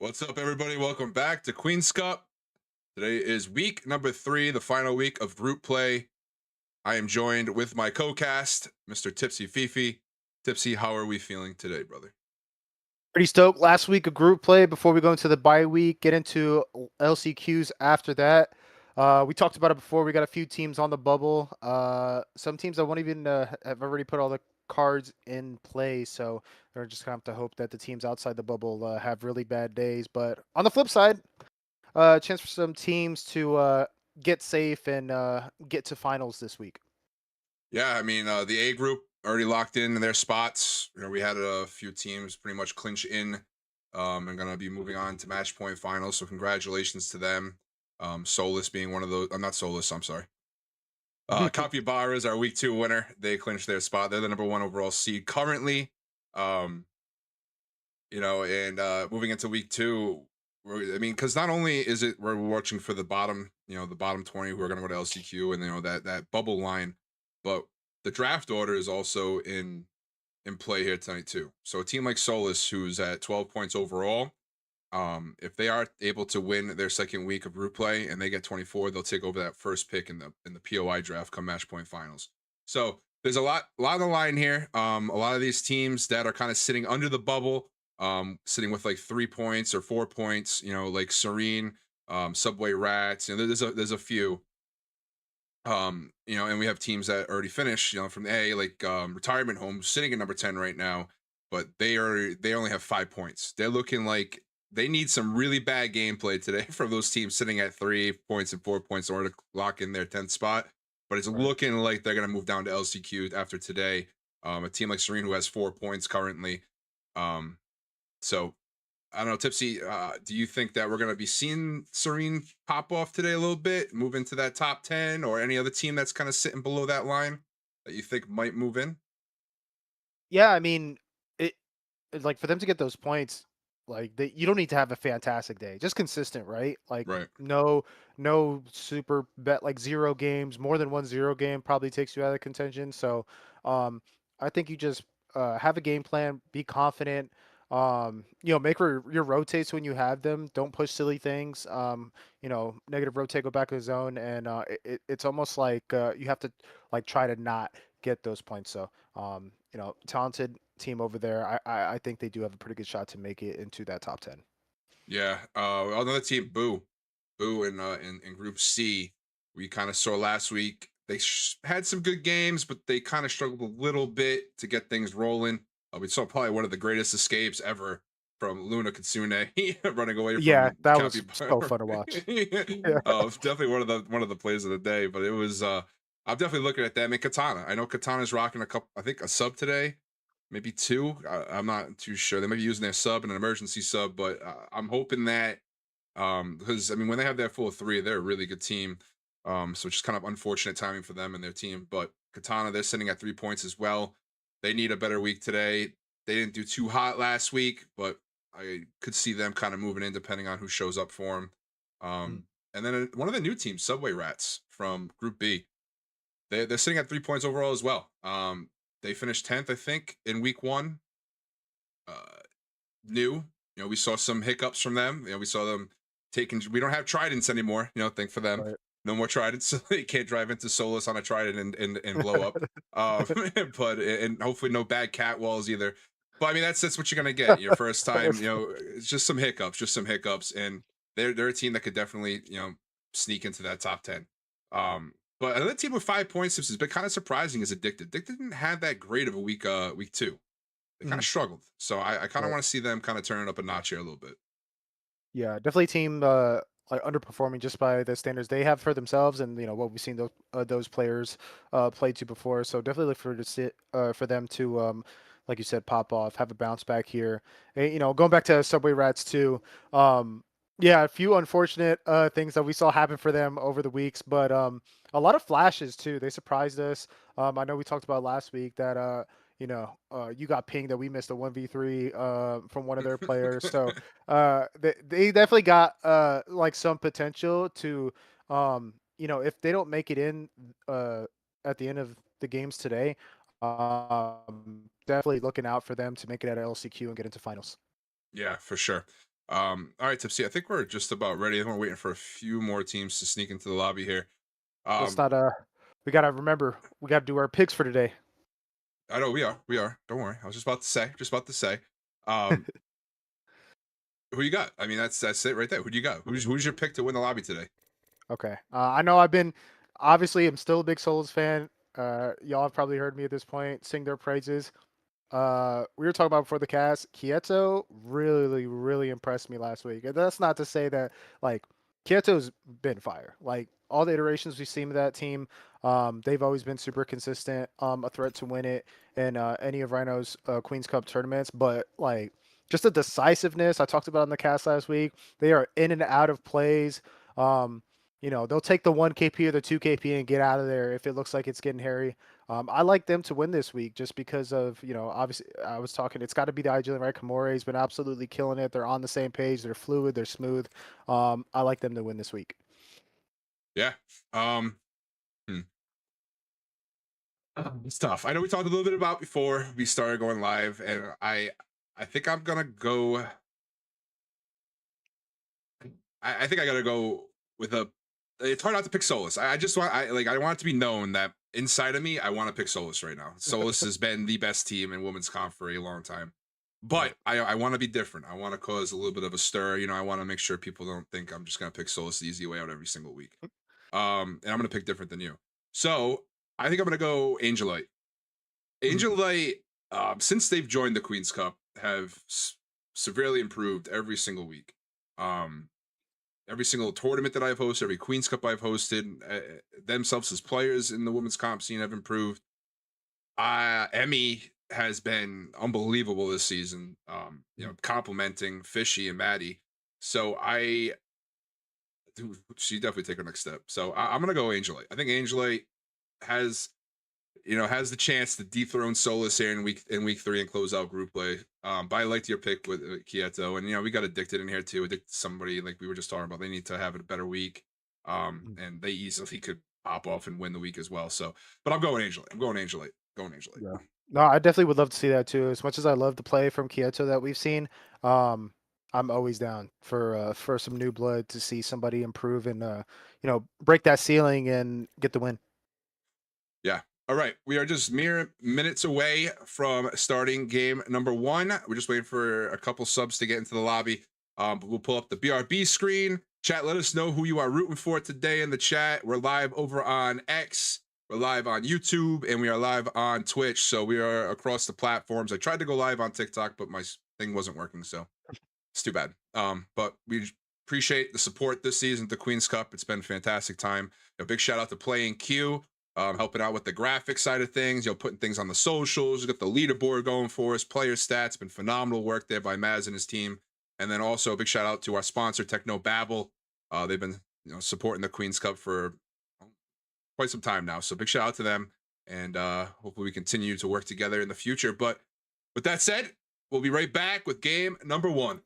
What's up, everybody? Welcome back to Queen's Cup. Today is week number 3, the final week of group play. I am joined with my co-cast, Mr. Tipsy Fifi. Tipsy, how are we feeling today, brother? Pretty stoked. Last week, a group play before we go into the bye week, get into LCQs after that. We talked about it before. We got a few teams on the bubble. Some teams that won't even have already put all the cards in play. So they're just going to have to hope that the teams outside the bubble have really bad days. But on the flip side, chance for some teams to get safe and get to finals this week. Yeah, I mean, the A group already locked in their spots. We had a few teams pretty much clinch in and going to be moving on to match point finals. So congratulations to them. Solus being one of those. I'm not Solus, I'm sorry. Capybara is our week 2 winner. They clinched their spot. They're the number 1 overall seed currently. Um, and moving into week 2, I mean, because not only is it we're watching for the bottom, the bottom 20 who are going to go to LCQ, and that bubble line, but the draft order is also in play here tonight too. So a team like Solus, who's at 12 points overall, if they are able to win their second week of group play and they get 24, they'll take over that first pick in the POI draft come match point finals. So there's a lot on the line here. A lot of these teams that are kind of sitting under the bubble, sitting with like 3 points or 4 points, like Serene, Subway Rats, there's a few. And we have teams that already finished, from the A, like Retirement Home sitting at number 10 right now, but they only have 5 points. They're looking like they need some really bad gameplay today from those teams sitting at 3 points and 4 points in order to lock in their 10th spot. But it's Right. looking like they're gonna move down to LCQ after today. A team like Serene, who has 4 points currently. Um, so I don't know, Tipsy. Do you think that we're going to be seeing Serene pop off today a little bit, move into that top 10, or any other team that's kind of sitting below that line that you think might move in? Yeah, I mean, it's like for them to get those points, like you don't need to have a fantastic day, just consistent, right? Like Right. no super bet like 0 games, more than 1 0 game probably takes you out of contention. So um I think you just have a game plan, be confident, make your rotates when you have them. Don't push silly things. Negative rotate, go back to the zone, and it's almost like you have to like try to not get those points. So talented team over there. I think they do have a pretty good shot to make it into that top 10. Yeah. Another team, Boo in Group C, we kind of saw last week. They had some good games, but they kind of struggled a little bit to get things rolling. We saw probably one of the greatest escapes ever from Luna Kitsune running away Yeah, from that was Capybara. so fun to watch. Yeah. Definitely one of the plays of the day. But it was I'm definitely looking at that. I mean, Katana. I know Katana's rocking I think a sub today, maybe 2. I'm not too sure. They might be using their sub and an emergency sub, but I'm hoping that because I mean, when they have their full 3, they're a really good team. So just kind of unfortunate timing for them and their team. But Katana, they're sitting at 3 points as well. They need a better week today. They didn't do too hot last week, but I could see them kind of moving in depending on who shows up for them. Mm. And then one of the new teams, Subway Rats from Group B, they're sitting at 3 points overall as well. They finished 10th, I think, in week 1. Uh, New. We saw some hiccups from them. We saw them taking. We don't have tridents anymore. Thank for them. Right. No more tridents, so they can't drive into Solus on a trident and blow up. But and hopefully no bad cat walls either. But I mean that's what you're gonna get your first time. It's just some hiccups, and they're a team that could definitely sneak into that top 10. But another team with 5 points, which has been kind of surprising, is Addicted. Addicted didn't have that great of a week 2. They kind Mhm. of struggled. So I kind of Right. want to see them kind of turn it up a notch here a little bit. Yeah, definitely team like underperforming just by the standards they have for themselves, and what we've seen those players play to before. So definitely look for them to like you said, pop off, have a bounce back here. And, going back to Subway Rats too. Yeah, a few unfortunate things that we saw happen for them over the weeks, but a lot of flashes too. They surprised us. I know we talked about last week that you got pinged that we missed a 1v3 from one of their players. So they definitely got like some potential to if they don't make it in at the end of the games today, definitely looking out for them to make it at LCQ and get into finals. Yeah, for sure. All right, Tipsy. I think we're just about ready. I think we're waiting for a few more teams to sneak into the lobby here. Let's Um, not we gotta remember we gotta do our picks for today. I know we are. Don't worry. I was just about to say. Um, who you got? I mean, that's it right there. Who do you got? Who's your pick to win the lobby today? Okay. I know I've been obviously I'm still a big Souls fan. Y'all have probably heard me at this point sing their praises. We were talking about before the cast. Kieto really, really impressed me last week. And that's not to say that like Kieto's been fire. Like all the iterations we've seen of that team, they've always been super consistent. A threat to win it in any of Rhino's Queens Cup tournaments. But like just the decisiveness I talked about on the cast last week. They are in and out of plays. Um, they'll take the 1 KP or the 2 KP and get out of there if it looks like it's getting hairy. I like them to win this week just because of, obviously I was talking, it's got to be the IGL, right? Kamore's been absolutely killing it. They're on the same page. They're fluid. They're smooth. I like them to win this week. Yeah. Um, hmm. It's tough. I know we talked a little bit about before we started going live, and I think I'm gonna go. I think I gotta go with a. It's hard not to pick Solus. I just want I want it to be known that inside of me I want to pick Solus right now. Solus has been the best team in women's comp for a long time, Right. but I want to be different. I want to cause a little bit of a stir. I want to make sure people don't think I'm just gonna pick Solus the easy way out every single week. And I'm gonna pick different than you. So I think I'm gonna go Angelite. Mhm. Angelite, since they've joined the Queen's Cup, have severely improved every single week. Um, every single tournament that I've hosted, every Queen's Cup I've hosted, themselves as players in the women's comp scene have improved. Emmy has been unbelievable this season. Mhm. Complimenting Fishy and Maddie. So she definitely take her next step. So I'm gonna go Angelite. I think Angelite has has the chance to dethrone Solus here in week 3 and close out group play. But I liked your pick with Kieto, and we got addicted in here too. Addicted to somebody like we were just talking about. They need to have a better week, Mhm. and they easily could pop off and win the week as well. So, but I'm going Angel. I'm going Angelite. Going Angelite. Yeah. No, I definitely would love to see that too. As much as I love the play from Kyoto that we've seen, um, I'm always down for some new blood to see somebody improve and break that ceiling and get the win. Yeah. All right. We are just mere minutes away from starting game number 1. We're just waiting for a couple subs to get into the lobby. But we'll pull up the BRB screen. Chat, let us know who you are rooting for today in the chat. We're live over on X. We're live on YouTube, and we are live on Twitch. So we are across the platforms. I tried to go live on TikTok, but my thing wasn't working. So it's too bad. But we appreciate the support this season at the Queen's Cup. It's been a fantastic time. A big shout out to Playing Q, helping out with the graphic side of things. Putting things on the socials. We got the leaderboard going for us. Player stats, been phenomenal work there by Maz and his team. And then also a big shout out to our sponsor, Techno Babble. They've been supporting the Queen's Cup for quite some time now. So big shout out to them. And hopefully we continue to work together in the future. But with that said, we'll be right back with game number 1.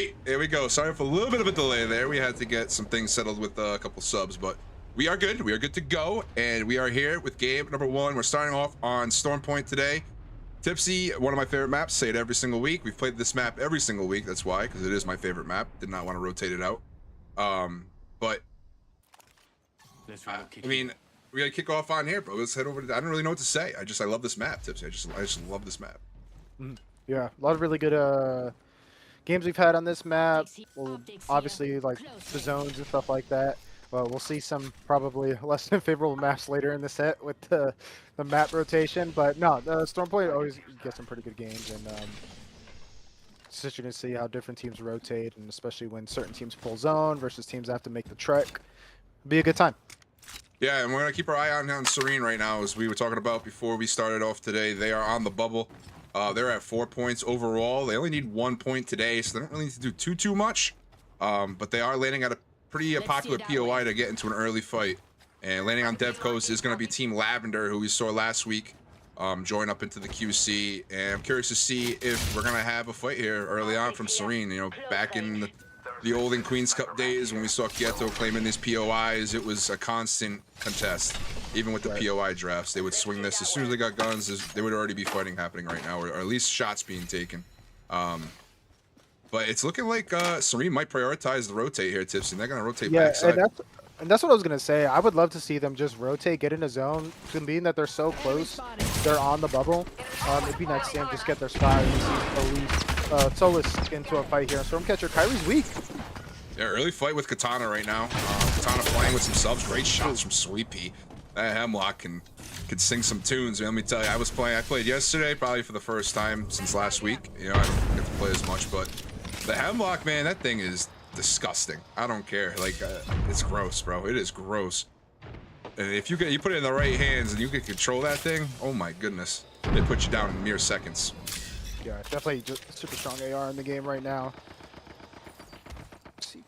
right, here we go. Sorry for a little bit of a delay there. We had to get some things settled with a couple subs, but we are good. We are good to go, and we are here with game number 1. We're starting off on Storm Point today. Tipsy, one of my favorite maps. Say it every single week. We've played this map every single week. That's why, because it is my favorite map. Did not want to rotate it out. But I mean, we gotta kick off on here, bro. Let's head over to. I don't really know what to say. I love this map, Tipsy. I just love this map. Yeah, a lot of really good games we've had on this map. Well, obviously, like the zones and stuff like that. Well, we'll see some probably less than favorable maps later in the set with the map rotation. But no, the Storm Point always gets some pretty good games, and it's interesting to see how different teams rotate, and especially when certain teams pull zone versus teams that have to make the trek. It'll be a good time. Yeah, and we're gonna keep our eye on Serene right now, as we were talking about before we started off today. They are on the bubble. They're at 4 points overall. They only need 1 point today, so they don't really need to do too much. But they are landing at a pretty popular POI to get into an early fight. And landing on Dev Coast is going to be Team Lavender, who we saw last week, join up into the QC. And I'm curious to see if we're going to have a fight here early on from Serene. You know, back in the olden Queens Cup days when we saw Kieto claiming these POIs, it was a constant contest. Even with the POI drafts, they would swing this. As soon as they got guns, they would already be fighting happening right now, or at least shots being taken. But it's looking like Serene might prioritize the rotate here, Tips, and they're going to rotate backside. And that's what I was going to say. I would love to see them just rotate, get in a zone. Being that they're so close, they're on the bubble. It'd be nice to see them just get their spot and see Solus into a fight here. Stormcatcher, Kyrie's weak. Yeah, early fight with Katana right now. Katana playing with some subs. Great shots from Sweepy. That Hemlock can sing some tunes. Let me tell you, I played yesterday, probably for the first time since last week. You know, I don't get to play as much, but the Hemlock, man, that thing is disgusting. I don't care. Like, it's gross, bro. It is gross. And if you put it in the right hands and you can control that thing, oh my goodness, they put you down in mere seconds. Yeah, definitely just super strong AR in the game right now. Let's see.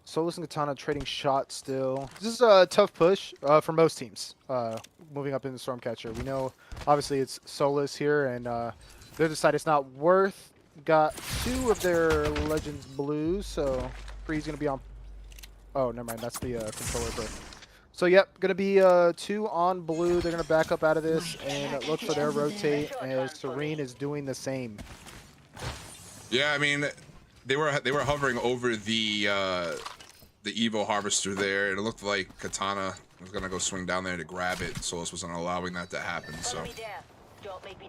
Solus and Katana trading shots still. This is a tough push for most teams moving up in the Stormcatcher. We know, obviously, it's Solus here, and they decided it's not worth. Got 2 of their Legends blues, so Free's going to be on... Oh, never mind. That's the controller, bro. So, yep, going to be 2 on blue. They're going to back up out of this and look for their rotate, as Serene is doing the same. Yeah, I mean, they were hovering over the Evo Harvester there, and it looked like Katana was going to go swing down there to grab it. Solus wasn't allowing that to happen, so...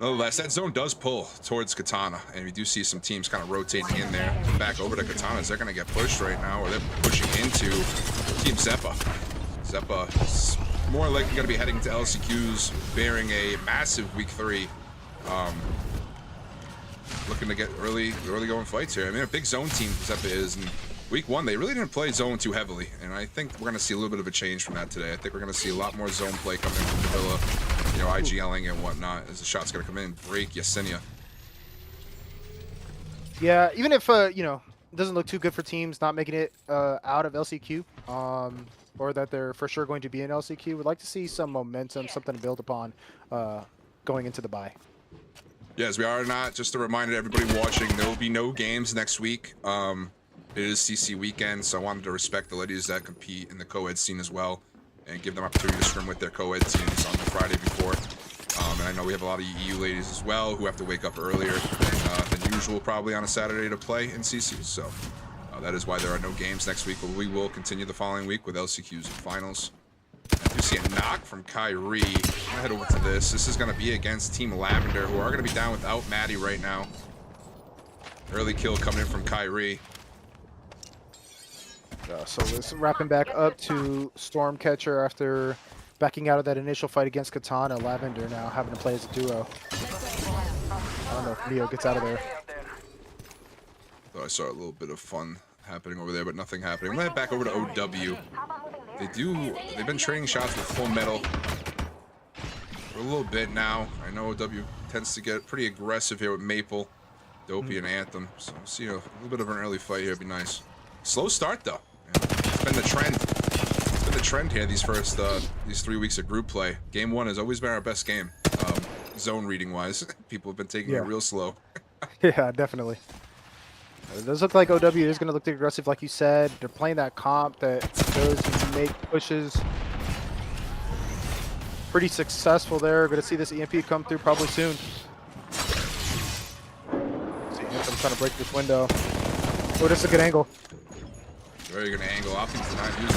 Nonetheless, that zone does pull towards Katana, and we do see some teams kind of rotating in there. Back over to Katana's. They're going to get pushed right now, or they're pushing into Team Zeppa. Zeppa is more likely going to be heading to LCQs, bearing a massive week 3. Looking to get early going fights here. I mean, a big zone team Zeppa is, and week 1 they really didn't play zone too heavily, and I think we're going to see a little bit of a change from that today. I think we're going to see a lot more zone play coming in from Davila. You know, IGLing and whatnot, as the shot's gonna come in and break Yesenia. Yeah, even if you know, it doesn't look too good for teams not making it out of LCQ, or that they're for sure going to be in LCQ, we'd like to see some momentum, something to build upon going into the bye. Yes, we are not. Just a reminder to everybody watching, there will be no games next week. It is CC weekend, so I wanted to respect the ladies that compete in the co-ed scene as well, and give them opportunity to scrim with their co-ed teams on the Friday before. And I know we have a lot of EU ladies as well who have to wake up earlier than usual probably on a Saturday to play in CC. So that is why there are no games next week, but we will continue the following week with LCQs and finals. I do see a knock from Kyrie. I'm gonna head over to this. This is gonna be against Team Lavender, who are gonna be down without Maddie right now. Early kill coming in from Kyrie. So let's wrapping back up to Stormcatcher after backing out of that initial fight against Katana. Lavender now having to play as a duo. I don't know if Neo gets out of there. Thought I saw a little bit of fun happening over there, but nothing happening. I'm gonna head back over to OW. They've been trading shots with Full Metal for a little bit now. I know OW tends to get pretty aggressive here with Maple, Dopey, and Anthem. So we'll see a little bit of an early fight here. It'd be nice. Slow start though. It's been the trend. It's been the trend here these 3 weeks of group play. Game 1 has always been our best game, zone reading wise. People have been taking it real slow. Yeah, definitely. It does look like OW is going to look aggressive, like you said. They're playing that comp that does make pushes. Pretty successful there. Going to see this EMP come through probably soon. See, I'm trying to break this window. Oh, this is a good angle. Very good angle. Optimus not using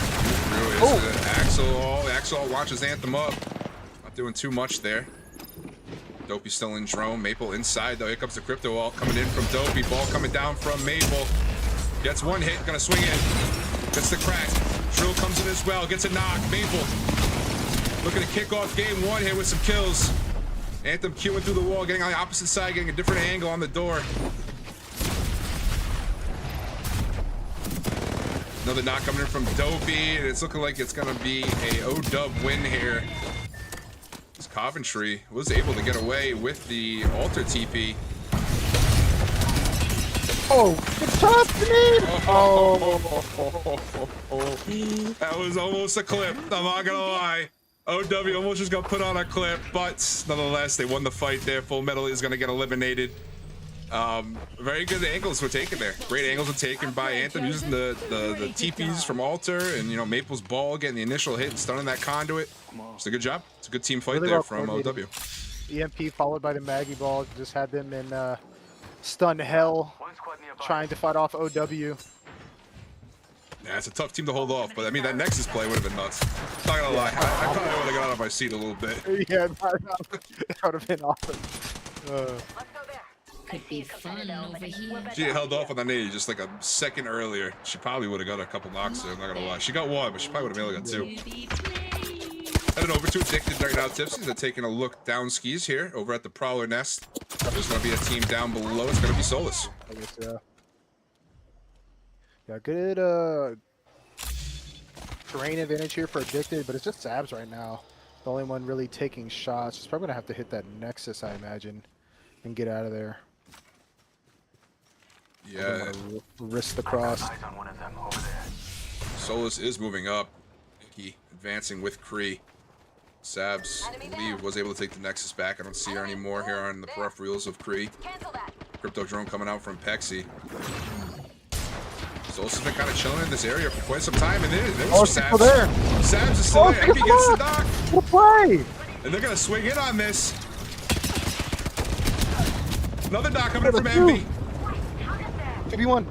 really. Axel. Axel launches Anthem up. Not doing too much there. Dopey's still in drone. Maple inside though. Here comes the crypto wall coming in from Dopey. Ball coming down from Maple. Gets one hit. Gonna swing in. Gets the crack. Drill comes in as well. Gets a knock. Maple looking to kick off game one here with some kills. Anthem queuing through the wall, getting on the opposite side, getting a different angle on the door. Another knock coming in from Dopey, and it's looking like it's gonna be a O-dub win here. This Coventry was able to get away with the altar TP. Oh, good shot, Janine! Oh, that was almost a clip. I'm not gonna lie. OW almost just got put on a clip, but nonetheless, they won the fight there. Full Metal is gonna get eliminated. Very good angles were taken there. Great angles were taken by Anthem using the TPs from Altar and, you know, Maple's ball getting the initial hit and stunning that conduit. It's a good job. It's a good team fight really there from OW. EMP followed by the Maggie ball just had them in stun hell, trying to fight off OW. Yeah, it's a tough team to hold off, but I mean that Nexus play would have been nuts. Not gonna lie, I probably would have got out of my seat a little bit. Yeah, that would have been awesome. Could be fun over here. She held off on the nade just like a second earlier. She probably would have got a couple knocks there, I'm not gonna lie. She got one, but she probably would have only got two. Headed over to Addicted right now, Tipsy. They're taking a look down skis here over at the Prowler Nest. There's gonna be a team down below. It's gonna be Solus. I guess, yeah, good terrain advantage here for Addicted, but it's just Sabs right now. The only one really taking shots. He's probably gonna have to hit that Nexus, I imagine, and get out of there. Yeah. Risk the cross. Solus is moving up. Nikki advancing with Kree. Sabs, I believe, was able to take the Nexus back. I don't see her anymore here on the peripherals of Kree. Crypto drone coming out from Pexi. Solus has been kind of chilling in this area for quite some time, and there was Sabs. There. Sabs is still there. Envy gets the knock. Good play. And they're gonna swing in on this. Another knock coming in from Envy. 2v1.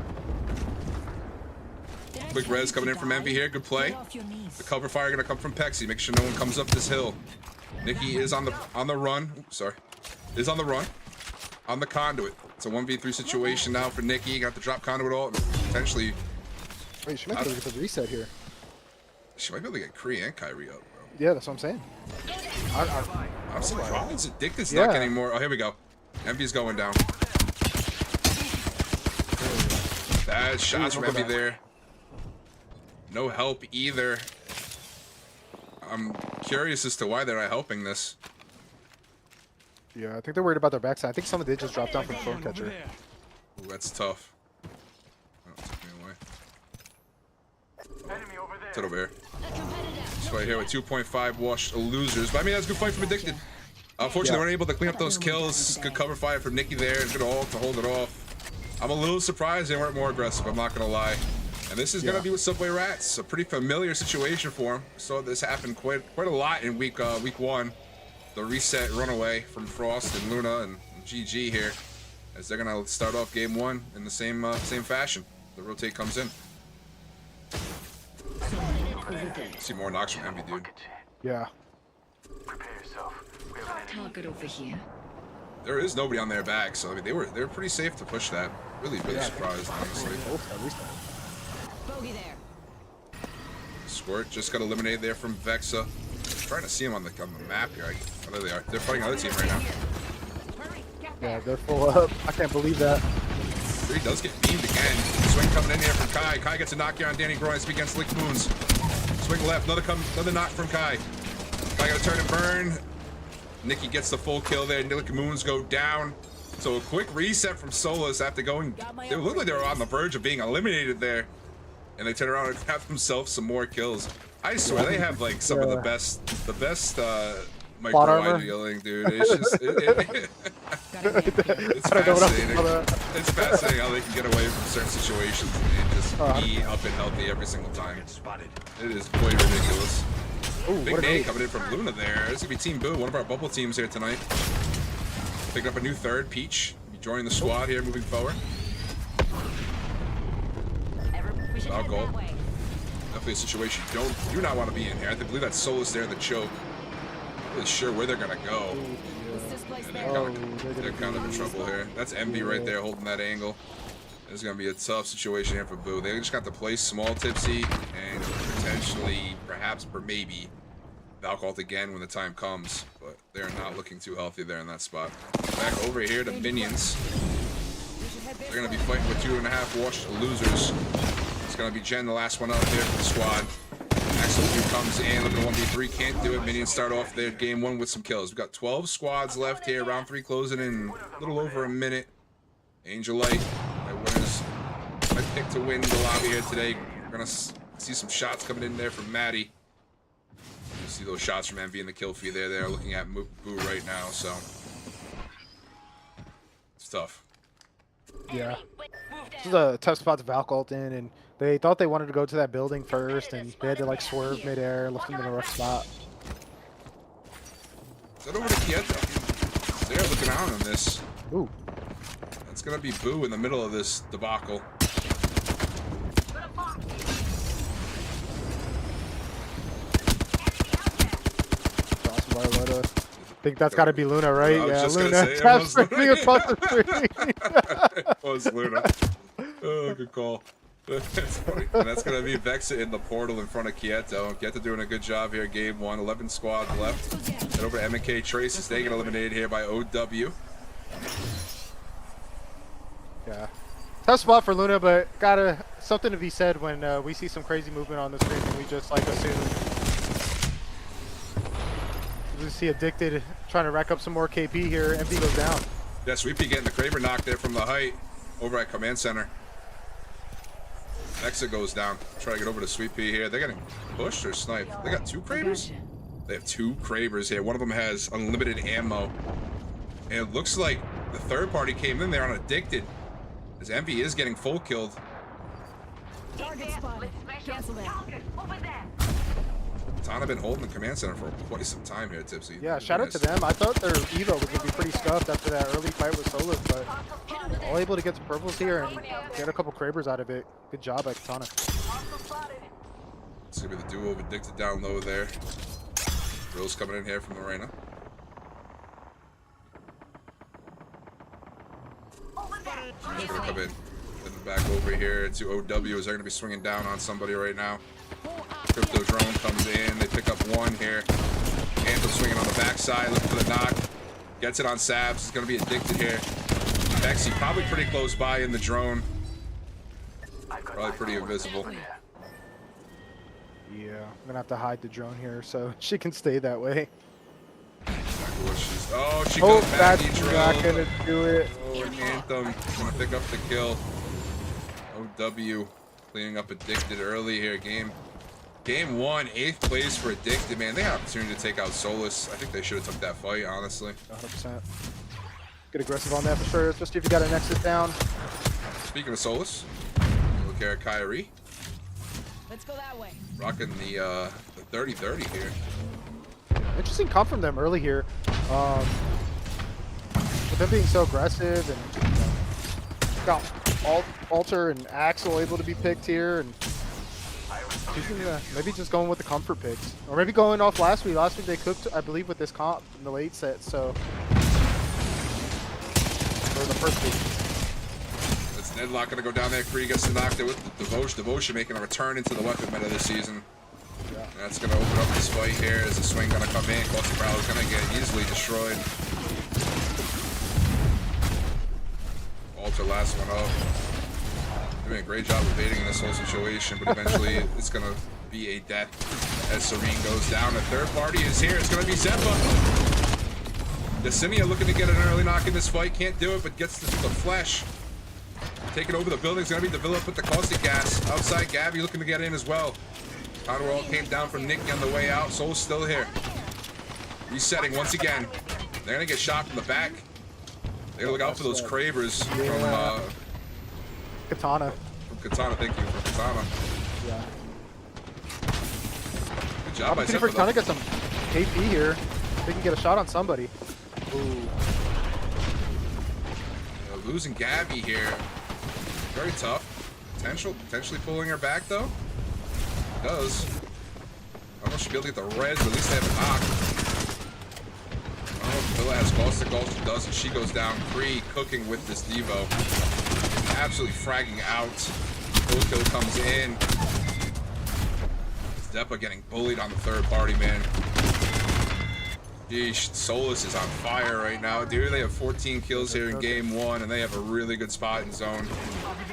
Quick res coming in from Envy here. Good play. The cover fire gonna come from Pexi. Make sure no one comes up this hill. Nikki is on the run. Oops, sorry. Is on the run. On the conduit. It's a 1v3 situation now for Nikki. Got the drop conduit all. Potentially. Wait, she might be able to get the reset here. She might be able to get Kree and Kyrie up, bro. Yeah, that's what I'm saying. I'm surprised Addicted's not getting more. Oh, here we go. Envy's going down. Bad shots from Envy there. No help either. I'm curious as to why they're not helping this. Yeah, I think they're worried about their backside. I think someone did just drop down from phone catcher. Ooh, that's tough. Oh, it took me away. It's over here. This fight here with 2.5 washed losers. But I mean, that's a good fight from Addicted. Unfortunately, they weren't able to clean up those kills. Good cover fire from Nikki there. Good ult to hold it off. I'm a little surprised they weren't more aggressive, I'm not going to lie. And this is going to be with Subway Rats. A pretty familiar situation for them. Saw this happen quite a lot in week one. The reset runaway from Frost and Luna and GG here, as they're gonna start off game one in the same fashion. The rotate comes in. See more knocks from Envy, dude. Yeah. Target over here. There is nobody on their back, so I mean they were pretty safe to push that. Really surprised, honestly. Bogey there. Squirt just got eliminated there from Vexa. I'm trying to see him on the map here. Oh, there they are. They're fighting another team right now. Yeah, they're full up. I can't believe that. He does get beamed again. Swing coming in here from Kai. Kai gets a knock here on Danny Groin against Lick Moons. Swing left. Another knock from Kai. Kai got to turn and burn. Nikki gets the full kill there. Lick Moons go down. So a quick reset from Solus after going. They looked like they were on the verge of being eliminated there. And they turn around and have themselves some more kills. I swear they have like some of the best micro dealing, dude. It's just Gotta get here. It's I don't know what else to fascinating. call that. It's fascinating how they can get away from certain situations and just be up and healthy every single time. It is quite ridiculous. Ooh, Big what a nade nade. coming in from Luna there. This is gonna be Team Boo, one of our bubble teams here tonight. Picking up a new third, Peach. Be joining the squad here moving forward. Without goal. Definitely a situation you do not want to be in here. I believe that's Solus there in the choke. Not really sure where they're gonna go. Yeah, they're kind of in trouble here. That's Envy right there holding that angle. This is gonna be a tough situation here for Boo. They just got to play small Tipsy and potentially, perhaps, or maybe, Valkalt again when the time comes. But they're not looking too healthy there in that spot. Back over here to Minions. They're gonna be fighting with 2.5 washed losers. It's gonna be Jen, the last one out there for the squad. Axel comes in, looking at 1v3, can't do it. Minions start off their game 1 with some kills. We've got 12 squads left here, round 3 closing in a little over a minute. Angel Light, my winners, my pick to win the lobby here today. We're gonna see some shots coming in there from Maddie. You see those shots from Envy in the kill feed there. They're looking at Boo right now, so it's tough. Yeah. This is a tough spot to Valkalt in, and they thought they wanted to go to that building first, and they had to like swerve midair, left them in a rough spot. Send over to Kieto. They're looking out on this. Ooh. It's gonna be Boo in the middle of this debacle. Awesome by Luna. I think that's got to be Luna, right? I was Yeah, just gonna Luna. say, it Taps was me across the screen. It was Luna. Oh, good call. That's funny. And that's gonna be Vexa in the portal in front of Kieto. Kieto doing a good job here. Game 1, 11 squads left. Head over to M&K Traces. They get eliminated here by OW. Yeah. Tough spot for Luna, but gotta something to be said when we see some crazy movement on the screen and we just like assume. We see Addicted trying to rack up some more KP here. MP goes down. Yeah, Sweepy getting the Kraber knock there from the height over at Command Center. Vexa goes down. Try to get over to Sweepy here. They're getting pushed or sniped. They got 2 Kravers? They have 2 Kravers here. One of them has unlimited ammo. And it looks like the third party came in there on Addicted. As Envy is getting full killed. Target spotted. Cancel that. Tana been holding the Command Center for quite some time here, Tipsy. Yeah, shout out to them. I thought their Evo was going to be pretty scuffed after that early fight with Solus, but all able to get some purples here and get a couple Kravers out of it. Good job by Katana. It's going to be the duo of Addicted down low there. Rose coming in here from the Reyna. He's going to come in. Then back over here to OW. Is they're going to be swinging down on somebody right now. Crypto drone comes in. They pick up 1 here. Anthem swinging on the backside, looking for the knock. Gets it on Sabs. He's going to be Addicted here. Vexy probably pretty close by in the drone. Probably pretty invisible. Yeah, I'm going to have to hide the drone here so she can stay that way. Oh, she goes back. That's not going to do it. Oh, Anthem going to pick up the kill. OW cleaning up Addicted early here. Game 1, 8th place for Addicted, man. They had opportunity to take out Solus. I think they should have took that fight, honestly. 100%. Get aggressive on that for sure, especially if you got a Nexus down. Speaking of Solus, look here at Kyrie. Let's go that way. Rocking the 30-30 here. Interesting comp from them early here. With them being so aggressive and got Alter and Axel able to be picked here, and maybe just going with the comfort picks, or maybe going off last week. Last week they cooked, I believe, with this comp in the late set. So, or the first week. It's Nedlock gonna go down there. Kree gets knocked out with the Devotion. Devotion making a return into the weapon meta this season. Yeah. And that's gonna open up this fight here. As the swing gonna come in, Cluster Prowler is gonna get easily destroyed. Alter last one up. Doing a great job evading this whole situation, but eventually it's gonna be a death as Serene goes down. The third party is here. It's gonna be Zeppa. Decinia looking to get an early knock in this fight. Can't do it, but gets the flesh. Taking over the building. It's gonna be Davila with the caustic gas. Outside, Gabby looking to get in as well. Counterroll came down from Nicky on the way out. Soul's still here. Resetting once again. They're gonna get shot from the back. They gotta look out for those cravers Katana. from Katana. Thank you for Katana. Yeah. Good job by Opportunity for Katana to get some KP here. They can get a shot on somebody. Ooh. Losing Gabby here. Very tough. Potentially pulling her back though. Does. I don't know if she'll be able to get the res, but at least they have a knock. Oh, Villa has Ballistic Ult. She does, and she goes down. Free cooking with this Devo. Absolutely fragging out. Full kill comes in. Depa getting bullied on the third party, man. Yeesh, Solus is on fire right now. Dude, they have 14 kills here in game 1, and they have a really good spot in zone.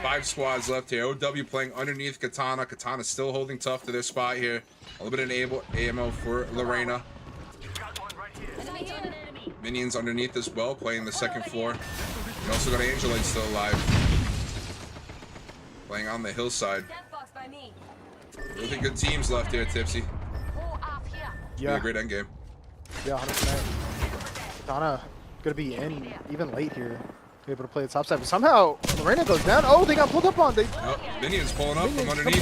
5 squads left here. OW playing underneath Katana. Katana still holding tough to their spot here. A little bit of ammo for Lorena. Minions underneath as well, playing the second floor. We also got Angelite still alive. Playing on the hillside. Really good teams left here, Tipsy. Yeah. Be a great endgame. Yeah, 100%. Katana gonna be in even late here. Be able to play the top side, but somehow Lorena goes down. Oh, they got pulled up on. Minions pulling up from underneath.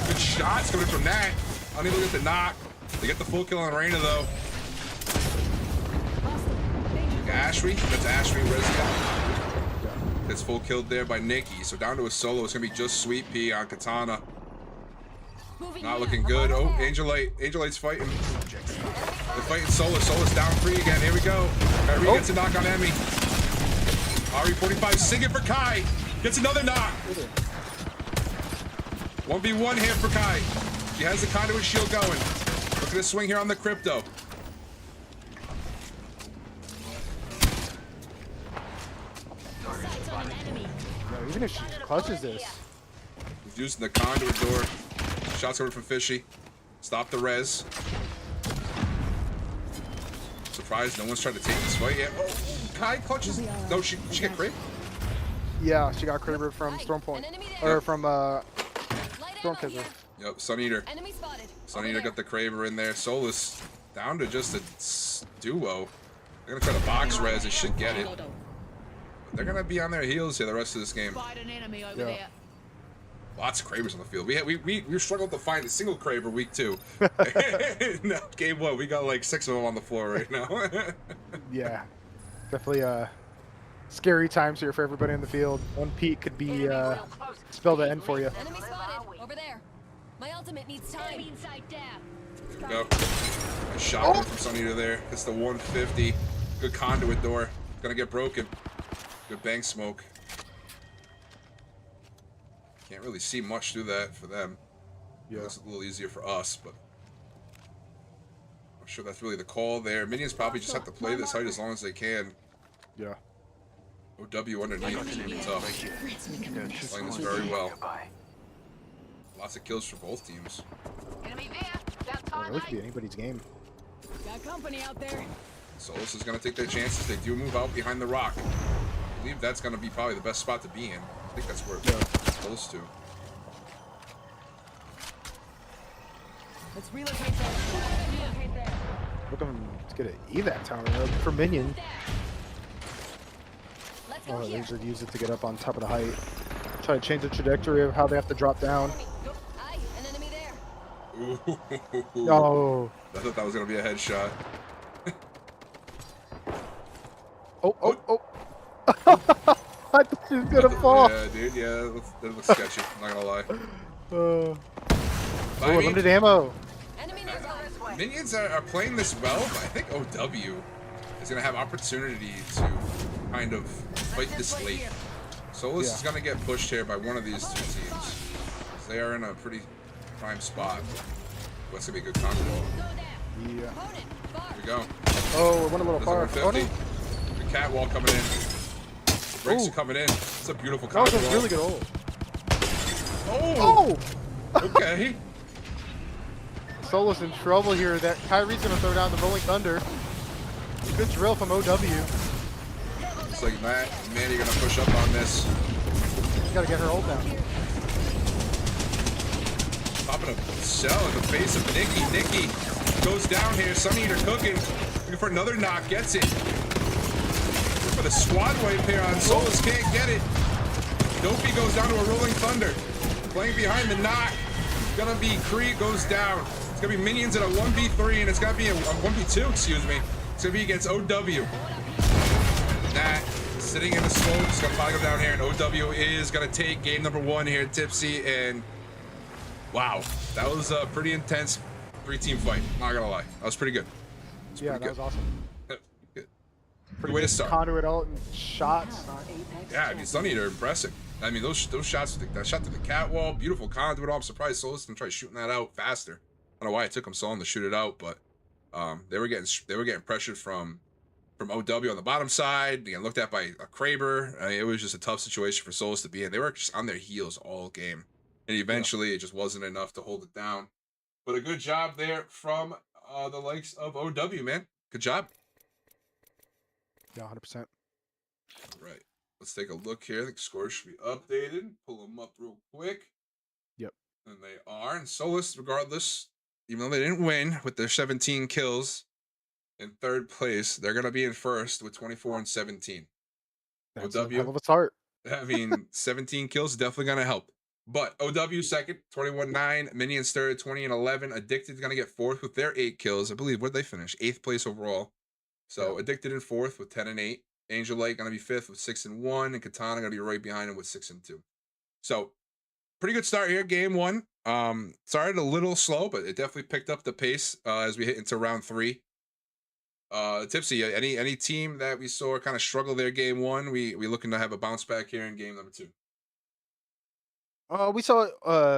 Good shots coming from that. Unable to get the knock. They get the full kill on Lorena though. Ashby, that's Ashby Rezia. Gets full killed there by Nikki. So down to a solo. It's gonna be just Sweet Pea on Katana. Not looking good. Oh, Angelite's fighting. They're fighting Solus. Solus down 3 again. Here we go. Kyrie gets a knock on Emmy. RE45 singing for Kai. Gets another knock. 1v1 here for Kai. She has the conduit shield going. Look at this swing here on the crypto. No, even if she clutches this. He's using the conduit door. Shots over from Fishy. Stop the res. Surprised no one's trying to take this fight yet. Oh, Kai clutches. No, she got crit? Yeah, she got crit from Storm Point. Or from Storm Kisser. Yep, Sun Eater. Sun Eater got the Craver in there. Solus down to just a duo. They're gonna try to box res. They should get it. But they're gonna be on their heels here the rest of this game. Yeah. Lots of Cravers on the field. We struggled to find a single Craver week 2. No, game 1, we got like 6 of them on the floor right now. Yeah, definitely scary times here for everybody in the field. One peek could be spell the end for you. Enemy spotted over there. My ultimate needs time. Inside dab. There we go. A shot from Sun Eater there. It's the 150. Good conduit door. Gonna get broken. Good bank smoke. Can't really see much through that for them. Yeah, it's a little easier for us, but I'm sure that's really the call there. Minions probably just have to play this height as long as they can. Yeah. OW underneath is gonna be tough. Playing this very well. Lots of kills for both teams. It could be anybody's game. Got company out there. Solus is gonna take their chances. They do move out behind the rock. I believe that's gonna be probably the best spot to be in. I think that's where it's close to. Let's relocate there. Looking to get an evac tower for Minion. Let's go Oh, they here. should use it to get up on top of the height. Try to change the trajectory of how they have to drop down. Aye, an enemy there. Ooh. Oh. I thought that was gonna be a headshot. Oh. I thought she was gonna fall. Yeah, dude. Yeah, that looks sketchy. I'm not gonna lie. But I mean, Limited ammo. Enemy nearby. Minions are playing this well, but I think OW is gonna have opportunity to kind of fight this late. Solus is gonna get pushed here by one of these 2 teams. They are in a pretty prime spot. What's gonna be a good combo? Yeah. Here we go. Oh, we went a little There's far. a Oh, no. 150. The catwalk coming in. The brakes are coming in. It's a beautiful That was combo. a really good ult. Oh! Okay. Solo's in trouble here. That Kyrie's gonna throw down the Rolling Thunder. Good drill from OW. Looks like Matt and Manny are gonna push up on this. Gotta get her ult down. Popping a cell in the face of Nikki. Nikki goes down here. Sun Eater cooking. Looking for another knock. Gets it. Look for a squad wipe here on Solus. Can't get it. Dopey goes down to a rolling thunder. Playing behind the knot. Gonna be Creed goes down. It's gonna be minions at a 1v3, and it's gonna be a 1v2, excuse me. It's gonna be against OW. Nat sitting in the smoke. It's gonna probably go down here, and OW is gonna take game number 1 here at Tipsy. And wow, that was a pretty intense 3-team fight. Not gonna lie, that was pretty good. Yeah, that was awesome. Good. Pretty Way to good start. conduit out and shots. Yeah, I mean, Sunny, they're impressive. I mean, those shots, that shot to the catwall, beautiful conduit. I'm surprised Solus didn't try shooting that out faster. I don't know why it took them so long to shoot it out, but they were getting pressured from OW on the bottom side, being looked at by a Kraber. I mean, it was just a tough situation for Solus to be in. They were just on their heels all game, and eventually it just wasn't enough to hold it down. But a good job there from the likes of OW, man. Good job. Yeah, 100%. All right. Let's take a look here. I think scores should be updated. Pull them up real quick. Yep. And they are. And Solus, regardless, even though they didn't win with their 17 kills in 3rd place, they're going to be in 1st with 24 and 17. That's OW, a hell of a start. I mean, 17 kills is definitely going to help. But OW 2nd, 21-9. Minions 3rd, 20 and 11. Addicted's going to get 4th with their 8 kills. I believe, where did they finish? 8th place overall. So Yeah. Addicted in 4th with 10 and 8. Angel Light gonna be 5th with 6 and 1, and Katana gonna be right behind him with 6 and 2. So pretty good start here, game 1. Started a little slow, but it definitely picked up the pace as we hit into round 3. Tipsy, any team that we saw kind of struggle there game 1, we looking to have a bounce back here in game number 2. We saw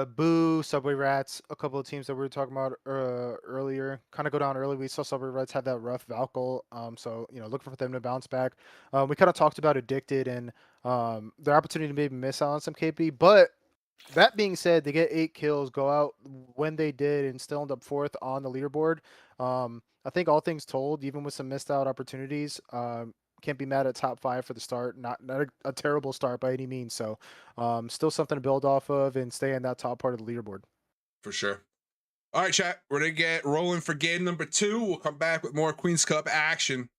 Boo, Subway Rats, a couple of teams that we were talking about earlier kind of go down early. We saw Subway Rats have that rough Valkyl, so looking for them to bounce back. We kind of talked about Addicted and their opportunity to maybe miss out on some KP, but that being said, they get 8 kills, go out when they did, and still end up 4th on the leaderboard. I think all things told, even with some missed out opportunities, can't be mad at top 5 for the start. Not a terrible start by any means. So still something to build off of and stay in that top part of the leaderboard. For sure. All right, chat. We're gonna get rolling for game number 2. We'll come back with more Queen's Cup action.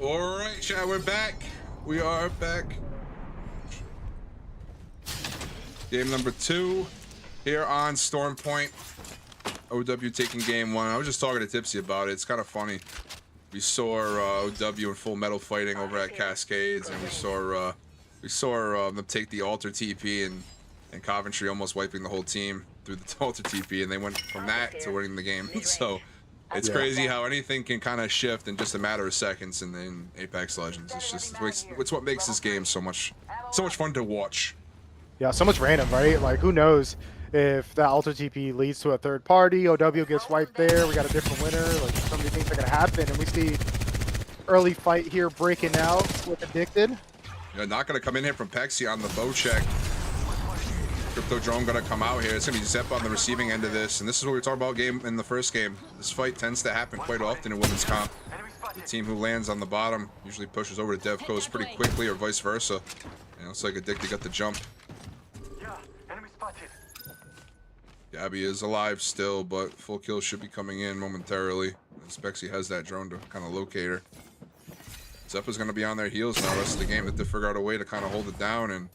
All right, chat, we're back. We are back. Game number 2 here on Storm Point. OW taking game 1. I was just talking to Tipsy about it. It's kind of funny. We saw OW in full metal fighting over at Cascades, and we saw them take the altar TP, and Coventry almost wiping the whole team through the altar TP, and they went from that to winning the game. So it's crazy how anything can kind of shift in just a matter of seconds in Apex Legends. It's what makes this game so much fun to watch. Yeah, so much random, right? Like, who knows if that alter TP leads to a third party, OW gets wiped there, we got a different winner, like so many things are gonna happen, and we see early fight here breaking out with Addicted. Yeah, not gonna come in here from Pexi on the bow check. Crypto Drone gonna come out here. It's gonna be Zep on the receiving end of this, and this is what we were talking about in the first game. This fight tends to happen quite often in women's comp. The team who lands on the bottom usually pushes over to Dev Coast pretty quickly, or vice versa. And it looks like Addicted got the jump. Gabby is alive still, but full kill should be coming in momentarily. Spexy has that drone to kind of locate her. Zeppa's going to be on their heels now the rest of the game. They have to figure out a way to kind of hold it down and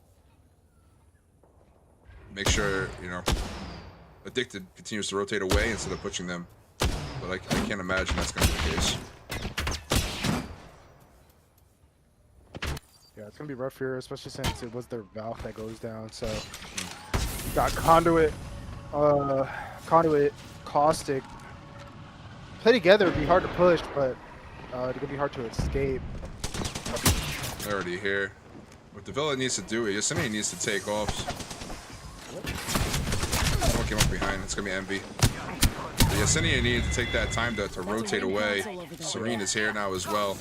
make sure, you know, Addicted continues to rotate away instead of pushing them. But I can't imagine that's going to be the case. Yeah, it's going to be rough here, especially since it was their Valk that goes down, so got Conduit, Caustic. Play together, it'd be hard to push, but it's gonna be hard to escape. They're already here. What the villain needs to do, Yasini needs to take off. Someone came up behind, it's gonna be Envy. The Yasini needed to take that time to rotate away. Serene is here now as well.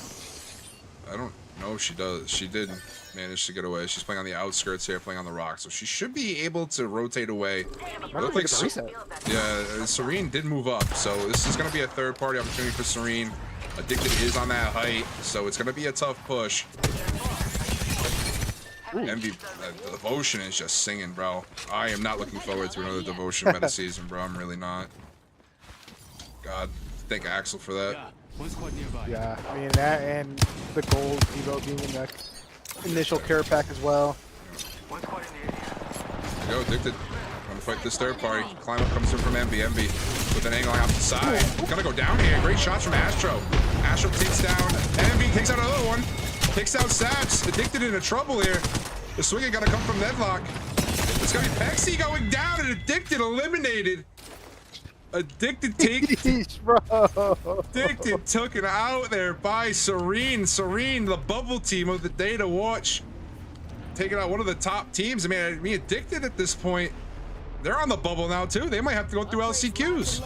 I don't know if she does. She did manage to get away. She's playing on the outskirts here, playing on the rocks, so she should be able to rotate away. It looked like Serene did move up, so this is going to be a third-party opportunity for Serene. Addicted is on that height, so it's going to be a tough push. Envy, Devotion is just singing, bro. I am not looking forward to another Devotion meta season, bro. I'm really not. God, thank Axel for that. Yeah, I mean that and the gold Evo being in the initial care pack as well. Go Addicted. Gonna fight this third party. Climb up comes in from Envy. Envy with an angle off the side. Gonna go down here. Great shots from Astro. Astro takes down Envy, takes out another one. Takes down Sabs. Addicted into trouble here. The swinging gotta come from Nedlock. It's gonna be Pexi going down and Addicted eliminated. Addicted Addicted took it out there by Serene. Serene, the bubble team of the day to watch. Taking out one of the top teams. I mean, Addicted at this point, they're on the bubble now too. They might have to go through LCQs.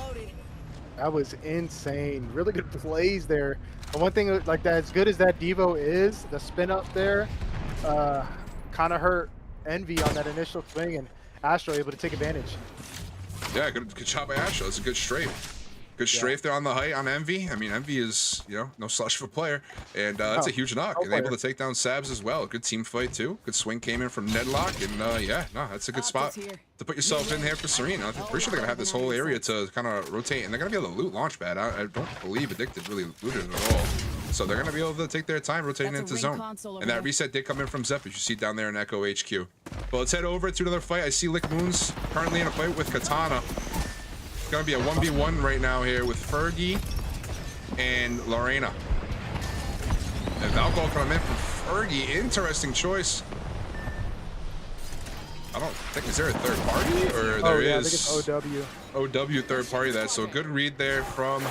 That was insane. Really good plays there. And one thing like that, as good as that Devo is, the spin up there kind of hurt Envy on that initial swing, and Astro able to take advantage. Yeah, good shot by Astro. It's a good strafe. Good strafe there on the height on Envy. I mean, Envy is, you know, no slush of a player. And that's a huge knock. And able to take down Sabs as well. Good team fight, too. Good swing came in from Nedlock. And, yeah, no, that's a good spot to put yourself in here for Serene. I'm pretty sure they're going to have this whole area to kind of rotate. And they're going to be able to loot Launchpad. I don't believe Addicted really looted it at all. So they're going to be able to take their time rotating into zone. And that reset did come in from Zep, as you see down there in Echo HQ. But let's head over to another fight. I see Lick Moons currently in a fight with Katana. It's going to be a 1v1 right now here with Fergie and Lorena. And Valkyrie coming in from Fergie. Interesting choice. I don't think, is there a third party? Or there is. I think it's OW. OW third party that. So a good read there from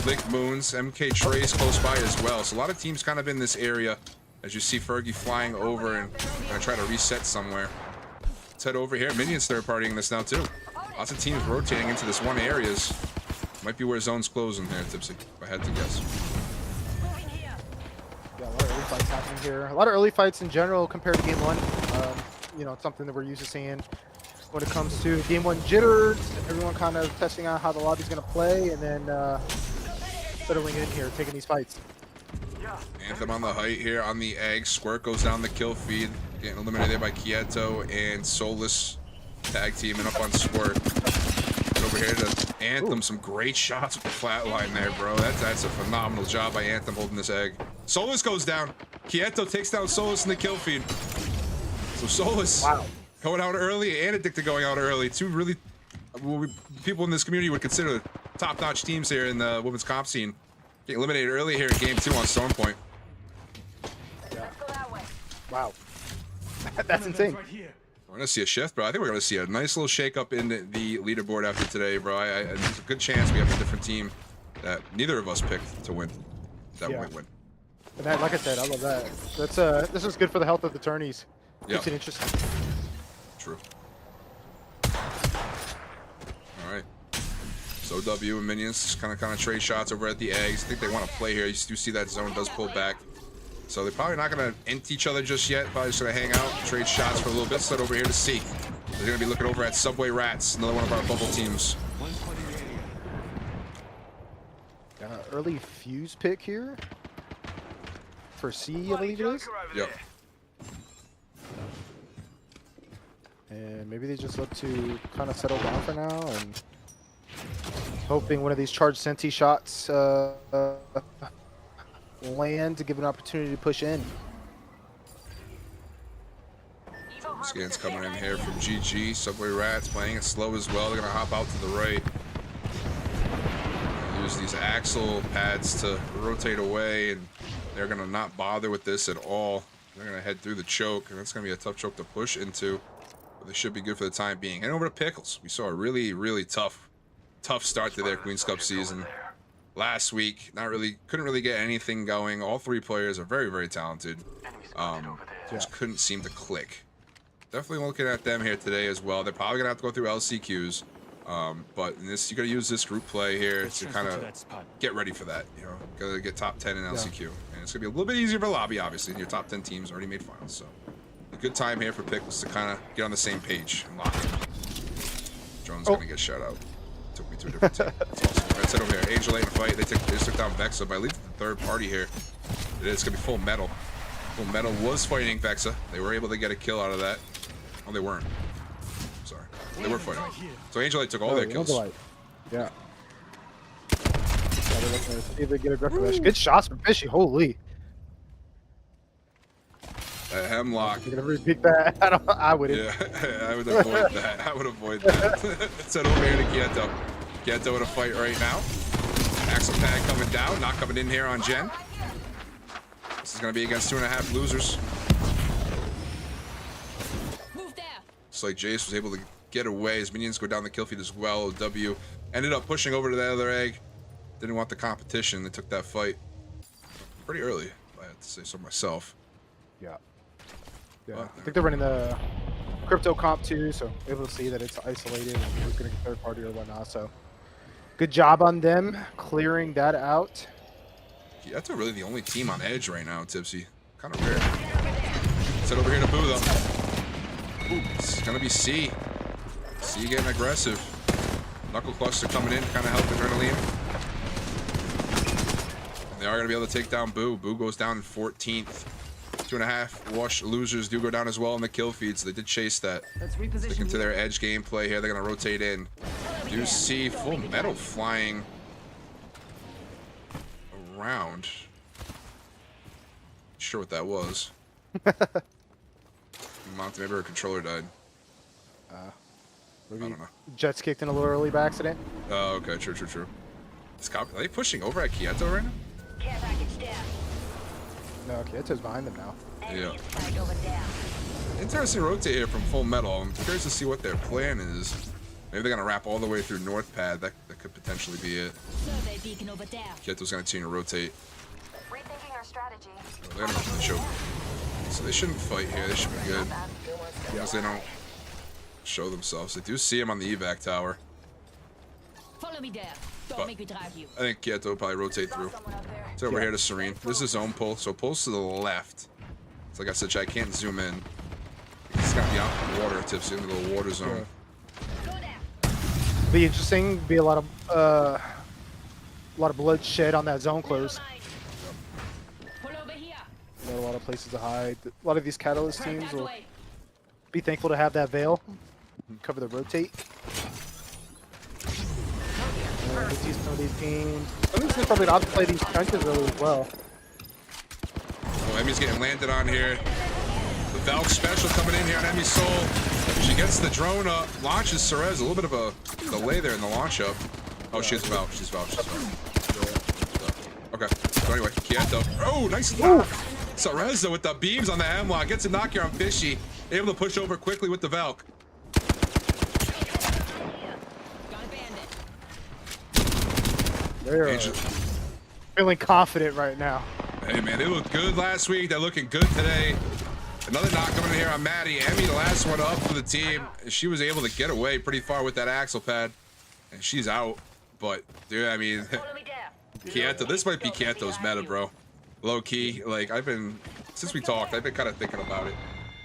Lick Moons. MK Trace close by as well. So a lot of teams kind of in this area. As you see Fergie flying over and gonna try to reset somewhere. Let's head over here. Minions third partying this now too. Lots of teams rotating into this one areas. Might be where zones close in there, Tipsy, if I had to guess. Yeah, a lot of early fights happening here. A lot of early fights in general compared to game one. You know, it's something that we're used to seeing when it comes to game one jitters. Everyone kind of testing out how the lobby's going to play, and then settling in here, taking these fights. Anthem on the height here on the egg. Squirt goes down the kill feed. Getting eliminated there by Quieto and Solus. Tag teaming up on Squirt. Over here to Anthem. Some great shots with the flatline there, bro. That's a phenomenal job by Anthem holding this egg. Solus goes down. Quieto takes down Solus in the kill feed. So Solus going out early and Addicted going out early. Two really people in this community would consider top-notch teams here in the women's comp scene. Getting eliminated early here in game 2 on Stone Point. Yeah. Wow. That's insane. We're gonna see a shift, bro. I think we're gonna see a nice little shake-up in the leaderboard after today, bro. There's a good chance we have a different team that neither of us picked to win. That might win. And that, like I said, I love that. That's this is good for the health of the tourneys. Keeps it interesting. True. All right. So W and Minions kind of trade shots over at the eggs. I think they want to play here. You do see that zone does pull back. So they're probably not going to int each other just yet. Probably just going to hang out, trade shots for a little bit. Set over here to C. They're going to be looking over at Subway Rats, another one of our bubble teams. Got an early fuse pick here for C, I believe it is. Yep. And maybe they just look to kind of settle down for now and hoping one of these charged Senti shots land to give an opportunity to push in. Scans coming in here from GG. Subway Rats playing it slow as well. They're going to hop out to the right. Use these axle pads to rotate away, and they're going to not bother with this at all. They're going to head through the choke, and that's going to be a tough choke to push into. But they should be good for the time being. Head over to Pickles. We saw a really tough start to their Queen's Cup season last week. Couldn't really get anything going. All 3 players are very talented. Just couldn't seem to click. Definitely looking at them here today as well. They're probably gonna have to go through LCQs, but in this, you gotta use this group play here to kind of get ready for that. You know, gotta get top 10 in LCQ, and it's gonna be a little bit easier for lobby. Obviously, your top 10 teams already made finals, so a good time here for Pickles to kind of get on the same page and lock in. Drone's gonna get shut out. Took me to a different team. That's awesome. Let's head over here. Angel ain't in a fight. They just took down Vexa, but I believe the third party here. It's gonna be Full Metal. Full Metal was fighting Vexa. They were able to get a kill out of that. Oh, they weren't. Sorry. They were fighting. So Angel took all their kills. Yeah. They're looking to see if they get a grip for that. Good shots from Fishy. Holy. Hemlock. You're gonna repeat that? I wouldn't. Yeah, I would avoid that. I would avoid that. Let's head over here to Quieto. Quieto in a fight right now. Axel pad coming down, not coming in here on Jen. This is gonna be against 2.5 losers. Looks like Jace was able to get away. His minions go down the kill feed as well. W ended up pushing over to the other egg. Didn't want the competition. They took that fight pretty early, if I had to say so myself. Yeah. I think they're running the crypto comp too, so able to see that it's isolated and who's going to get third party or whatnot. So good job on them clearing that out. Yeah, that's really the only team on edge right now, Tipsy. Kind of rare. Let's head over here to Boo though. Ooh, it's gonna be C. C getting aggressive. Knuckle cluster coming in, kind of help Adrenaline. And they are gonna be able to take down Boo. Boo goes down in 14th. 2.5 wash losers do go down as well in the kill feed, so they did chase that. Sticking to their edge gameplay here, they're gonna rotate in. Do see Full Metal flying around. Not sure what that was. Monty, maybe her controller died. I don't know. Jets kicked in a little early by accident. Oh, okay, true. Are they pushing over at Quieto right now? Care package down. No, Kieto's behind them now. Yeah. Interesting rotate here from Full Metal. I'm curious to see what their plan is. Maybe they're gonna wrap all the way through North Pad. That could potentially be it. Survey beacon over there. Kieto's gonna continue to rotate. Rethinking our strategy. Oh, they're gonna the choke. So they shouldn't fight here. They should be good. Because they don't show themselves. They do see him on the evac tower. Follow me there. Don't But make me drive you. I think Quieto will probably rotate through. It's over here to Serene. This is zone pull, so pulls to the left. So like I said, I can't zoom in. It's gonna be out in the water, Tipsy, into the water zone. Be interesting. Be a lot of bloodshed on that zone close. Pull over here. A lot of places to hide. A lot of these Catalyst teams will be thankful to have that veil. Cover the rotate. And we see some of these teams. Some of these teams probably not to play these trenches early as well. Emmy's getting landed on here. The Valk special coming in here on Emmy's soul. She gets the drone up, launches Cerez. A little bit of a delay there in the launch up. Oh, she's Valk. She's Valk. Okay. So anyway, Quieto. Oh, nice lock. Cerez with the beams on the Hemlock. Gets a knock here on Fishy. Able to push over quickly with the Valk. They're feeling confident right now. Hey man, they looked good last week. They're looking good today. Another knock coming in here on Maddie. Emmy, the last one up for the team. She was able to get away pretty far with that axle pad. And she's out. But, dude, I mean, Quieto, this might be Quieto's meta, bro. Low key. Like, since we talked, I've been kind of thinking about it.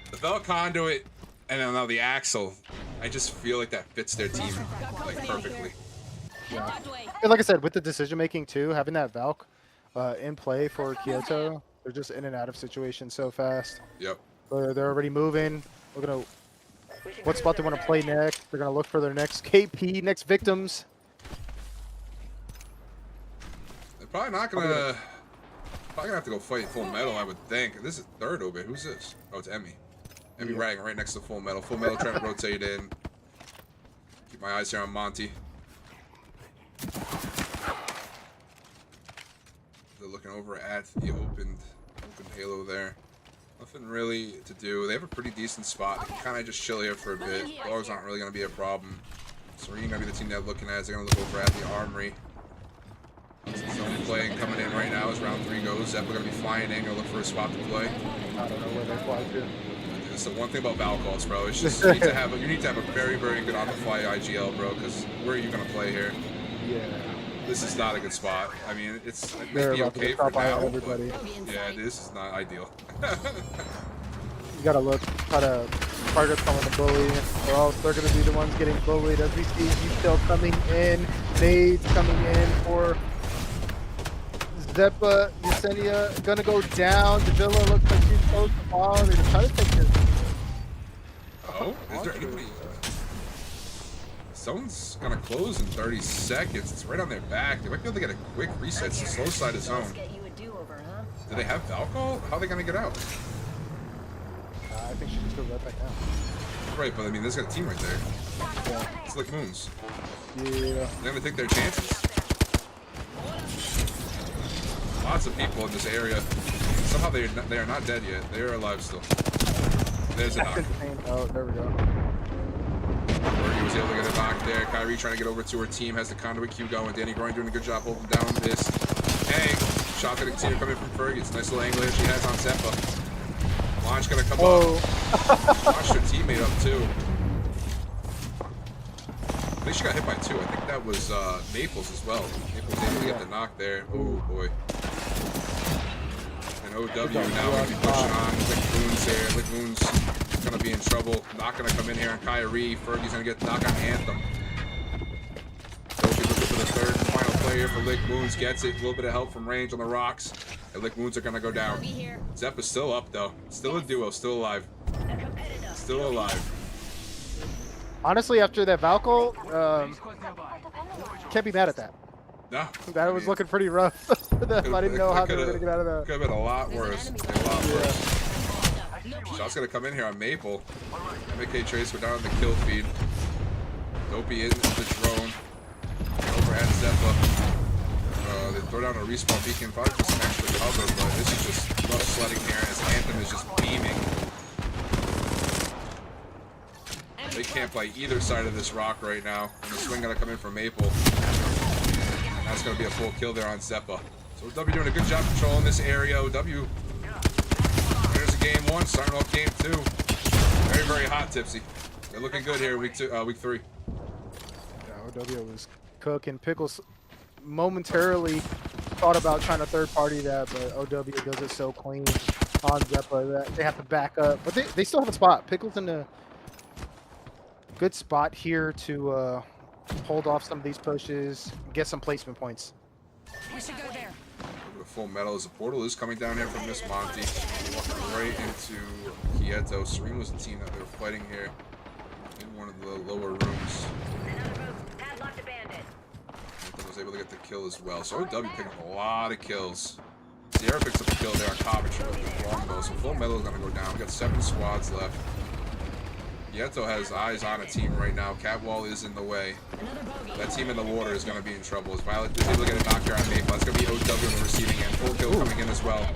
The Valk Conduit and then now the axle. I just feel like that fits their team, like, perfectly. Yeah. And like I said, with the decision making too, having that Valk in play for Quieto, they're just in and out of situations so fast. Yep. They're already moving. We're gonna what spot they want to play next. They're gonna look for their next KP, next victims. They're probably not gonna have to go fight Full Metal, I would think. This is third Obe. Who's this? Oh, it's Emmy. Emmy ragging right next to Full Metal. Full Metal trying to rotate in. Keep my eyes here on Monty. They're looking over at the open Halo there. Nothing really to do. They have a pretty decent spot. They can kind of just chill here for a bit. Dogs aren't really going to be a problem. Serene going to be the team they're looking at. They're going to look over at the Armory. Zone playing coming in right now as round 3 goes. Zeppa going to be flying in. Going to look for a spot to play. I don't know where they fly to. That's the one thing about Valk calls, bro. It's just you need to have a very, very good on-the-fly IGL, bro. Because where are you going to play here? Yeah. This is not a good spot. I mean, it They're may be about to okay get for caught by now, everybody. but yeah, this is not ideal. You gotta look, try to target someone to bully, or else they're gonna be the ones getting bullied. As we see, he's still coming in. Nades coming in for Zeppa. Yesenia gonna go down. Davila looks like she's close to fall. They're gonna try to take this. Oh, is there anybody? Zone's gonna close in 30 seconds. It's right on their back. They might be able to get a quick reset. It's the slow side of zone. Do they have Valkol? How are they gonna get out? I think she just goes right back down. Right, but I mean, there's got a team right there. Yeah. It's like Moons. Yeah. They're gonna take their chances. Lots of people in this area. Somehow they are not dead yet. They are alive still. There's a knock. Oh, there we go. Fergie was able to get a knock there. Kyrie trying to get over to her team. Has the conduit queue going. Danny Groin doing a good job holding down this. Hey, shot gonna continue coming from Fergie. It's a nice little angle here she has on Zeppa. Launch gonna come up. Launched her teammate up too. I think she got hit by 2. I think that was Maples as well. Maples able to get the knock there. Oh boy. And OW now gonna be pushing on. Lick Moons here. Lick Moons gonna be in trouble. Not gonna come in here on Kyrie. Fergie's gonna get the knock on Anthem. Fergie looking for the third and final player for Lick Moons. Gets it. A little bit of help from range on the rocks. And Lick Moons are gonna go down. Zeppa's still up though. Still a duo. Still alive. Still alive. Honestly, after that Valkol, can't be mad at that. No. That was looking pretty rough for them. I didn't know how they were gonna get out of that. Could have been a lot worse. A lot worse. Shot's gonna come in here on Maple. MK Trace go down on the kill feed. Dopey in the drone. Over at Zeppa. They throw down a respawn beacon, probably for some extra cover, but this is just rough sledding here as Anthem is just beaming. They can't play either side of this rock right now. And the swing gonna come in from Maple. And that's gonna be a full kill there on Zeppa. So W doing a good job controlling this area. OW. There's a game 1, starting off game 2. Very, very hot, Tipsy. They're looking good here week 3. Yeah, OW was cooking. Pickles momentarily thought about trying to third party that, but OW does it so clean on Zeppa that they have to back up. But they still have a spot. Pickles in a good spot here to hold off some of these pushes, get some placement points. We should go there. The Full Metal as the portal is coming down here from Miss Monty. Walking right into Quieto. Serene was the team that they were fighting here in one of the lower rooms. Anthem was able to get the kill as well. So OW picking up a lot of kills. Sierra picks up a kill there on Coventry with the longbow. So full metal is gonna go down. We got 7 squads left. Yeto has eyes on a team right now. Catwall is in the way. That team in the water is gonna be in trouble. As Violet is able to get a knockdown on Maple. That's gonna be OW on the receiving end. Full kill coming in as well.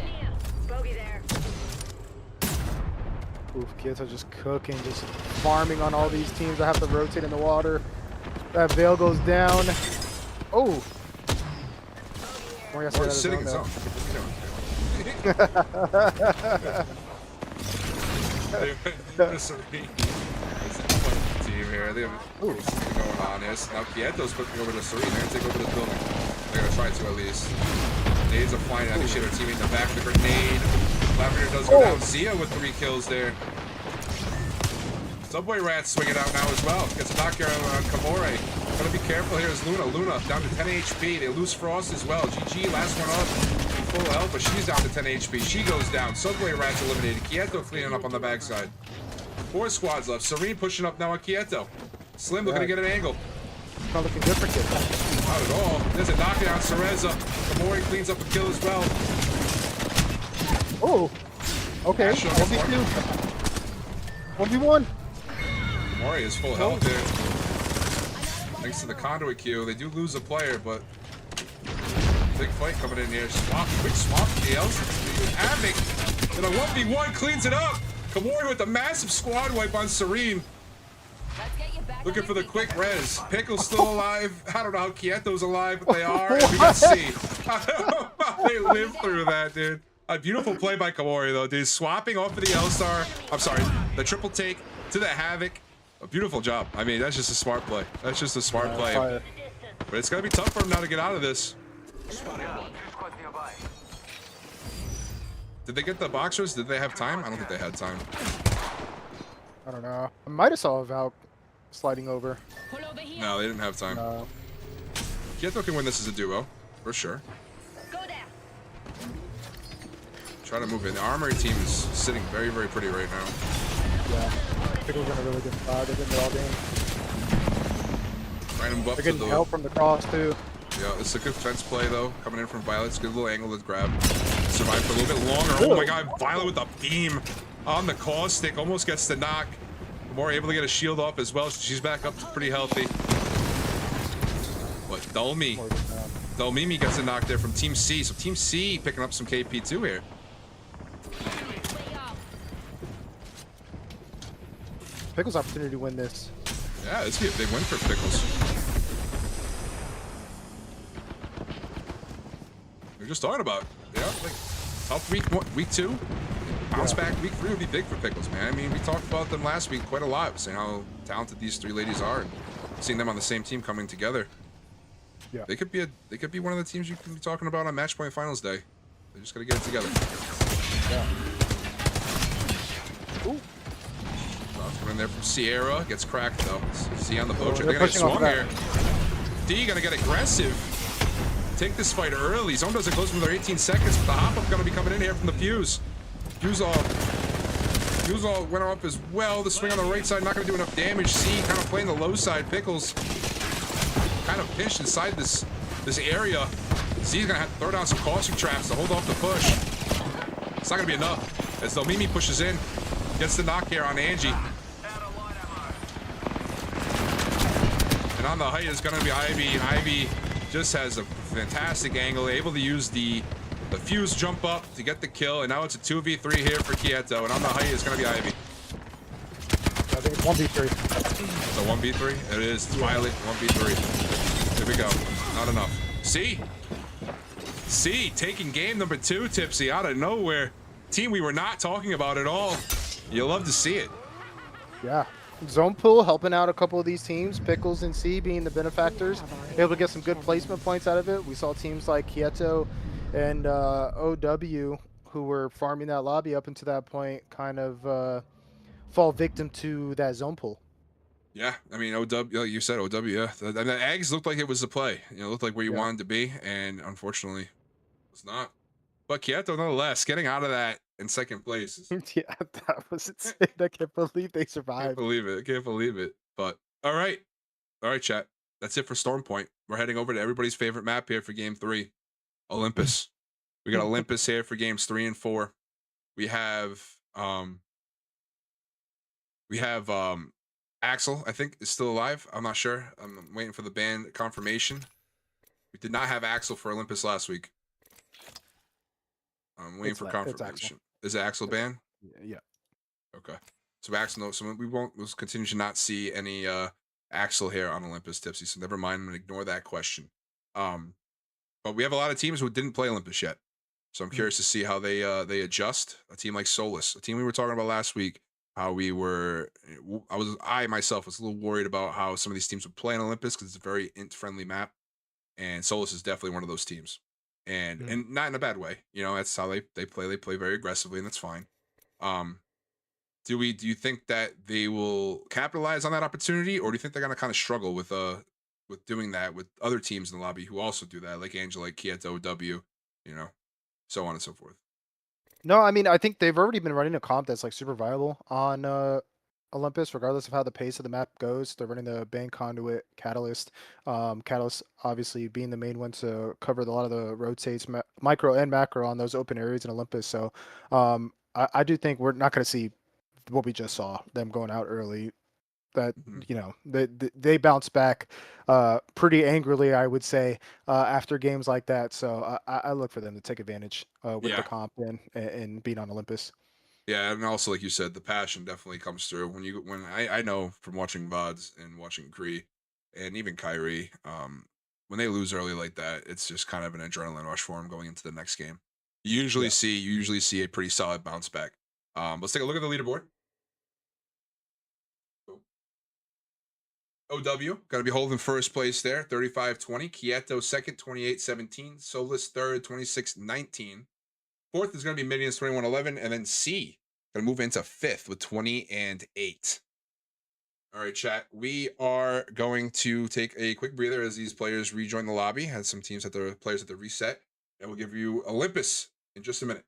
Oof, kids are just cooking, just farming on all these teams that have to rotate in the water. That veil goes down. Oh! Oh, it's sitting in zone. Team here. They have something going on here. Now Pieto's cooking over to Serene. They're gonna take over the building. They're gonna try to at least. Nades are flying out. They shoot their teammate in the back. The grenade. Lavender does go down. Zia with 3 kills there. Subway Rat's swinging out now as well. Gets a knockdown on Kamore. Gotta be careful here as Luna. Luna down to 10 HP. They lose Frost as well. GG, last one up. Full health, but she's down to 10 HP. She goes down. Subway Rat's eliminated. Quieto cleaning up on the backside. 4 squads left. Serene pushing up now on Quieto. Slim looking to get an angle. Not looking good for kids. Not at all. There's a knockdown. Cereza. Kamori cleans up a kill as well. Oh! Okay, 1v2. 1v1. Kamori is full health there. Thanks to the conduit queue. They do lose a player, but big fight coming in here. Swap, quick swap. The LCQs. Avic in a 1v1 cleans it up. Kamori with a massive squad wipe on Serene. Looking for the quick res. Pickle's still alive. I don't know how Quieto's alive, but they are. And we got C. I don't know how they lived through that, dude. A beautiful play by Kamori, though, dude. Swapping off of the L-Star. I'm sorry, the triple take to the Havoc. A beautiful job. I mean, that's just a smart play. That's just a smart play. Fire. But it's going to be tough for him now to get out of this. Did they get the boxers? Did they have time? I don't think they had time. I don't know. I might have saw Valk sliding over. No, they didn't have time. Quieto can win this as a duo, for sure. Try to move in. The armory team is sitting very, very pretty right now. Yeah. Pickle's in a really good spot. They're getting it all game. Trying to move up They're to getting the... help from the cross, too. Yeah, it's a good fence play, though. Coming in from Violet. It's a good little angle to grab. Survive for a little bit longer. Oh my god, Violet with a beam on the caustic. Almost gets the knock. More able to get a shield off as well. She's back up to pretty healthy. But Dolmimi gets a knock there from Team C. So Team C picking up some KP too here. Pickle's opportunity to win this. Yeah, this would be a big win for Pickles. We are just talking about, yeah, like tough week 2. Bounce back week 3 would be big for Pickles, man. I mean, we talked about them last week quite a lot, saying how talented these 3 ladies are, and seeing them on the same team coming together. Yeah, they could be one of the teams you can be talking about on Match Point Finals Day. They just gotta get it together. Yeah. Ooh. Coming in there from Sierra, gets cracked though. See on the boat. They're They're gonna get swung pushing here. D gonna get aggressive. Take this fight early. Zone doesn't close for another 18 seconds, but the hop-up gonna be coming in here from the Fuse. Fuse all went off as well. The swing on the right side not gonna do enough damage. C kind of playing the low side. Pickles kind of pinched inside this area. C's gonna have to throw down some caustic traps to hold off the push. It's not gonna be enough. As though Mimi pushes in, gets the knock here on Angie. And on the height is gonna be Ivy, and Ivy just has a fantastic angle, able to use the Fuse jump up to get the kill, and now it's a 2v3 here for Quieto, and on the height is gonna be Ivy. I think it's 1v3. It's a 1v3? It is. It's Violet, 1v3. Here we go. Not enough. C taking game number 2, Tipsy, out of nowhere. Team we were not talking about at all. You'll love to see it. Yeah. Zone pool helping out a couple of these teams. Pickles and C being the benefactors. Able to get some good placement points out of it. We saw teams like Quieto and OW, who were farming that lobby up until that point, kind of fall victim to that zone pool. Yeah, I mean, OW, like you said, OW, yeah. The Ags looked like it was the play. You know, looked like where you wanted to be, and unfortunately, it's not. But Quieto, nonetheless, getting out of that in second place. Yeah, that was insane. I can't believe they survived. Can't believe it. Can't believe it. But, all right, chat. That's it for Storm Point. We're heading over to everybody's favorite map here for Game 3, Olympus. We got Olympus here for games 3 and 4. We have Axel, I think, is still alive. I'm not sure. I'm waiting for the ban confirmation. We did not have Axel for Olympus last week. I'm waiting for It's Axel. confirmation. Is it Axel ban? Yeah. Okay. So Axel, no, so we'll continue to not see any Axel here on Olympus, Tipsy. So never mind. I'm gonna ignore that question. But we have a lot of teams who didn't play Olympus yet. So I'm curious to see how they adjust. A team like Solus, a team we were talking about last week, how we were, I myself was a little worried about how some of these teams would play in Olympus because it's a very int-friendly map, and Solus is definitely one of those teams, and not in a bad way. You know, that's how they play. They play very aggressively, and that's fine. Do you think that they will capitalize on that opportunity, or do you think they're gonna kind of struggle with doing that with other teams in the lobby who also do that, like Angela, Kieto, W, you know, so on and so forth? No, I mean, I think they've already been running a comp that's like super viable on Olympus, regardless of how the pace of the map goes. They're running the Bane Conduit Catalyst. Catalyst obviously being the main one to cover a lot of the rotates, micro and macro on those open areas in Olympus. So I do think we're not going to see what we just saw, them going out early. That they bounce back pretty angrily, I would say, after games like that. So I look for them to take advantage with the comp and being on Olympus. Yeah, and also like you said, the passion definitely comes through when I know from watching VODs and watching Kree and even Kyrie, when they lose early like that, it's just kind of an adrenaline rush for them going into the next game. You usually see a pretty solid bounce back. Let's take a look at the leaderboard. OW got to be holding first place there, 35-20. Kieto second, 28-17. Solus third, 26-19. Fourth is going to be Minions, 21-11, and then C going to move into fifth with 20-8. All right, chat. We are going to take a quick breather as these players rejoin the lobby. Had some teams at the players at the reset, and we'll give you Olympus in just a minute.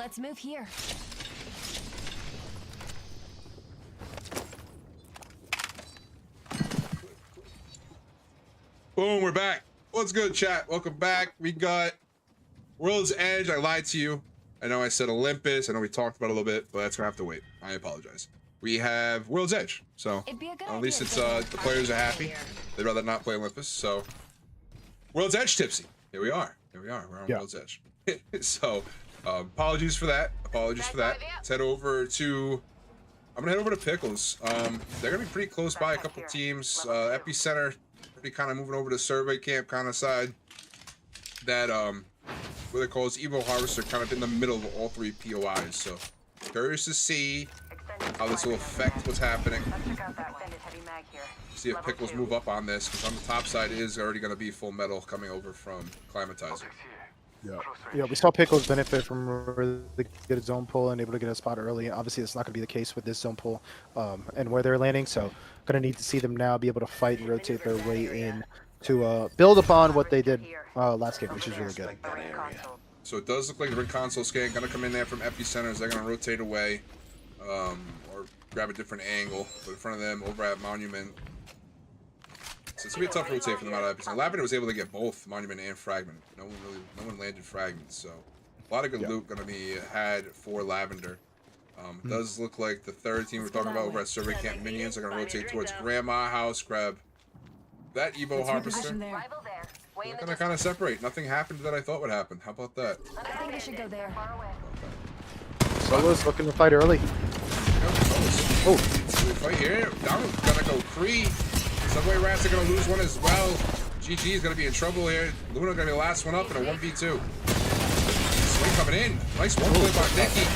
Let's move here. Boom, we're back. What's good, chat? Welcome back. We got World's Edge. I lied to you. I know I said Olympus. I know we talked about it a little bit, but that's gonna have to wait. I apologize. We have World's Edge, so It'd be a good at least idea it's to the players are happy. They'd rather not play Olympus, so World's Edge tipsy. Here we are. Here we are. We're on World's Edge. So apologies for that. Apologies for that. Let's head over to. I'm gonna head over to Pickles. They're gonna be pretty close by a couple teams. Epicenter. Kind of moving over to survey camp kind of side that what they call is Evo Harvester, kind of in the middle of all three POIs. So curious to see how this will affect what's happening. See if Pickles move up on this, because on the top side it is already going to be full metal coming over from Climatizer. Yeah, we saw Pickles benefit from really good zone pull and able to get a spot early. Obviously, it's not going to be the case with this zone pull and where they're landing, so going to need to see them now be able to fight and rotate their way in to build upon what they did last game, which is really good. So it does look like the ring console scan going to come in there from epicenters. They're going to rotate away or grab a different angle. But in front of them, over at Monument. So it's gonna be a tough rotate for them out of epicenter. Lavender was able to get both Monument and Fragment. No one landed Fragments. So a lot of good loot going to be had for Lavender. It does look like the third team we're talking about over at Survey Camp Minions are going to rotate towards Grandma House, grab that Evo Harvester. They're going to kind of separate. Nothing happened that I thought would happen. How about that? I think we should go there. Solo's looking to fight early. Oh, we fight here. Donald's going to go Cree. Subway Rats are going to lose one as well. GG is going to be in trouble here. Luna going to be the last one up in a 1v2. Swing coming in. Nice one play by Nicky.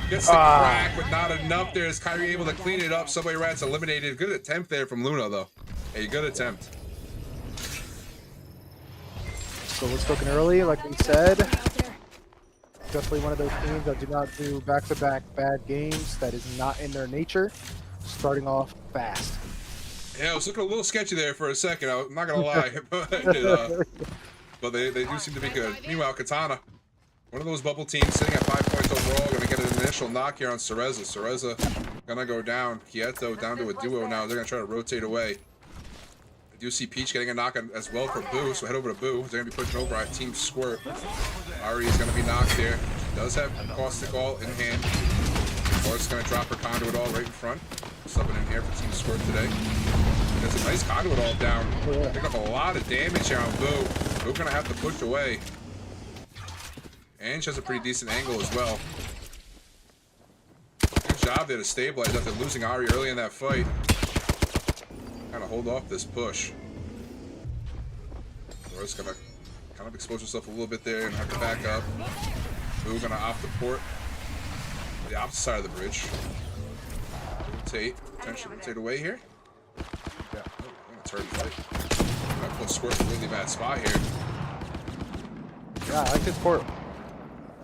Gets the crack, but not enough there. Is Kyrie able to clean it up? Subway Rats eliminated. Good attempt there from Luna, though. A good attempt. So it's looking early, like we said. Definitely one of those teams that do not do back-to-back bad games. That is not in their nature. Starting off fast. Yeah, it was looking a little sketchy there for a second. I'm not gonna lie, but they do seem to be good. Meanwhile, Katana, one of those bubble teams sitting at 5 points overall, gonna get an initial knock here on Cereza. Cereza gonna go down. Quieto down to a duo now. They're gonna try to rotate away. I do see Peach getting a knock on as well for Boo, so head over to Boo. They're gonna be pushing over at Team Squirt. Ari is gonna be knocked here. She does have Caustic All in hand. Forrest's gonna drop her Conduit All right in front. Subbing in here for Team Squirt today. That's a nice Conduit All down. Pick up a lot of damage here on Boo. Boo gonna have to push away. And she has a pretty decent angle as well. Good job there to stabilize after losing Ari early in that fight. Kind of hold off this push. Laura's gonna kind of expose herself a little bit there and have to back up. Boo gonna opt to port the opposite side of the bridge. Rotate, potentially rotate away here. Yeah, I'm gonna turn the fight. Gonna put Squirt in a really bad spot here. Yeah, I like this port.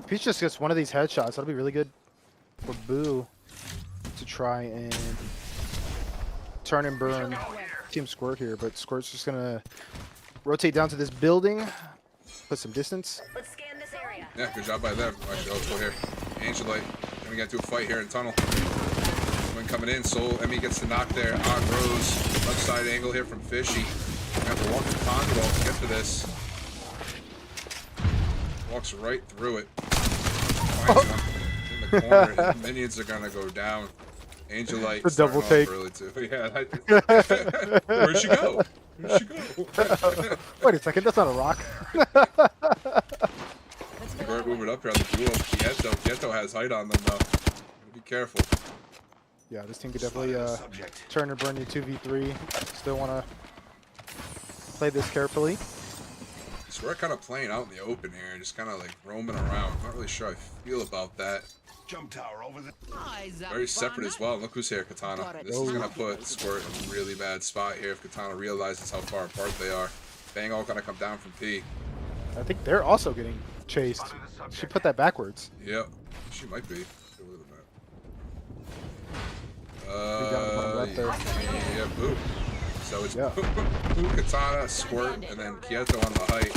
Peach just gets one of these headshots. That'll be really good for Boo to try and turn and burn Team Squirt here. But Squirt's just gonna rotate down to this building, put some distance. Let's scan this area. Yeah, good job by them. Actually, let's go here. Angelite gonna get into a fight here in tunnel. When coming in, Soul Emmy gets the knock there on Rose. Left side angle here from Fishy. Gonna have to walk the Conduit to get to this. Walks right through it. Finds one in the corner. Minions are gonna go down. Angelite The double take. early too. Yeah. Where'd she go? Where'd she go? Wait a second, that's not a rock. We're moving up here on the duo. Quieto has height on them though. Be careful. Yeah, this team could definitely turn and burn you 2v3. Still want to play this carefully. So we're kind of playing out in the open here, just kind of like roaming around. Not really sure how I feel about that. Jump tower over the. Very separate as well. Look who's here, Katana. This is gonna put Squirt in a really bad spot here if Katana realizes how far apart they are. Bang all gonna come down from P. I think they're also getting chased. She put that backwards. Yep, she might be. Right there. Yeah, Boo. So it's Yeah. Boo, Katana, Squirt, and then Quieto on the height.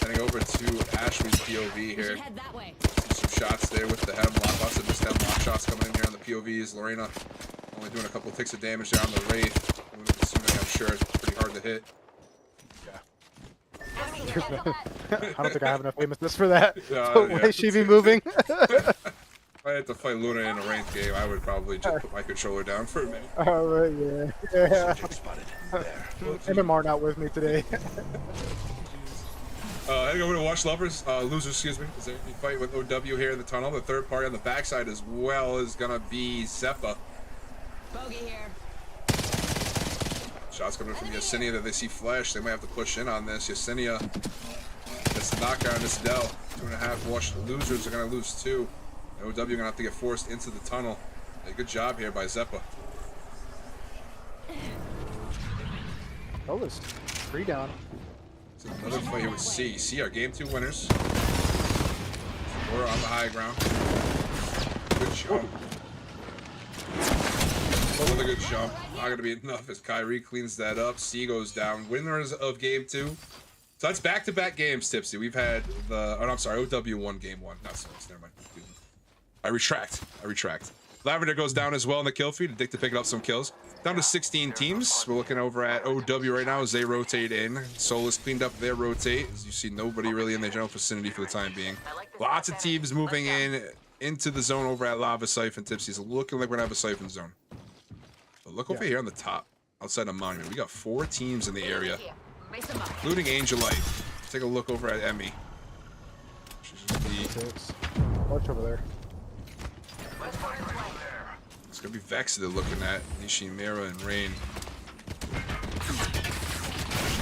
Heading over to Ashley's POV We here. should head that way. See some shots there with the hemlock. Lots of missed hemlock shots coming in here on the POVs. Lorena only doing a couple ticks of damage down the Wraith. Assuming, I'm sure it's pretty hard to hit. I don't think I have enough aim assist for that. Yeah, The way she be moving. If I had to fight Luna in a ranked game, I would probably just put my controller down for a minute. Alright, yeah. MMR not with me today. Heading over to Watch Lovers, losers, excuse me. Is there any fight with OW here in the tunnel? The third party on the backside as well is gonna be Zeppa. Bogey here. Shots coming from Yesenia that they see flash. They might have to push in on this. Yesenia gets the knockdown on this Dell. 2.5 Watch losers are gonna lose 2. OW gonna have to get forced into the tunnel. A good job here by Zeppa. Oh, it's 3 down. So another fight here with C. C are game 2 winners. We're on the high ground. Good jump. Another good jump. Not going to be enough as Kyrie cleans that up. C goes down. Winners of game 2. So that's back-to-back games, Tipsy. We've had the... Oh, no, I'm sorry. OW won game 1. Not so. Never mind. I retract. Lavender goes down as well in the kill feed. Addicted picking up some kills. Down to 16 teams. We're looking over at OW right now as they rotate in. Solus cleaned up their rotate. As you see, nobody really in the general vicinity for the time being. Lots of teams moving into the zone over at Lava Siphon. Tipsy's looking like we're going to have a Siphon zone. But look over here on the top, outside of Monument. We got 4 teams in the area, including Angelite. Take a look over at Emmy. She's just Watch over there. It's gonna be Vex they're looking at. Nishi, Mira, and Rain.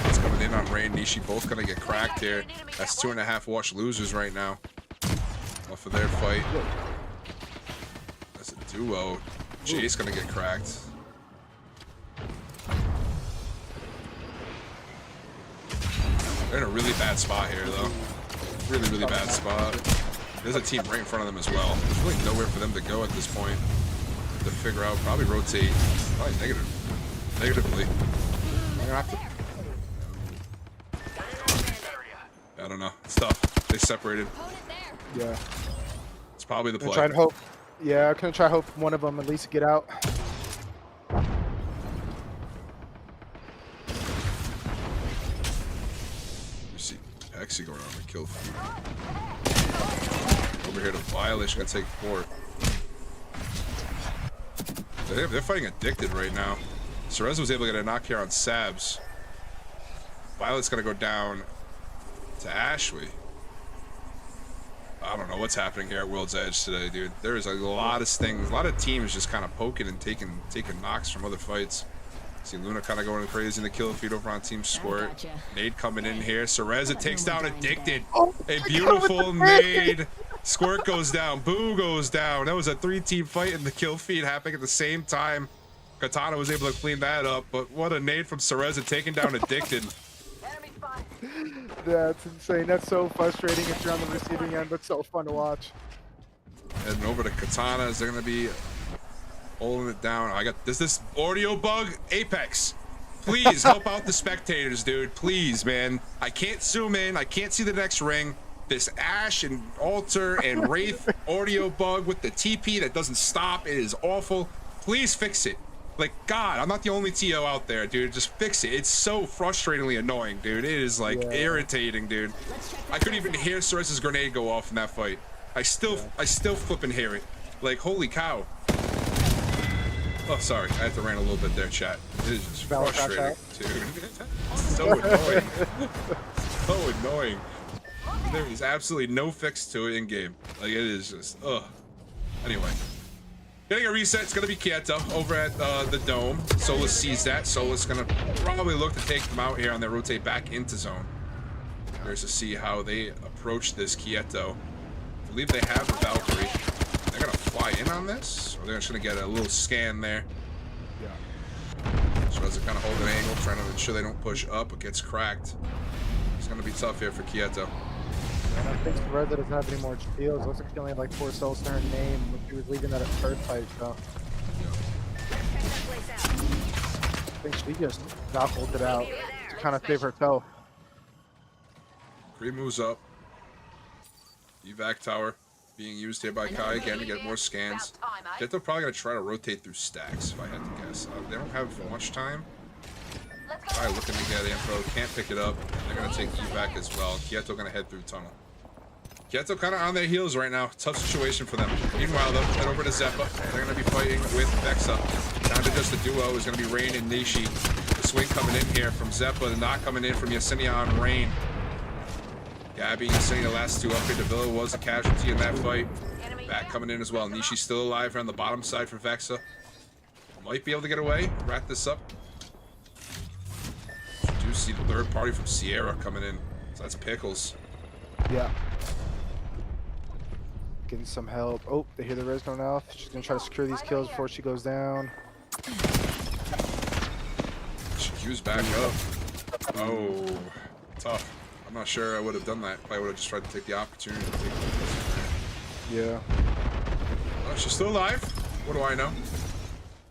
Shots coming in on Rain. Nishi both gonna get cracked here. That's 2.5 Watch losers right now. Off of their fight. That's a duo. Jay's gonna get cracked. They're in a really bad spot here, though. Really bad spot. There's a team right in front of them as well. There's really nowhere for them to go at this point. To figure out, probably rotate. Probably negatively. They're gonna have to. I don't know. It's tough. They separated. Yeah. It's probably the play. Try and hope. Yeah, I'm gonna try to hope one of them at least get out. You see Pexi going on the kill feed. Over here to Violet, she's gonna take 4. They're fighting Addicted right now. Cerez was able to get a knock here on Sabs. Violet's gonna go down to Ashley. I don't know what's happening here at World's Edge today, dude. There is a lot of things, a lot of teams just kind of poking and taking knocks from other fights. See Luna kind of going crazy in the kill feed over on Team Squirt. Gotcha. Nade coming in here. Cereza takes down Addicted. Oh A beautiful nade. Squirt goes down. Boo goes down. That was a 3-team fight in the kill feed happening at the same time. Katana was able to clean that up, but what a nade from Cereza taking down Addicted. That's insane. That's so frustrating if you're on the receiving end, but so fun to watch. Heading over to Katanas. They're going to be holding it down. I got this audio bug. Apex, please help out the spectators, dude. Please, man. I can't zoom in. I can't see the next ring. This Ash and Alter and Wraith audio bug with the TP that doesn't stop. It is awful. Please fix it. Like, God, I'm not the only TO out there, dude. Just fix it. It's so frustratingly annoying, dude. It is, like, irritating, dude. I couldn't even hear Cereza's grenade go off in that fight. I still flipping hear it. Like, holy cow. Oh, sorry. I had to rant a little bit there, chat. It is just frustrating, dude. So annoying. So annoying. There is absolutely no fix to it in game. Like, it is just, ugh. Anyway. Getting a reset, it's gonna be Kieto over at the dome. Solus sees that. Solus gonna probably look to take them out here on their rotate back into zone. There's to see how they approach this Kieto. I believe they have the Valkyrie. They're gonna fly in on this, or they're just gonna get a little scan there. Yeah. So as they kind of hold an angle, trying to ensure they don't push up, it gets cracked. It's gonna be tough here for Kieto. I don't think Red doesn't have any more shields. Looks like she only had like 4 souls to her name, but she was leaving that at first fight, so. I think she just knuckled it out to kind of save her toe. Kree moves up. Evac tower. being used here by Kai again to get more scans. They're probably going to try to rotate through stacks, if I had to guess. They don't have much time. Kai looking to get info, can't pick it up. They're going to take evac as well. Kieto going to head through tunnel. Kieto kind of on their heels right now. Tough situation for them. Meanwhile, they'll head over to Zeppa. They're going to be fighting with Vexa. Down to just a duo is going to be Rain and Nishi. The swing coming in here from Zeppa. The knock coming in from Yesenia on Rain. Gabby and Yesenia, the last two up here. Davila was a casualty in that fight. Back coming in as well. Nishi's still alive here on the bottom side for Vexa. Might be able to get away. Wrap this up. You do see the third party from Sierra coming in. So that's Pickles. Yeah. Getting some help. Oh, they hear the res going off. She's gonna try to secure these kills before she goes down. She queues back up. Oh, tough. I'm not sure I would have done that. If I would have just tried to take the opportunity to take the Yeah. Oh, she's still alive. What do I know?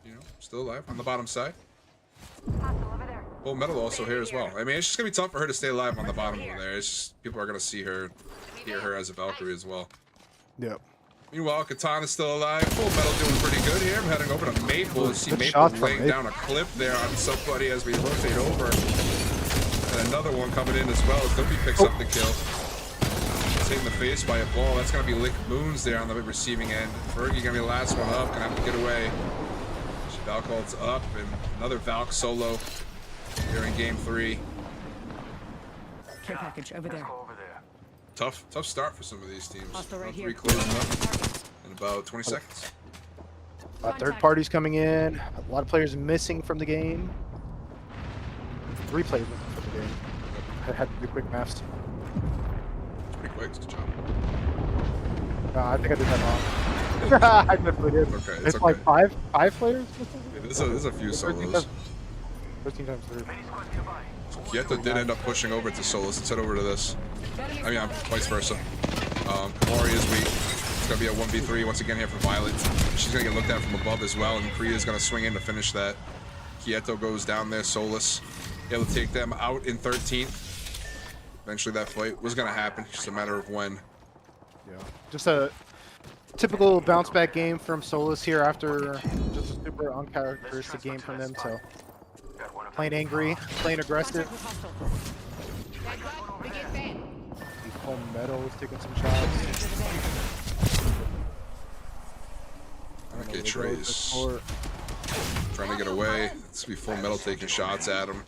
You know, still alive on the bottom side. Full metal also here as well. I mean, it's just gonna be tough for her to stay alive on the bottom over there. It's just people are gonna see her, hear her as a Valkyrie as well. Yep. Meanwhile, Katana's still alive. Full metal doing pretty good here. I'm heading over to Maple. You see Good Maple shots from laying Maple. down a clip there on somebody as we rotate over. And another one coming in as well as Dopey picks up the kill. Taking the face by a ball. That's going to be Lick Moons there on the receiving end. Fergie going to be the last one up. Going to have to get away. Valkald's up. And another Valk solo here in game 3. Care package over there. Tough start for some of these teams. Hostile right 3 here. closing up in about 20 seconds. Third parties coming in. A lot of players missing from the game. 3 players missing from the game. I had to do quick maths. It's pretty quick. Good job. I think I did that wrong. I definitely did. Okay, it's It's okay. like five players missing? There's a few 13 solos. 13 times 3. Kieto did end up pushing over to Solus. Let's head over to this. I mean, vice versa. Kamori is weak. It's going to be a 1v3 once again here for Violet. She's going to get looked at from above as well, and Kriya's going to swing in to finish that. Kieto goes down there. Solus able to take them out in 13th. Eventually that fight was going to happen. Just a matter of when. Yeah. Just a typical bounce back game from Solus here after just a super uncharacteristic game from them. So playing angry, playing aggressive. Full metal is taking some shots. Okay, Trace trying to get away. It's gonna be Full Metal taking shots at him.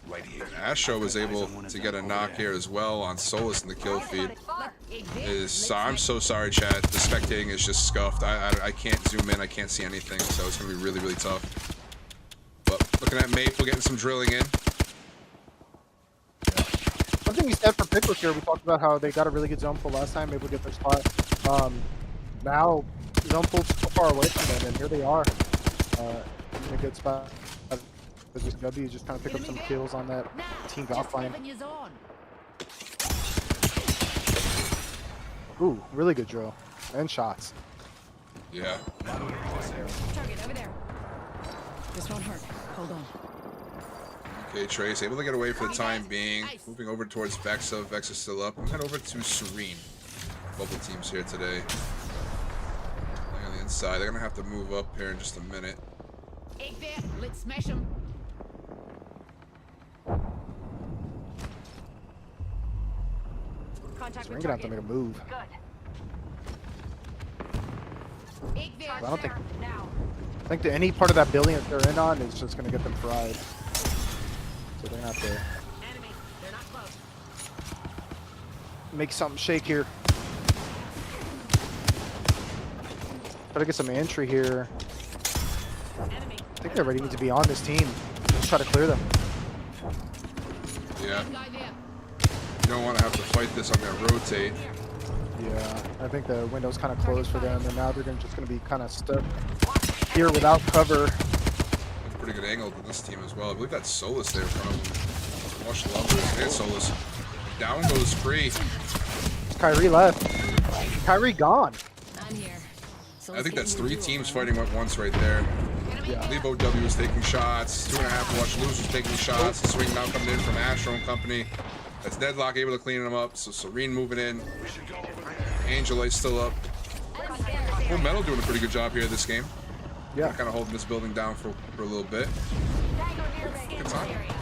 Astro was able to get a knock here as well on Solus in the kill feed. I'm so sorry, chat. The spectating is just scuffed. I can't zoom in. I can't see anything, so it's gonna be really, really tough. But looking at Maple getting some drilling in. Something we said for Pickles here, we talked about how they got a really good zone pull last time, able to get their spot. Now, zone pull's so far away from them, and here they are in a good spot. W just trying to pick up some kills on that team golf line. Ooh, really good drill. And shots. Yeah. Target over there. This won't hurt. Hold on. Okay, Trace able to get away for the time being. Moving over towards Vexa. Vexa's still up. And head over to Serene. Bubble teams here today. Playing on the inside. They're gonna have to move up here in just a minute. Egg there. Let's smash them. Serene gonna have to make a move. Egg there. I don't think. Now. I think that any part of that building that they're in on is just gonna get them fried. So they're gonna have to Enemy. They're not close. make something shake here. Try to get some entry here. Enemy. I think they already need to be on this team. Just try to clear them. Yeah. Guy there. You don't want to have to fight this on their rotate. Yeah, I think the window's kind of closed for them, and now they're just going to be kind of stuck here without cover. That's a pretty good angle to this team as well. I believe that's Solus there from Watch the Lovers and Solus. Down goes Free. Kyrie left. Kyrie gone. I'm here. I think that's 3 teams fighting at once right there. Yeah. I believe OW is taking shots. 2.5 Watch Losers taking shots. The swing now coming in from Astro and company. That's Deadlock able to clean them up. So Serene moving in. Angelite's still up. Enemy there. Full Metal doing a pretty good job here this game. Yeah. Kind of holding this building down for a little bit. Scan Good this time. area.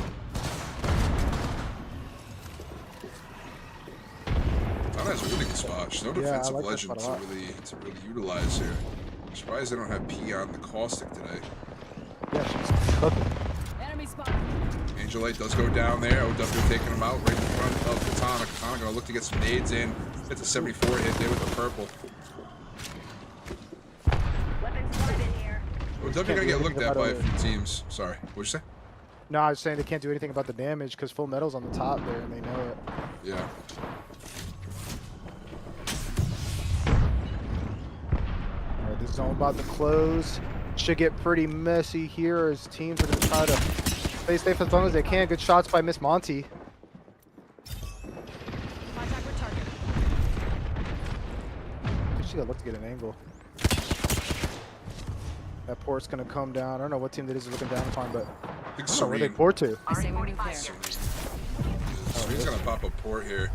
Tana has a really good spot. She's no Yeah, I defensive like that legend spot a lot. to really utilize here. I'm surprised they don't have P on the caustic today. Yeah, she's cooking. Enemy spotted. Angel Light does go down there. OW taking him out right in front of Katana. Katana gonna look to get some nades in. Hits a 74 hit there with the purple. Weapons spotted in here. OW Can't gonna do get anything looked at about by a it. few teams. Sorry, what'd you say? No, I was saying they can't do anything about the damage because Full Metal's on the top there and they know it. Yeah. All right, this zone about to close. Should get pretty messy here as teams are going to try to stay safe as long as they can. Good shots by Miss Monty. Contact with target. I think she got to look to get an angle. That port's going to come down. I don't know what team that is looking down upon, but I think I don't know where they Serene. port to. I say we move there. Serene's gonna pop a port here.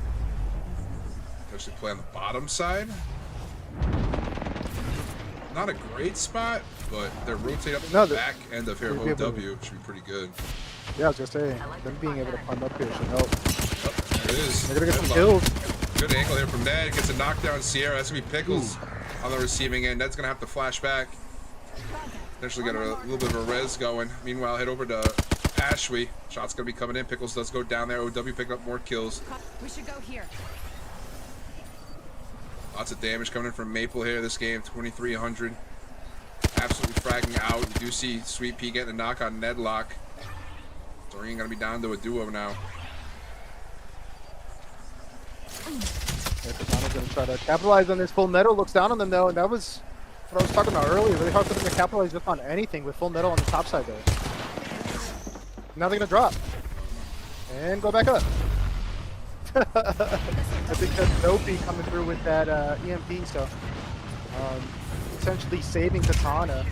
Actually play on the bottom side. Not a great spot, but they're rotate up No, the back end of here. they'll be able OW to- should be pretty good. Yeah, I was going to say, them being able to climb up here should help. Oh, there it is. They're going to get some Headlock. kills. Good angle here from Ned. Gets a knockdown Sierra. That's gonna be Pickles on the receiving end. Ned's gonna have to flash back. Potentially get a little bit of a res going. Meanwhile, head over to Ashwee. Shot's gonna be coming in. Pickles does go down there. OW picking up more kills. We should go here. Lots of damage coming in from Maple here this game. 2,300. Absolutely fragging out. You do see Sweet Pea getting a knock on Nedlock. Serene gonna be down to a duo now. Yeah, Katana's going to try to capitalize on this. Full Metal looks down on them though, and that was what I was talking about earlier. Really hard for them to capitalize just on anything with Full Metal on the top side there. Now they're going to drop. And go back up. I think that's Dopey coming through with that EMP, so essentially saving Katana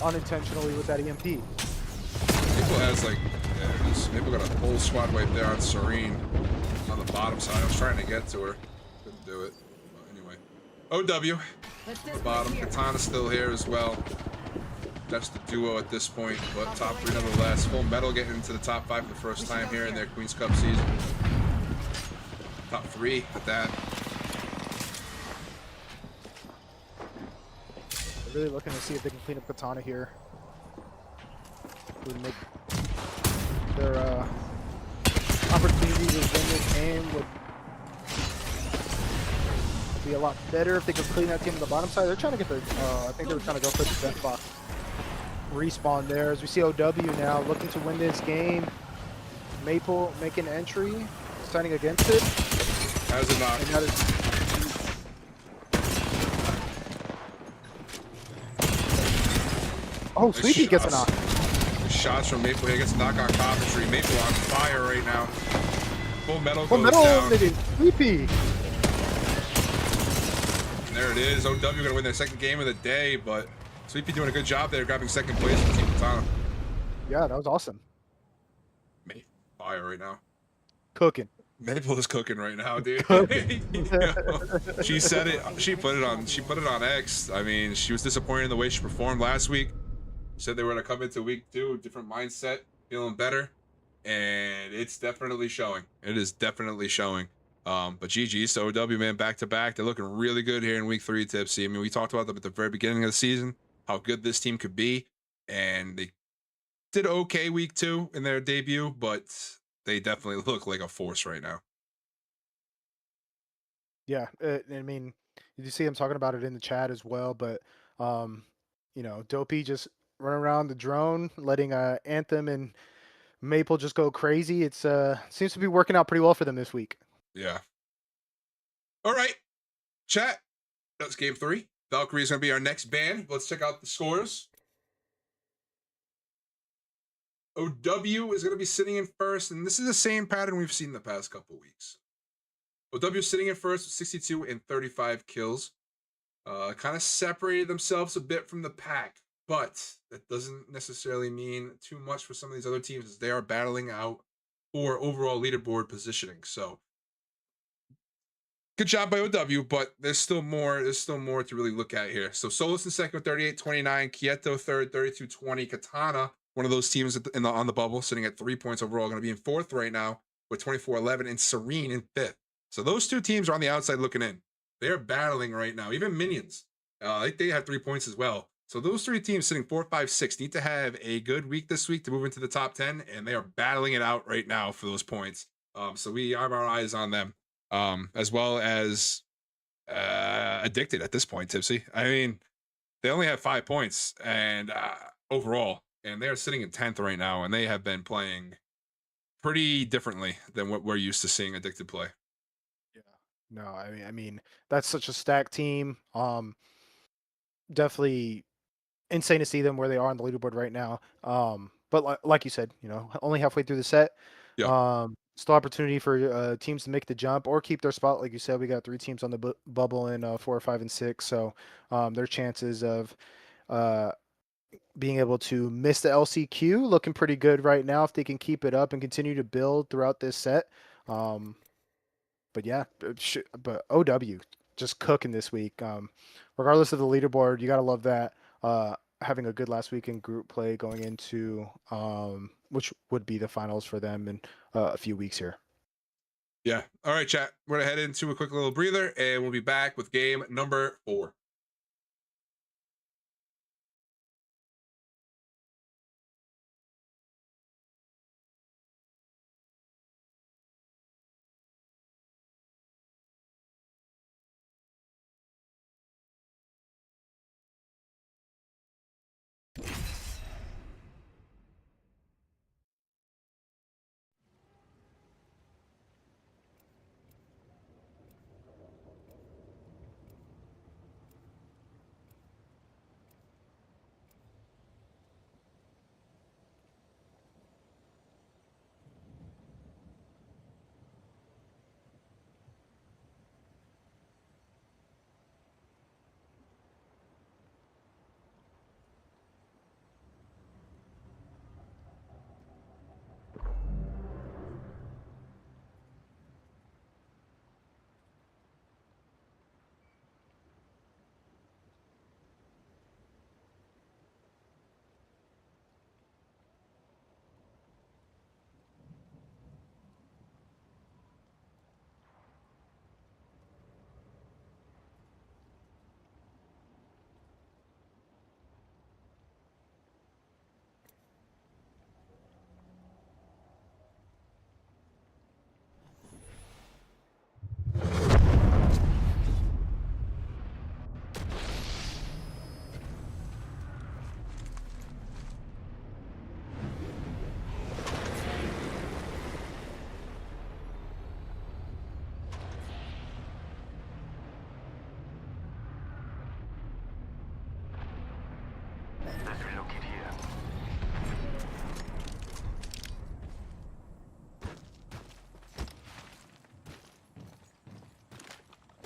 unintentionally with that EMP. Maple has like, yeah, it is. Maple got a whole squad wipe there on Serene on the bottom side. I was trying to get to her, couldn't do it. But anyway, OW, Let's the disperse bottom. here. Katana's still here as well. Just a duo at this point, but top three nonetheless. Full Metal getting into the top 5 for the first time here in their Queen's Cup season. Top 3 at that. They're really looking to see if they can clean up Katana here. Would make their opportunity to win this game would be a lot better if they could clean that team on the bottom side. They're trying to get their, I think they were trying to go for the death box respawn there. As we see OW now looking to win this game. Maple making entry, signing against it. Has a knock. And that is oh, Nice Sleepy gets a shots. knock. Good shots from Maple here. Gets a knock on Coventry. Maple on fire right now. Full Metal Full goes Metal, down. they did Sleepy. And there it is. OW gonna win their second game of the day, but Sweepy doing a good job there, grabbing second place for Team Katana. Yeah, that was awesome. Maple fire right now. Cooking. Maple is cooking right now, dude. She said it. She put it on X. I mean, she was disappointed in the way she performed last week. Said they were gonna come into week 2, different mindset, feeling better, and it's definitely showing. It is definitely showing. But GG, so OW, man, back to back. They're looking really good here in week 3, Tipsy. I mean, we talked about them at the very beginning of the season, how good this team could be, and they did okay week 2 in their debut, but they definitely look like a force right now. Yeah, I mean, you see him talking about it in the chat as well, but you know, Dopey just run around the drone, letting Anthem and Maple just go crazy. It's seems to be working out pretty well for them this week. Yeah. All right, chat. That's game 3. Valkyrie is going to be our next band. Let's check out the scores. OW is going to be sitting in first, and this is the same pattern we've seen the past couple weeks. OW sitting in first with 62 and 35 kills. Kind of separated themselves a bit from the pack, but that doesn't necessarily mean too much for some of these other teams as they are battling out for overall leaderboard positioning. So good job by OW, but there's still more. There's still more to really look at here. So Solus in second with 38-29, Quieto third, 32-20, Katana, one of those teams on the bubble, sitting at 3 points overall, going to be in fourth right now with 24-11, and Serene in fifth. So those two teams are on the outside looking in. They're battling right now. Even Minions, they have 3 points as well. So those three teams sitting 4, 5, 6 need to have a good week this week to move into the top 10, and they are battling it out right now for those points. So we have our eyes on them, as well as Addicted at this point, Tipsy. I mean, they only have 5 points and overall, and they're sitting in 10th right now, and they have been playing pretty differently than what we're used to seeing Addicted play. Yeah. No, I mean that's such a stacked team. Definitely insane to see them where they are on the leaderboard right now. But like you said, only halfway through the set. Yeah. Still opportunity for teams to make the jump or keep their spot. Like you said, we got 3 teams on the bubble in 4, 5, and 6. So their chances of being able to miss the LCQ looking pretty good right now if they can keep it up and continue to build throughout this set. But yeah, but OW just cooking this week. Regardless of the leaderboard, you gotta love that. Having a good last week in group play going into which would be the finals for them in a few weeks here. Yeah. All right, chat. We're gonna head into a quick little breather, and we'll be back with game number 4.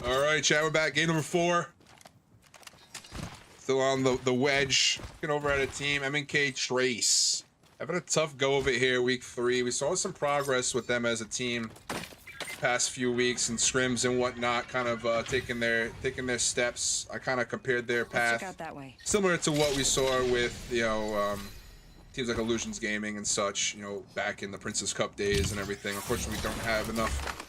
All right, chat, we're back. Game number 4. Still on the wedge. Looking over at a team, MNK Trace. Having a tough go of it here, week 3. We saw some progress with them as a team past few weeks and scrims and whatnot, kind of taking their steps. I kind of compared their Let's check path out that way. similar to what we saw with teams like Illusions Gaming and such, back in the Princess Cup days and everything. Unfortunately, we don't have enough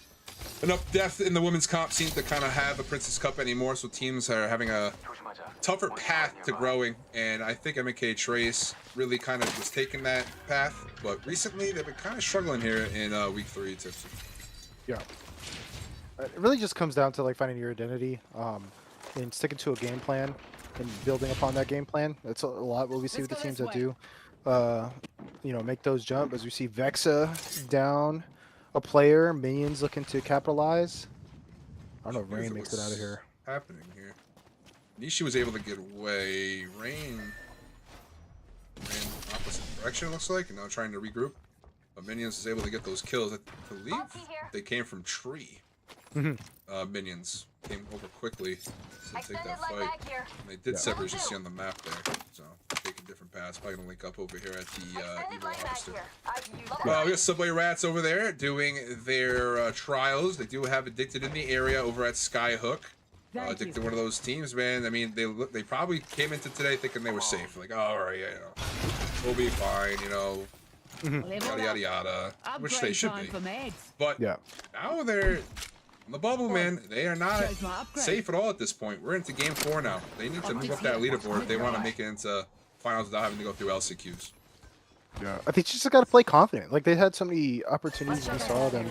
depth in the women's comp scene to kind of have a Princess Cup anymore, so teams are having a tougher path to growing, and I think MK Trace really kind of was taking that path, but recently they've been kind of struggling here in week 3 too. Yeah. It really just comes down to like finding your identity and sticking to a game plan and building upon that game plan. That's a lot what we see Let's with the go teams this that do make those jump, as we see Vexa down a player, Minions looking to capitalize. I don't know if Rain makes it out of here. Happening here. Nishi was able to get away. Rain ran opposite direction, it looks like, and now trying to regroup. But Minions is able to get those kills. I believe they came from Tree. Minions came over quickly to take that fight. And they did separate, as you see on the map there. So taking different paths. Probably gonna link up over here at the Extended Evil light back Harvester. here. I've used that. Well, we got Subway Rats over there doing their trials. They do have Addicted in the area over at Skyhook. Addicted, one of those teams, man. I mean, they probably came into today thinking they were safe. Like, oh, all right, yeah, you know, we'll be fine, you know, yada yada yada, which they should be. But Yeah. now they're on the bubble, man. They are not safe at all at this point. We're into game 4 now. They need to move up that leaderboard if they want to make it into finals without having to go through LCQs. Yeah. I think you just got to play confident. Like, they had so many opportunities. We saw them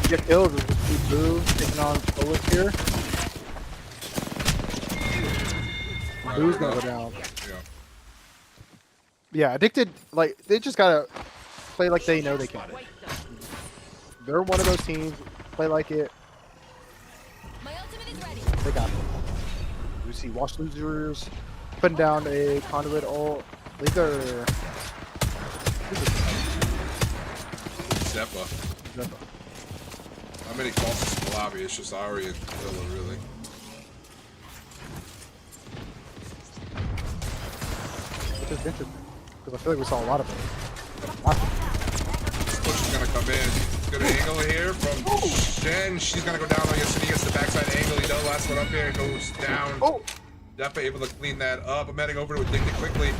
get killed with this blue taking on Polish here. Blue's gonna go down. Yeah. Yeah, Addicted, like, they just gotta play like they know they can. They're one of those teams. Play like it. My ultimate is ready. They got it. You see Wash Losers putting down a conduit ult. Leave their Zeppa. How many calls in the lobby? It's just Ari and Villa, really. Which is interesting. Because I feel like we saw a lot of it. This push is gonna come in. Good angle here from Shen. She's gonna go down on Yasini. Gets the backside angle. He does last one up here. Goes down. Oh! Zeppa able to clean that up. I'm heading over to Addicted quickly.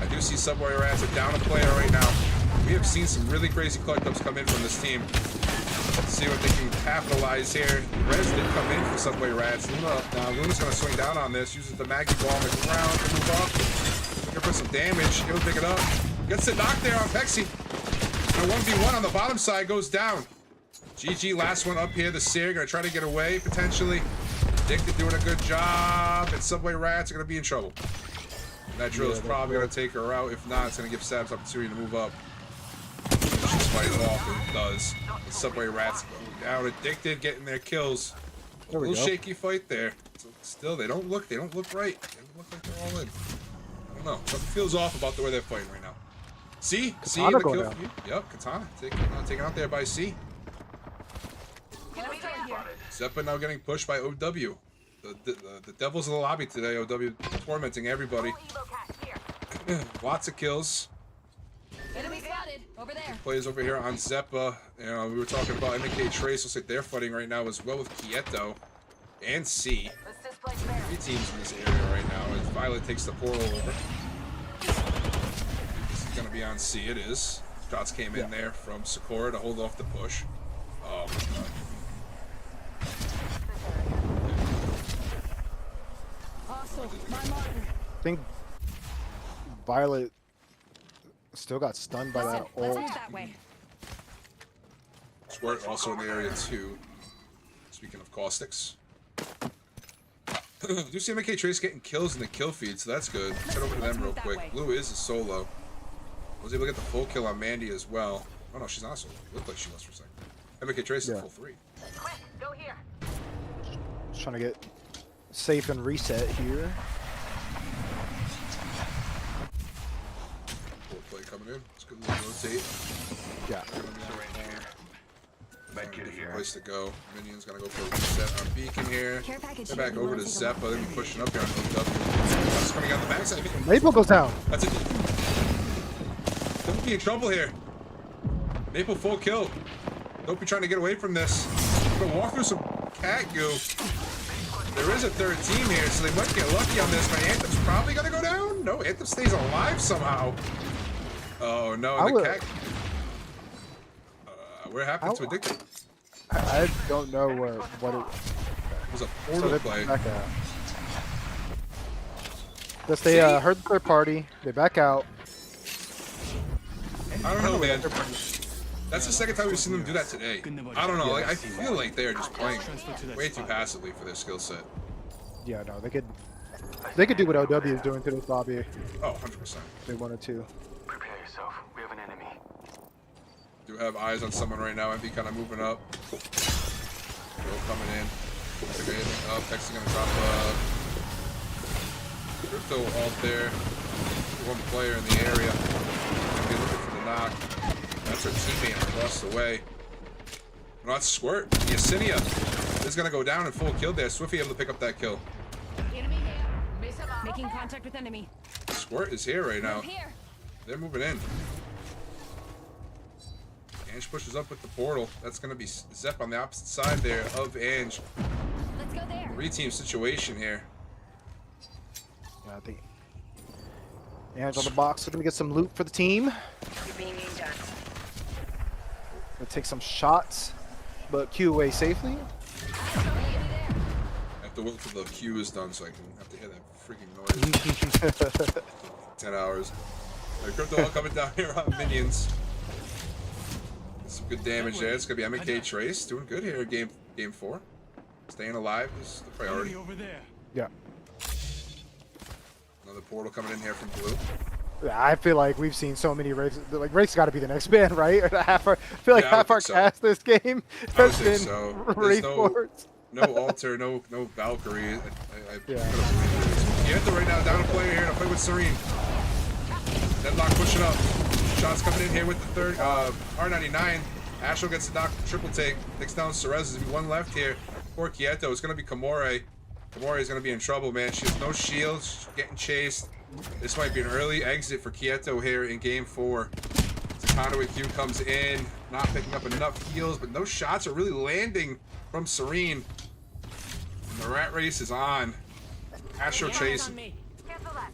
I do see Subway Rats are down a player right now. We have seen some really crazy clutch-ups come in from this team. Let's see what they can capitalize here. Rez did come in for Subway Rats. Luna, now Luna's gonna swing down on this. Uses the Maggie ball on the ground to move up. Looking for some damage. He'll pick it up. Gets the knock there on Pexi. And a 1v1 on the bottom side goes down. GG, last one up here. The Seer gonna try to get away potentially. Addicted doing a good job. And Subway Rats are gonna be in trouble. That drill is probably gonna take her out. If not, it's gonna give Sabs opportunity to move up. She's fighting off and does. The Subway Rats go down. Addicted getting their kills. A little shaky fight there. So still, they don't look right. They don't look like they're all in. I don't know. Something feels off about the way they're fighting right now. C in the kill feed. Yep, Katana taken out there by C. Zeppa now getting pushed by OW. The devils in the lobby today. OW tormenting everybody. Lots of kills. Enemy spotted over there. Plays over here on Zeppa. You know, we were talking about MK Trace. Looks like they're fighting right now as well with Quieto and C. 3 teams in this area right now as Violet takes the portal over. This is gonna be on C. It is. Shots came in there from Sakura to hold off the push. Oh my god. I think Violet still got stunned by that Let's ult. move that way. Squirt also in the area too. Speaking of caustics. Do you see MK Trace getting kills in the kill feed, so that's good. Let's head over to them real quick. Blue is a solo. Was able to get the full kill on Mandy as well. Oh no, she's not a solo. Looked like she was for a second. MK Trace is a full 3. Quick, go here. Just trying to get safe and reset here. Full play coming in. It's good to rotate. Yeah. Different place to go. Minion's gonna go for a reset on Beacon here. Care package Head back over to Zeppa. They're pushing up here on OW. That's coming out the backside. Maple goes down. That's it. Don't be in trouble here. Maple full kill. Don't be trying to get away from this. I'm gonna walk through some cat goo. There is a 3rd team here, so they might get lucky on this, but Anthem's probably gonna go down? No, Anthem stays alive somehow. Oh no, the cat... We're happy to Addicted. I don't know what it was. A portal play. Back out. Guess they heard the 3rd party. They back out. I don't know, man. That's the 2nd time we've seen them do that today. I don't know. Like, I feel like they are just playing way too passively for their skill set. Yeah, no, they could do what OW is doing to this lobby. Oh, 100%. If they wanted to. Prepare yourself. We have an enemy. Do have eyes on someone right now. Envy kind of moving up. Girl coming in. They're hitting up. X is gonna drop crypto alt there. 1 player in the area. Gonna be looking for the knock. That's her teammate across the way. No, that's Squirt. Yesenia is gonna go down in full kill there. Swiffy able to pick up that kill. Enemy here. Miss a lot. Making contact with enemy. Squirt is here right now. Move here. They're moving in. Ange pushes up with the portal. That's going to be Zep on the opposite side there of Ange. Let's go there. Three-team situation here. Yeah, I think. Hands on the box. We're gonna get some loot for the team. You're being aimed at. Gonna take some shots, but Q away safely. Enemy there. I have to wait till the queue is done so I can have to hear that freaking noise. 10 hours. Alright, Crypto all coming down here on minions. Some good damage there. It's gonna be MK Trace doing good here. Game 4. Staying alive is the priority. Over there. Yeah. Another portal coming in here from blue. Yeah, I feel like we've seen so many Wraiths. Like Wraith's got to be the next ban, right? I feel like Yeah, I would half our think so. cast this game I would has think been so. Wraith There's boards. no altar, no Valkyrie. I Yeah. gotta believe it. Kieta right now down a player here to play with Serene. Deadlock pushing up. Shots coming in here with the third R99. Astro gets the knock, triple take, takes down Cerez. There's gonna be one left here for Kieto. It's gonna be Kamore. Kamore is gonna be in trouble, man. She has no shields, she's getting chased. This might be an early exit for Kieto here in game 4. The conduit Q comes in, not picking up enough heals, but no shots are really landing from Serene. And the rat race is on. Astro chasing. Cancel that.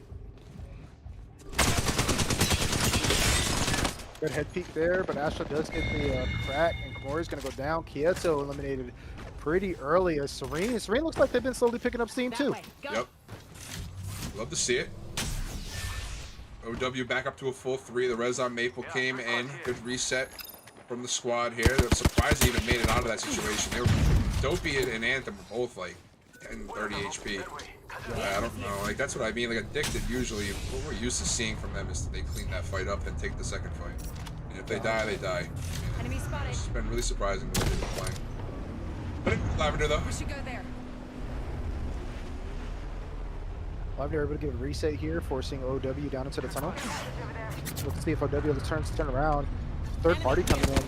Good head peek there, but Astra does get the crack, and Kamori's going to go down. Kieto eliminated pretty early as Serene. Serene looks like they've been slowly picking up steam That too. way. Go. Yep. Love to see it. OW back up to a full 3. The res on Maple came in. Good reset from the squad here. They're surprised they even made it out of that situation. They were Dopey and Anthem were both like 10, 30 HP. I don't know. Like that's what I mean. Like Addicted usually what we're used to seeing from them is they clean that fight up and take the second fight. And if they die, they die. Enemy spotted. It's been really surprising the way they've been playing. But Lavender though. We should go there. Lavender able to get a reset here, forcing OW down into the tunnel. Let's see if OW turns to turn around. Third party coming in.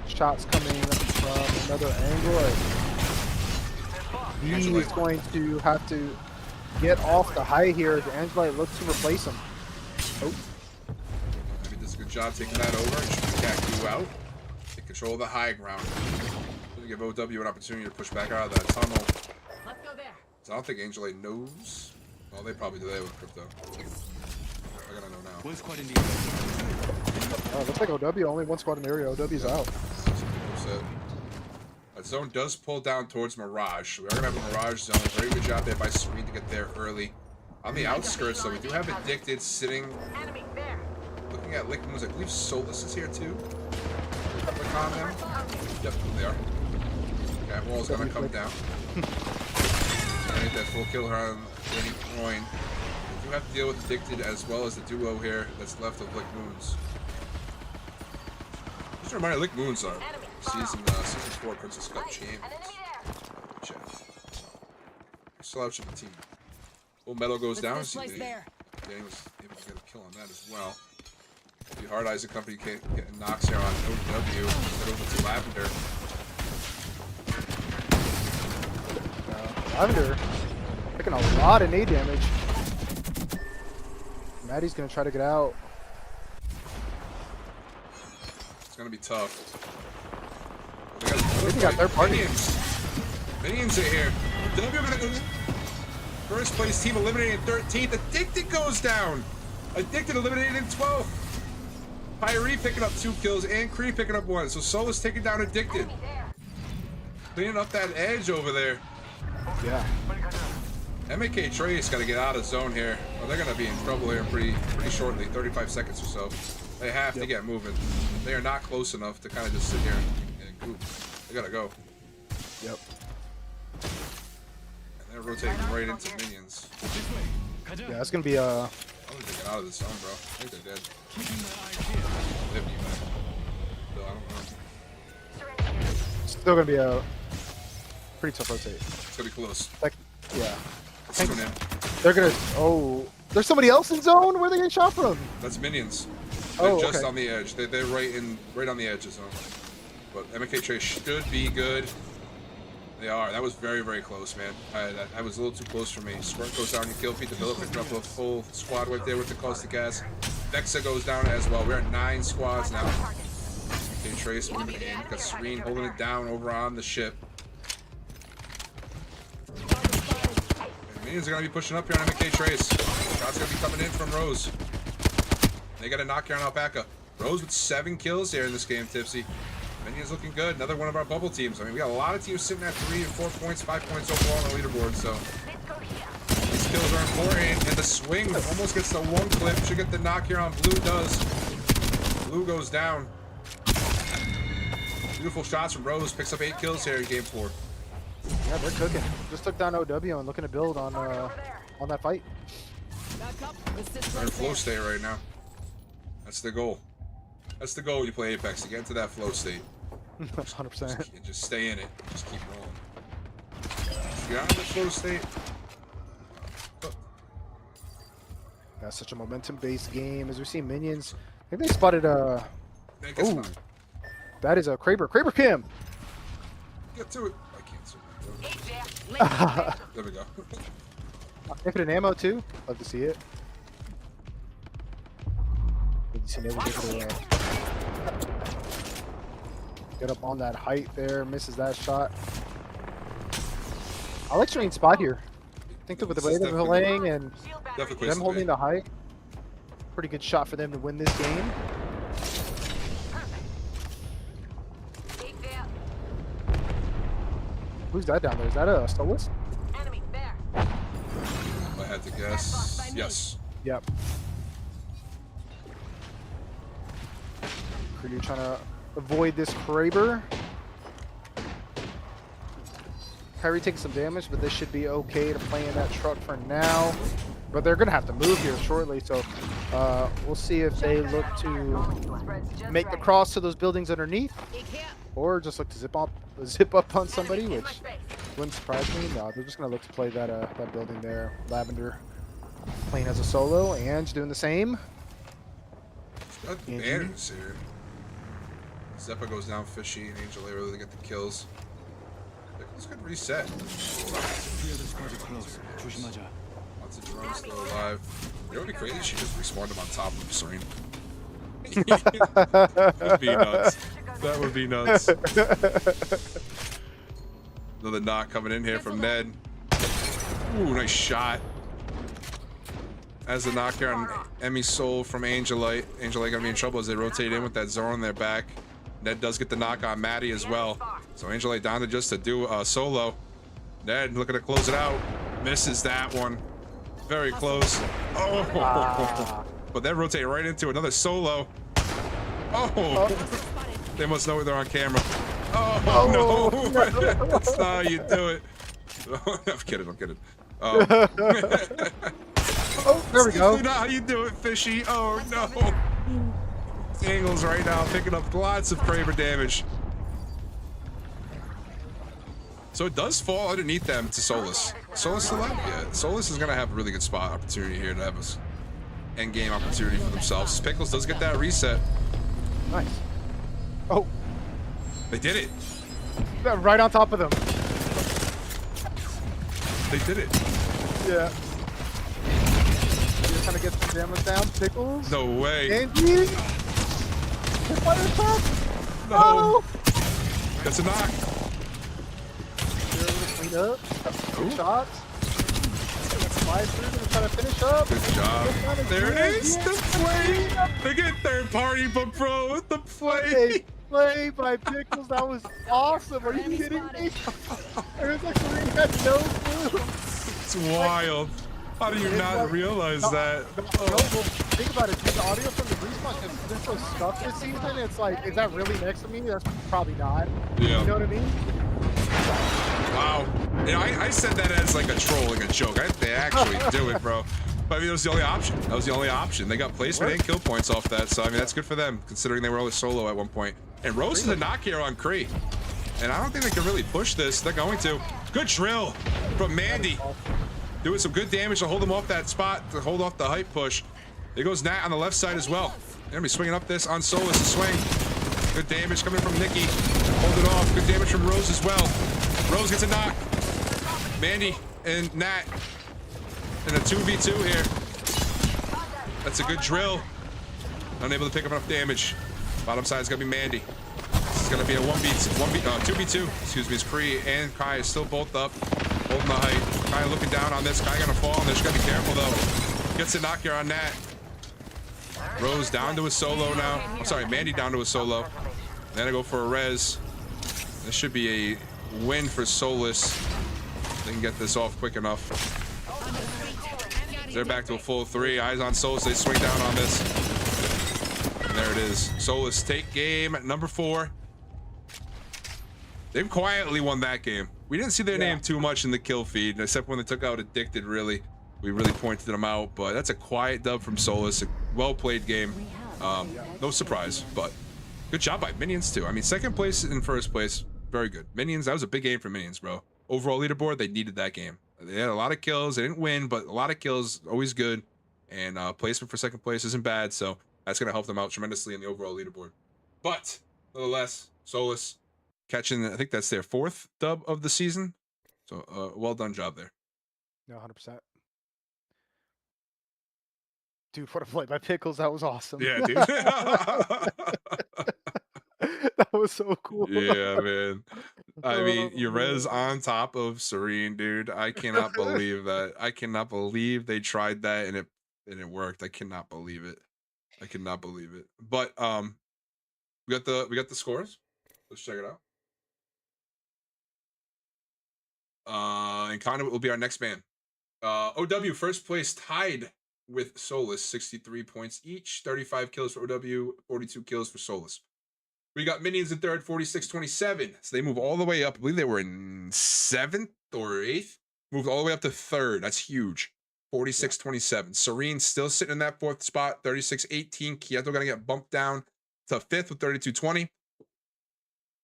Shots coming from another angle. He is going to have to get off the high here as Angelite looks to replace him. Oh, Maybe does a good job taking that over and shoot Cat Q out. Take control of the high ground. Gonna give OW an opportunity to push back out of that tunnel. Let's go there. So I don't think Angelite knows. Well, they probably do that with Crypto. I gotta know now. One squad in the area. looks like OW only one squad in the area. OW's out. Upset. That zone does pull down towards Mirage. We are gonna have a Mirage zone. Very good job there by Serene to get there early. On the outskirts, though, we do have Addicted sitting, Enemy there. looking at Lick Moons. I believe Solus is here too. Click on them. Yep, they are. Cat Wall's gonna come down. I need that full kill her on Danny Groin. We do have to deal with Addicted as well as the duo here that's left of Lick Moons. Just a reminder, Lick Moons are season 4 Princess Cup champions. An enemy there. Check. Slouch of the team. Full metal goes down. Let's See, place there. Danny was able to get a kill on that as well. The Hard Eyes and company getting knocks here on OW. Head over to Lavender. Lavender taking a lot of nade damage. Maddie's gonna try to get out. It's gonna be tough. They got third party. Minions are here. W gonna go. First place team eliminated 13th. Addicted goes down. Addicted eliminated in 12th. Pyre picking up 2 kills and Kree picking up 1. So Solus taking down Addicted. Enemy there. Cleaning up that edge over there. Yeah. MK Trace got to get out of zone here. Well, they're going to be in trouble here pretty shortly, 35 seconds or so. They have to get moving. They are not close enough to kind of just sit here and goof. They got to go. Yep. And they're rotating right into minions. This way. Yeah, it's gonna be I think they get out of this zone, bro. I think they're dead. Keeping my eyes here. They haven't even. Still, I don't know. still gonna be a pretty tough rotate. It's going to be close. Like, yeah. Let's tune in. They're gonna. Oh, there's somebody else in zone. Where are they getting shot from? That's minions. They're Oh, just okay. on the edge. They're right on the edge of zone. But MK Trace should be good. They are. That was very, very close, man. That was a little too close for me. Squirt goes down, you kill Pete the Villa, picking up a full squad right there with the caustic gas. Vexa goes down as well. We're at 9 squads now. Okay, Trace moving in. Got Serene holding it down over on the ship. And minions are going to be pushing up here on MK Trace. Shots going to be coming in from Rose. They got a knock here on Alpaca. Rose with 7 kills here in this game, Tipsy. Minions looking good. Another one of our bubble teams. I mean, we got a lot of teams sitting at 3 and 4 points, 5 points overall on the leaderboard, so these kills are important. And the swing almost gets the 1 clip. Should get the knock here on Blue. Does. Blue goes down. Beautiful shots from Rose. Picks up 8 kills here in game 4. Yeah, they're cooking. Just took down OW and looking to build on that fight. Back up. Assist They're in right flow there. state right now. That's the goal. That's the goal when you play Apex, to get into that flow state. 100%. Just stay in it. Just keep rolling. Get out of the flow state. That's such a momentum-based game. As we see minions, I think they spotted Man, get, oh, that is a Kraber. Kraber Kim. get to it. I can't see it. Hey, There we go. Infinite ammo too. Love to see it. Good to see Navy get up on that height there. Misses that shot. I like Serene spot here. I think that with the way they're playing and Definitely them holding the height, pretty good shot for them to win this game. Who's that down there? Is that a Stolas? Enemy there. I had to guess. Yes. Yep. Crew trying to avoid this Kraber. Kyrie takes some damage, but this should be okay to play in that truck for now. But they're gonna have to move here shortly, so we'll see if they look to make the cross to those buildings underneath, or just look to zip up on somebody, which wouldn't surprise me. No, they're just gonna look to play that that building there. Lavender playing as a solo, and doing the same. Got the banners here. Zeppa goes down fishy, and Angel A really get the kills. It's a good reset. Clear the squad close. 조심하자. Lots of drones still alive. You know what would be crazy? She just respawned him on top of Serene. That would be nuts. That would be nuts. Another knock coming in here from Ned. Ooh, nice shot. As the knock here on Emmy Soul from Angelite. Angelite gonna be in trouble as they rotate in with that Zoro on their back. Ned does get the knock on Maddie as well. So Angelite down to just to do a solo. Ned looking to close it out. Misses that one. Very close. Oh! But then rotate right into another solo. Oh! They must know they're on camera. Oh, no! That's not how you do it. I'm kidding, I'm kidding. Oh, there we go. That's not how you do it, Fishy. Oh, no. Angles right now, picking up lots of Kraber damage. So it does fall underneath them to Solus. Solus still out? Yeah, Solus is going to have a really good spot opportunity here to have a end game opportunity for themselves. Pickles does get that reset. Nice. Oh, They did it. right on top of them. They did it. Yeah. You're trying to get some damage down, Pickles. No way. Angie. Fire attack. No. That's a knock. They're able to clean up. Good shots. Slide through to try to finish up. Good job. There it is. The play. They get third party, but bro, the play. Play by Pickles. That was awesome. Are you kidding me? It was like we had no clue. It's wild. How do you not realize that? No, well, think about it. Dude, the audio from the respawn because they're so stuck this season. It's like, is that really next to me? That's probably not. Yeah. You know what I mean? Wow. You know, I said that as like a troll, like a joke. They actually do it, bro. But I mean, it was the only option. That was the only option. They got placement and kill points off that. So, I mean, that's good for them, considering they were only solo at one point. And Rose is a knock here on Kree. And I don't think they can really push this. They're going to. Good drill from Mandy. Doing some good damage to hold them off that spot, to hold off the hype push. There goes Nat on the left side as well. They're gonna be swinging up this on Solus to swing. Good damage coming from Nikki. Hold it off. Good damage from Rose as well. Rose gets a knock. Mandy and Nat in a 2v2 here. That's a good drill. Unable to pick up enough damage. Bottom side's gonna be Mandy. This is gonna be a 2v2. Excuse me. It's Kree and Kai is still both up, holding the height. Kai looking down on this. Kai gonna fall. They're just gonna be careful though. Gets a knock here on Nat. Rose down to a solo now. I'm sorry, Mandy down to a solo. Then I go for a res. This should be a win for Solus. They can get this off quick enough. They're back to a full 3. Eyes on Solus. They swing down on this. And there it is. Solus take game number 4. They've quietly won that game. We didn't see their name too much in the kill feed, except when they took out Addicted, really. We really pointed them out, but that's a quiet dub from Solus. A well-played game. No surprise, but good job by Minions, too. I mean, second place and first place, very good. Minions, that was a big game for Minions, bro. Overall leaderboard, they needed that game. They had a lot of kills. They didn't win, but a lot of kills, always good. And placement for second place isn't bad, so that's going to help them out tremendously in the overall leaderboard. But, nonetheless, Solus catching, I think that's their 4th dub of the season. So, well done job there. No, 100%. Dude, what a play by Pickles. That was awesome. Yeah, dude. That was so cool. Yeah, man. I mean, your res on top of Serene, dude. I cannot believe that. I cannot believe they tried that and it worked. I cannot believe it. I cannot believe it. But we got the scores. Let's check it out. And Conduit will be our next man. OW first place tied with Solus, 63 points each, 35 kills for OW, 42 kills for Solus. We got Minions in third, 46-27. So they move all the way up. I believe they were in 7th or 8th. Moved all the way up to 3rd. That's huge. 46-27. Serene still sitting in that 4th spot, 36-18. Kieto gonna get bumped down to 5th with 32-20.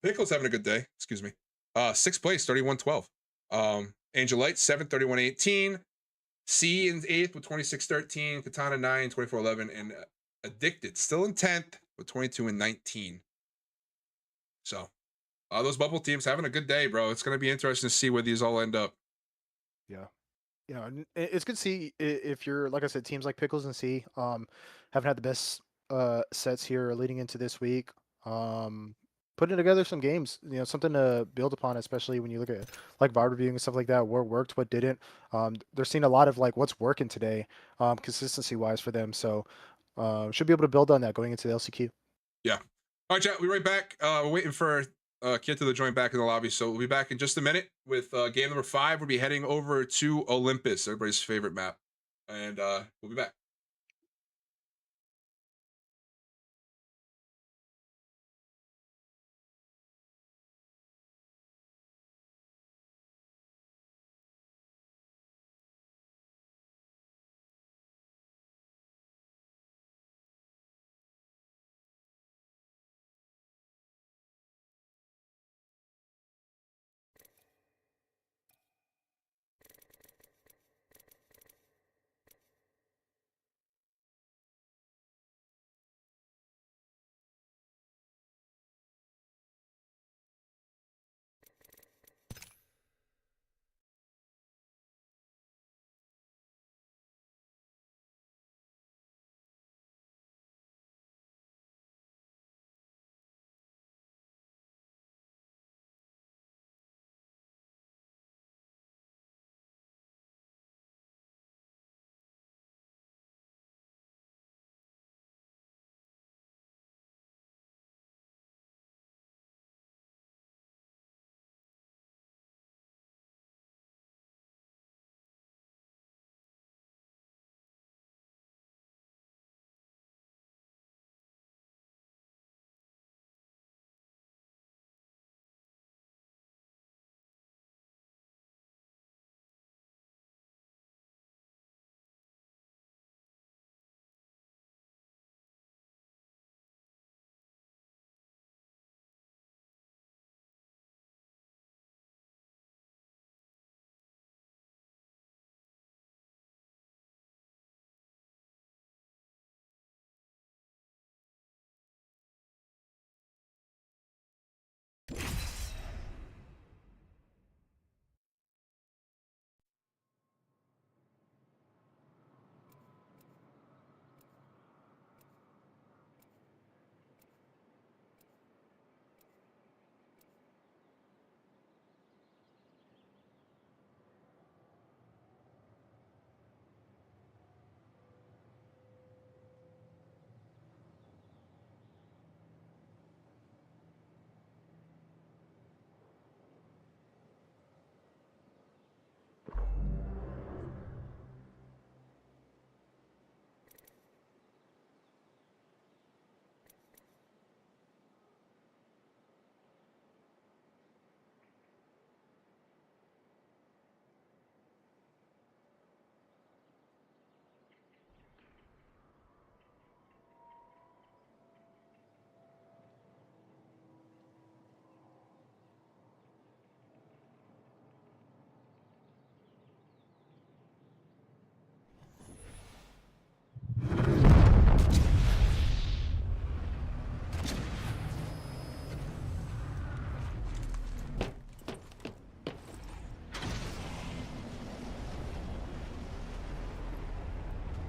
Pickle's having a good day. Excuse me. 6th place, 31-12. Angelite, 7th, 31-18. C in 8th with 26-13. Katana 9, 24-11. And Addicted still in 10th with 22-19. So, those bubble teams having a good day, bro. It's going to be interesting to see where these all end up. Yeah. You know, it's good to see if you're, like I said, teams like Pickles and C haven't had the best sets here leading into this week. Putting together some games, you know, something to build upon, especially when you look at like VOD reviewing and stuff like that, what worked, what didn't. They're seeing a lot of like what's working today, consistency wise for them. So should be able to build on that going into the LCQ. Yeah. All right, chat, we'll be right back. We're waiting for Kid to join back in the lobby. So we'll be back in just a minute with game number 5. We'll be heading over to Olympus, everybody's favorite map. And we'll be back.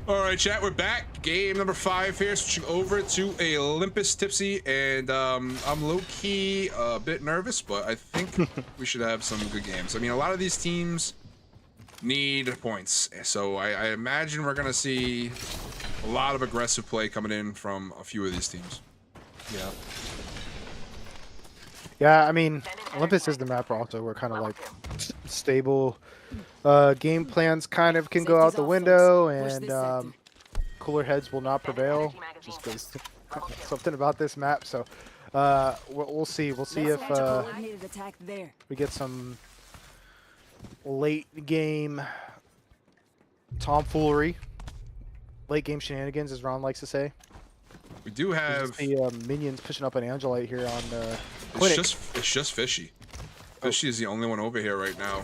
All right, chat, we're back. Game number 5 here, switching over to a Olympus Tipsy, and I'm low-key a bit nervous, but I think we should have some good games. I mean, a lot of these teams need points, so I imagine we're gonna see a lot of aggressive play coming in from a few of these teams. Yeah. Yeah, I mean, Olympus is the map also where kind of like stable game plans kind of can go out the window, and cooler heads will not prevail just because something about this map. So we'll see. We'll see if Coordinated attack there. we get some late game tomfoolery, late game shenanigans, as Ron likes to say. We do have The minions pushing up an Angelite here on Clinic. it's just Fishy. Fishy is the only one over here right now.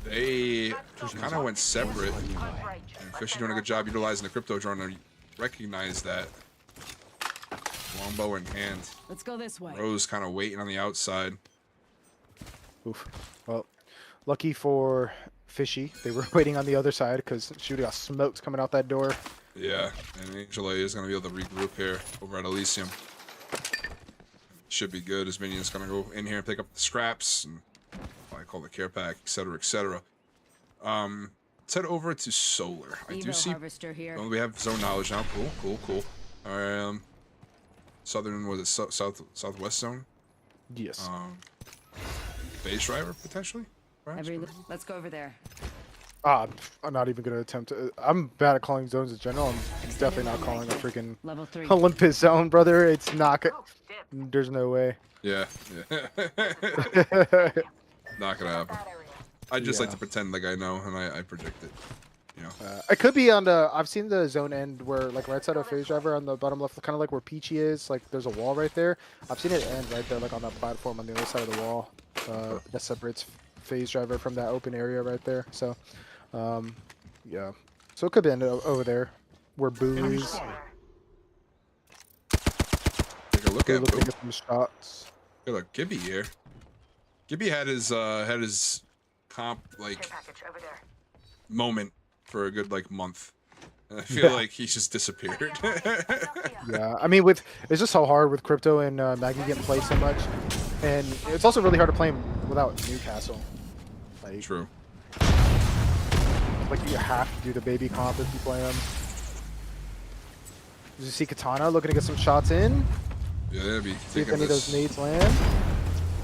They kind of went separate. And Fishy doing a good job utilizing the crypto drone to recognize that. Longbow in hand. Let's go this way. Rose kind of waiting on the outside. Oof. Well, lucky for Fishy, they were waiting on the other side because shoot, got smokes coming out that door. Yeah, and Angela is going to be able to regroup here over at Elysium. Should be good. His minion's going to go in here and pick up the scraps and I call the care pack, etc., etc. Let's head over to Solar. I do see. Harvester here. Oh, we have zone knowledge now. Cool. All right. Southern, was it southwest zone? Yes. Base driver potentially. Perhaps? Let's go over there. I'm not even gonna attempt to. I'm bad at calling zones in general. I'm definitely not calling a freaking Level 3. Olympus zone, brother. It's not. There's no way. Yeah. Not gonna happen. I just like to pretend like I know and I predict it. You know. It could be on the. I've seen the zone end where, like, right side of phase driver on the bottom left, kind of like where Peachy is. Like, there's a wall right there. I've seen it end right there, like on that platform on the other side of the wall. That separates phase driver from that open area right there. So, yeah. So it could be end over there, where Boo is. Take a look at Looking Boo. at some shots. Look at Gibby here. Gibby had his comp like moment for a good like month. And I feel like he's just disappeared. Yeah, I mean, it's just so hard with Crypto and Maggie getting played so much, and it's also really hard to play him without Newcastle. Like, True. like you have to do the baby comp if you play him. Did you see Katana looking to get some shots in? Yeah, they'd be See if taking any of those this. nades land.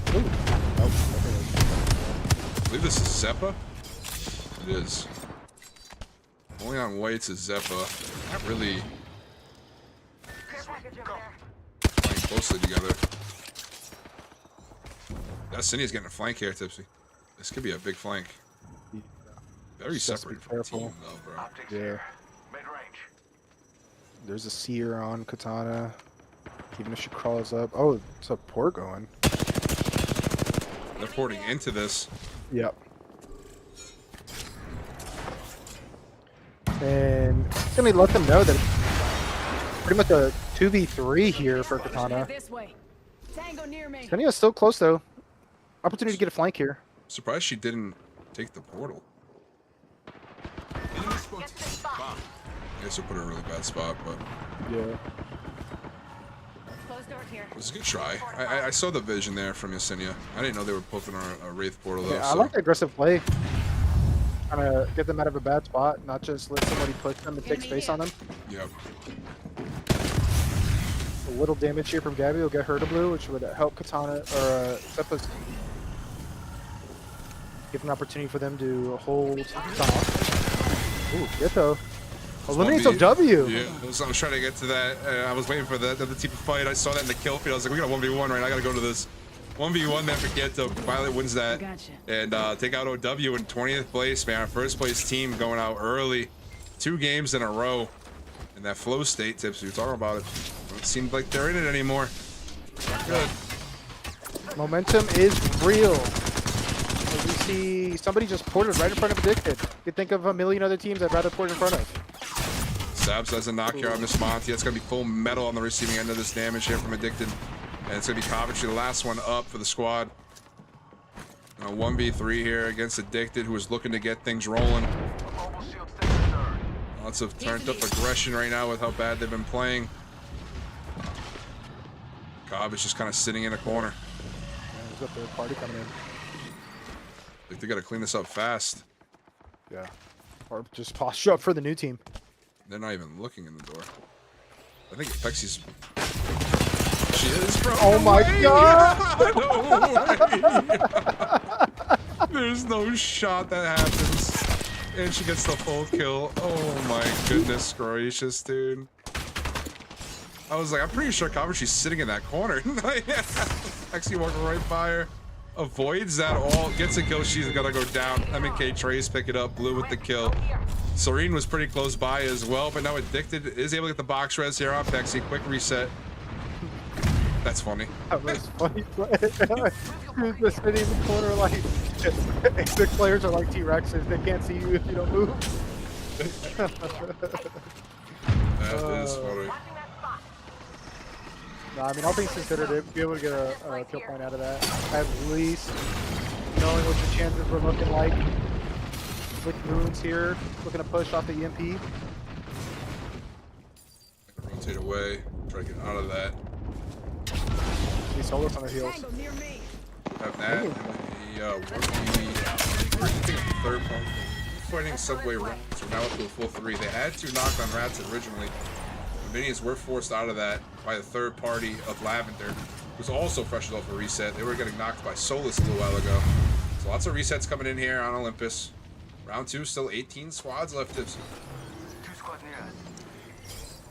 Ooh. Nope. I believe this is Zeppa. It is. Only on whites is Zeppa. Not really playing closely together. Destiny's getting a flank here, Tipsy. This could be a big flank. Very Just be separate from the careful. team, though, bro. Yeah. There's a seer on Katana. Even if she crawls up. Oh, it's a port going. They're porting into this. Yep. And it's gonna let them know that it's pretty much a 2v3 here for Katana. This way. Tango near me. Kania's still close though. Opportunity to get a flank here. Surprised she didn't take the portal. I guess it put her in a really bad spot, but Yeah. Closed door here. it was a good try. I saw the vision there from Yesenia. I didn't know they were poking a Wraith portal though. Yeah, I So. like the aggressive play. Kind of get them out of a bad spot, not just let somebody push them and take space on them. Yep. A little damage here from Gabby will get her to blue, which would help Katana or Zeppa's. Give an opportunity for them to hold Katana. Ooh, Ghetto. Eliminate some W. Yeah, I was trying to get to that. I was waiting for the other team to fight. I saw that in the kill feed. I was like, we got a 1v1 right now. I gotta go to this 1v1 then for Ghetto. Violet wins that. Gotcha. And take out OW in 20th place, man. Our first place team going out early. 2 games in a row. In that flow state, Tips, we were talking about it. Don't seem like they're in it anymore. Not good. Momentum is real. As we see somebody just ported right in front of Addicted. You could think of a million other teams I'd rather port in front of. Sabs has a knock here on Miss Monty. That's going to be full metal on the receiving end of this damage here from Addicted. And it's going to be Coventry, the last one up for the squad. 1v3 here against Addicted, who is looking to get things rolling. lots of turned up aggression right now with how bad they've been playing. Cobb is just kind of sitting in a corner. Yeah, there's a third party coming in. Like they got to clean this up fast. Yeah. Or just posture up for the new team. They're not even looking in the door. I think Pexi's. She is, bro. Oh my god! There's no shot that happens. And she gets the full kill. Oh my goodness gracious, dude. I was like, I'm pretty sure Coventry's sitting in that corner. Pexi walking right by her. Avoids that all. Gets a kill. She's gonna go down. MK Trace pick it up. Blue with the kill. Serene was pretty close by as well, but now Addicted is able to get the box res here on Pexi. Quick reset. That's funny. That was funny. You're just sitting in the corner like big players are like T-Rexes. They can't see you if you don't move. That is funny. No, I mean, all things considered, to be able to get a kill point out of that, at least knowing what your chances were looking like. With Moons here, looking to push off the EMP. Rotate away. Try to get out of that. See Solos on the heels. Tango near me. Have that, and then the third point. Fighting subway runs. We're now up to a full 3. They had 2 knocked on rats originally. The minions were forced out of that by the third party of Lavender, who's also fresh off a reset. They were getting knocked by Solus a little while ago. So lots of resets coming in here on Olympus. Round 2, still 18 squads left.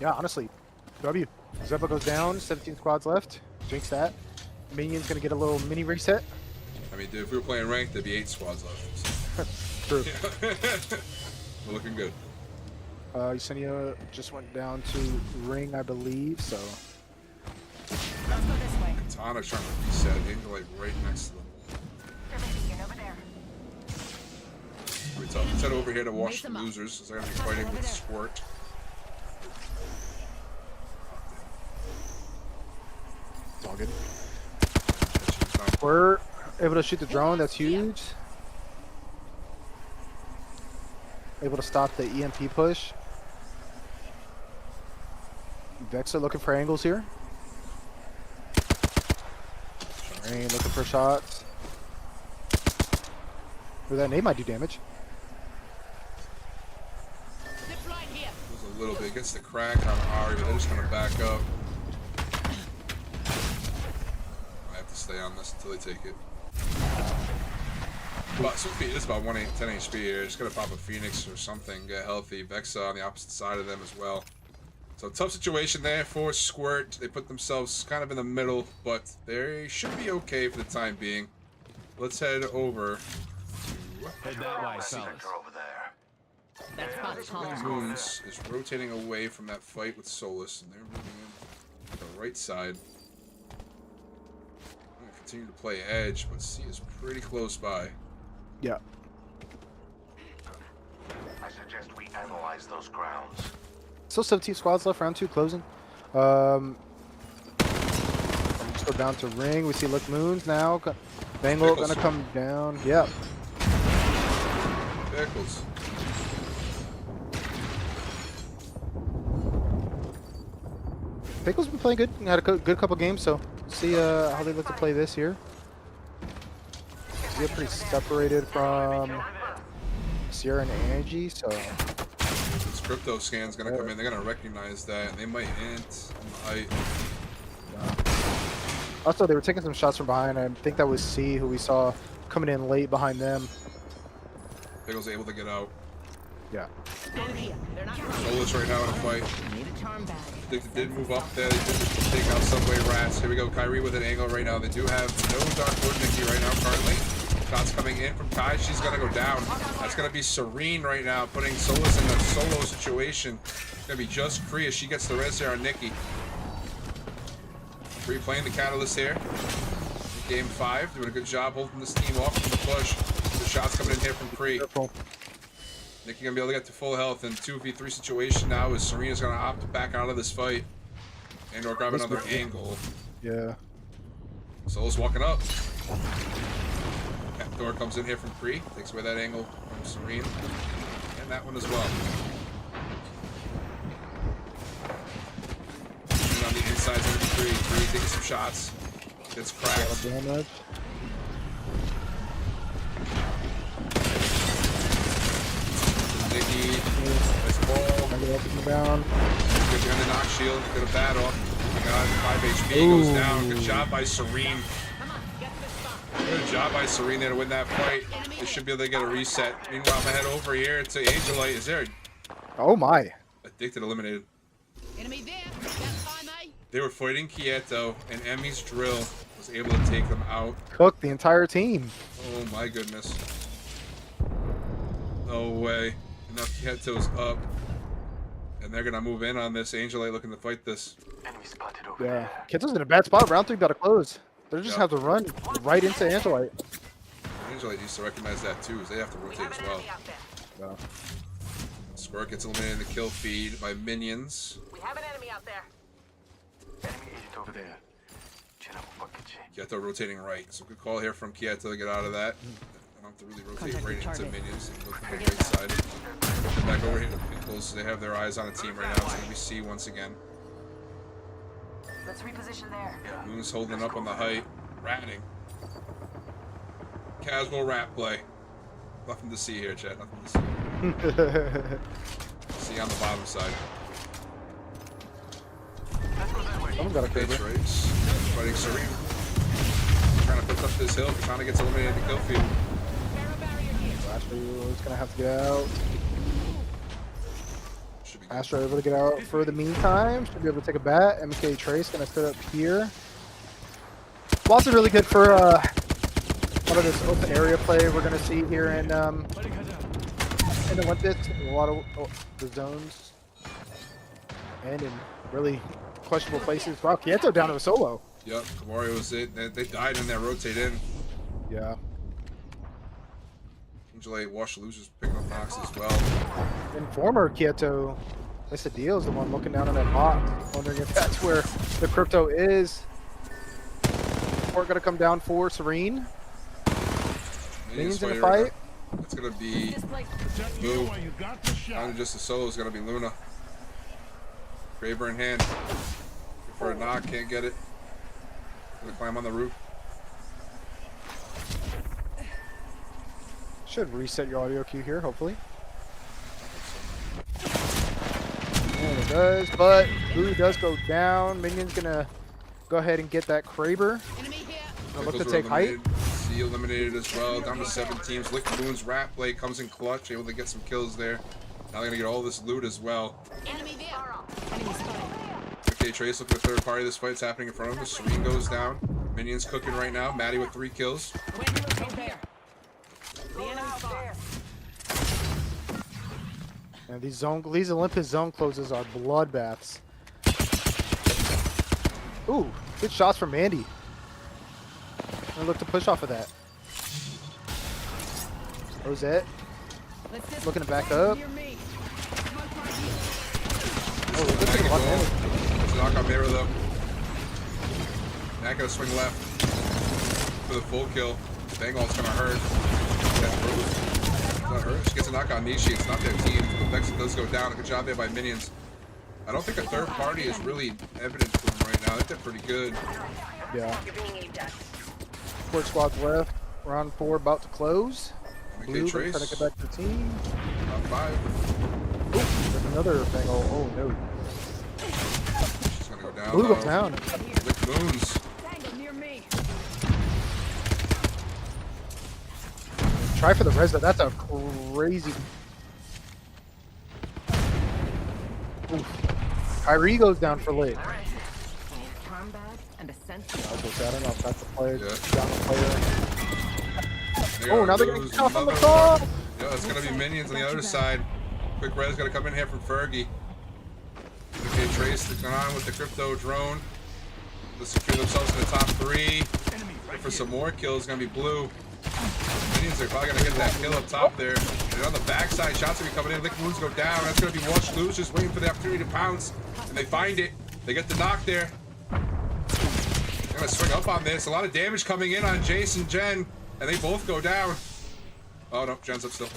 Yeah, honestly, W. Zeba goes down, 17 squads left. Jinx that. Minion's gonna get a little mini reset. I mean, dude, if we were playing ranked, there'd be 8 squads left. True. We're looking good. Yesenia just went down to ring, I believe, so. Let's go this way. Katana's trying to reset. Angel like right next to them. Let's head over here to watch the losers, as they're gonna be fighting with Squirt. It's all good. We're able to shoot the drone, that's huge. Able to stop the EMP push. Vexa looking for angles here. Rain looking for shots. Ooh, that nade might do damage. There's a little bit. Gets the crack on Ari, but they're just gonna back up. I have to stay on this until they take it. But it's about 10 HP here. Just gonna pop a Phoenix or something, get healthy. Vexa on the opposite side of them as well. So tough situation there for Squirt. They put themselves kind of in the middle, but they should be okay for the time being. Let's head over to Head that way, fellas. That spot's calling. Moons is rotating away from that fight with Solus, and they're moving in to the right side. I'm gonna continue to play edge, but C is pretty close by. Yeah. I suggest we analyze those grounds. Still 17 squads left, round 2 closing. Let's go down to ring. We see Look Moons now. Bangle gonna come down. Yep. Pickles. Pickle's been playing good. Had a good couple games, so see how they look to play this here. They're pretty separated from Sierra and Angie, so. This crypto scan's gonna come in. They're gonna recognize that, and they might hint on the height. Also, they were taking some shots from behind. I think that was C, who we saw coming in late behind them. Pickles able to get out. Yeah. Solus right now in a fight. Need a charm bag. Addicted did move up there. They did take out Subway Rats. Here we go. Kyrie with an angle right now. They do have no Dark Wood Nikki right now currently. Shots coming in from Kai. She's going to go down. That's going to be Serene right now, putting Solus in a solo situation. It's going to be just Kree as she gets the res here on Nikki. Kree playing the Catalyst here. Game 5. Doing a good job holding this team off from the push. The shots coming in here from Kree. Careful. Nikki gonna be able to get to full health in 2v3 situation now as Serena's gonna opt back out of this fight. And or grab another angle. Yeah. Solus walking up. Door comes in here from Kree, takes away that angle from Serene. And that one as well. 3, taking some shots. Gets cracked. Damage. Nicky, nice ball. I get up and down. Good behind the knock shield. Good a battle. Oh my god, 5 HP goes down. Good job by Serene. Good job by Serene there to win that fight. They should be able to get a reset. Meanwhile, if I head over here to Angelite, is there Oh my. Addicted eliminated? Enemy there. That's fine, mate. They were fighting Quieto, and Emmy's drill was able to take them out. Cooked the entire team. Oh my goodness. No way. Now Quieto's up. And they're gonna move in on this. Angelite looking to fight this. Enemy spotted over Yeah. there. Kito's in a bad spot. Round 3 gotta close. They just Yeah. have to run right into Angelite. Angelite needs to recognize that too, as they have to We rotate have as an well. enemy out there. Yeah. Squirt gets eliminated in the kill feed by minions. We have an enemy out there. Enemy agent over there. Quieto rotating right. So good call here from Quieto to get out of that. I don't have to really rotate Contact right the into target. minions and look from the right side. Get back over here to Pickles. They have their eyes on the team right now. It's gonna be C once again. Let's reposition there. Moon's holding up on the height. Ratting. Casual rat play. Nothing to see here, chat. Nothing to see. See on the bottom side. Someone's got a Okay, Kraber. Trace. Fighting Serene. Trying to pick up this hill. Katana gets eliminated in the kill feed. Astro is gonna have to get out. Should be good. Astro able to get out for the meantime. Should be able to take a bat. MK Trace gonna sit up here. Also really good for a lot of this open area play we're gonna see here in Olympus. A lot of the zones and in really questionable places. Wow, Quieto down to a solo. Yep, Kamario was it. They died in that rotate in. Yeah. Angelite Wash Losers picking up knocks as well. Informer Quieto. That's the deal, is the one looking down on that box, wondering if that's where the crypto is. We're gonna come down for Serene. Minions in the fight. It's gonna be This place. Lou. You got the shot. Down to just a solo is gonna be Luna. Kraber in hand. Good for a knock, can't get it. Gonna climb on the roof. Should reset your audio cue here, hopefully. And it does, but Blue does go down. Minion's gonna go ahead and get that Kraber. Enemy here. Gonna look to Pickles were take height. eliminated. C eliminated as well. Down to 7 teams. Lick Moon's rat play comes in clutch, able to get some kills there. Now they're gonna get all this loot as well. Enemy there. Enemy spotted. Okay, Trace looking for third party. This fight's happening in front of him. Serene goes down. Minions cooking right now. Maddie with 3 kills. Go there. The enemy spotted. And these Olympus zone closes are bloodbaths. Ooh, good shots from Mandy. Gonna look to push off of that. Rosette Let's just looking to back up. near me. Oh, they're taking a lot of damage. It's a knock on mirror though. Not gonna swing left for the full kill. Bangall's gonna hurt. That's Rose. It's not hurt. She gets a knock on Nishi. It's not their team. Vexen does go down. Good job there by minions. I don't think a third party is really evident to them right now. I think they're pretty good. Yeah. You're being aimed at. 4 squads left. Round 4 about to close. Okay, Blue Trace. trying to get back to the team. Top 5. Ooh, there's another Bengal. Oh no. She's gonna go down. Blue though. goes down. Lick Moons. Tangle near me. Try for the res though. That's a crazy. Oof. Kyrie goes down for lit. Charm bag and a sensor. I don't know if that's a player. Yeah. Down a player. They Oh, gotta now they're getting lose cut from the another car. one. Yeah, it's gonna be minions on the other side. Quick res gotta come in here from Fergie. Okay, Trace looking on with the crypto drone. To secure themselves in the top 3. Look for some more kills, gonna be Blue. Minions are probably gonna get that kill up top there. And on the backside, shots are gonna be coming in. Lick Moons go down. That's gonna be Watch Lose, just waiting for the opportunity to pounce. And they find it. They get the knock there. They're gonna swing up on this. A lot of damage coming in on Jace and Jen. And they both go down. Oh no, Jen's up still.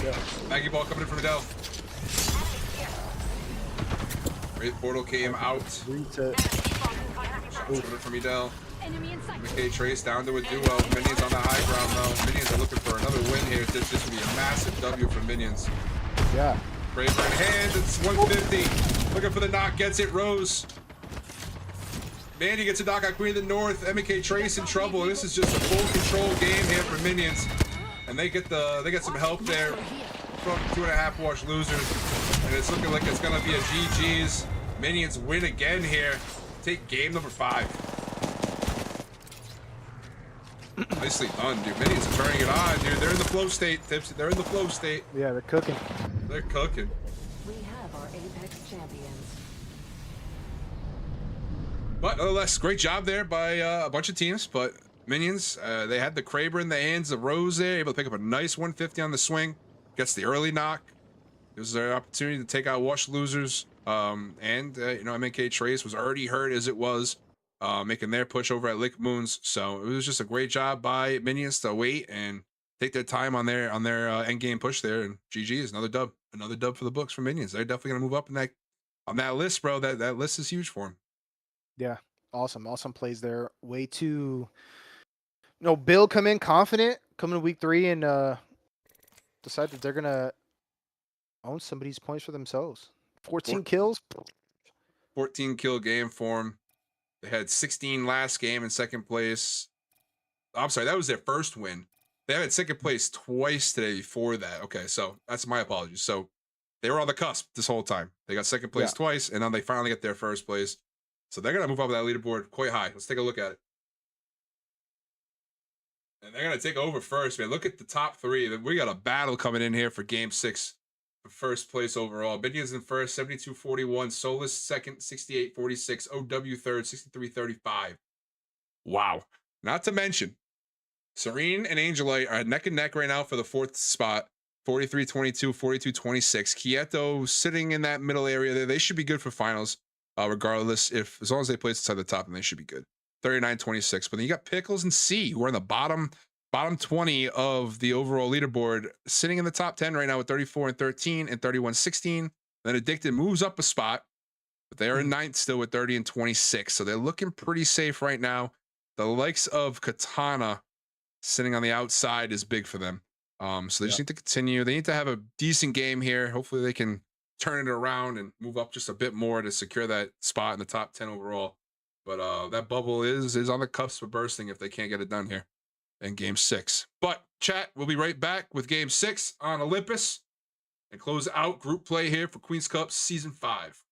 Yeah. Maggie ball coming in from Adele. Wraith portal came out. Reset. Put it from Edel. Enemy in sight. McKay Trace down to a duo. Minions on the high ground though. Minions are looking for another win here. This would be a massive W for Minions. Yeah. Braver in hand. It's 150. Looking for the knock. Gets it. Rose. Mandy gets a knock on Queen of the North. MK Trace in trouble. And this is just a full control game here for Minions. And they get some help there from 2.5 wash losers. And it's looking like it's gonna be a GG's. Minions win again here. Take game number 5. Nicely done, dude. Minions are turning it on, dude. They're in the flow state, Tipsy. They're in the flow state. Yeah, they're cooking. They're cooking. We have our Apex champions. But nonetheless, great job there by a bunch of teams. But Minions, they had the Kraber in the hands of Rose there, able to pick up a nice 150 on the swing. Gets the early knock. This is their opportunity to take out Wash losers. You know, MK Trace was already hurt as it was, making their push over at Lick Moons. So it was just a great job by Minions to wait and take their time on their end game push there. And GG is another dub for the books for Minions. They're definitely gonna move up in on that list, bro. That list is huge for them. Yeah, awesome plays there. Way to, Bill come in confident, coming to week 3 and decide that they're gonna own somebody's points for themselves. 14 kills. 14 kill game for them. They had 16 last game in second place. I'm sorry, that was their first win. They had second place twice today before that. Okay, so that's my apologies. So they were on the cusp this whole time. They got second place twice, and then they finally get their first place. So they're going to move up that leaderboard quite high. Let's take a look at it. And they're going to take over first, man. Look at the top 3. We got a battle coming in here for game 6 for first place overall. Minions in first, 72-41. Solus second, 68-46. OW third, 63-35. Wow. Not to mention, Serene and Angelite are neck and neck right now for the 4th spot. 43-22, 42-26. Quieto sitting in that middle area there. They should be good for finals. Regardless, as long as they place inside the top, then they should be good. 39-26. But then you got Pickles and C, who are in the bottom 20 of the overall leaderboard, sitting in the top 10 right now with 34-13 and 31-16. Then Addicted moves up a spot, but they are in 9th still with 30-26. So they're looking pretty safe right now. The likes of Katana sitting on the outside is big for them. So they just need to continue. They need to have a decent game here. Hopefully they can turn it around and move up just a bit more to secure that spot in the top 10 overall. But that bubble is on the cusp of bursting if they can't get it done here in game 6. But chat, we'll be right back with game 6 on Olympus and close out group play here for Queen's Cup season 5.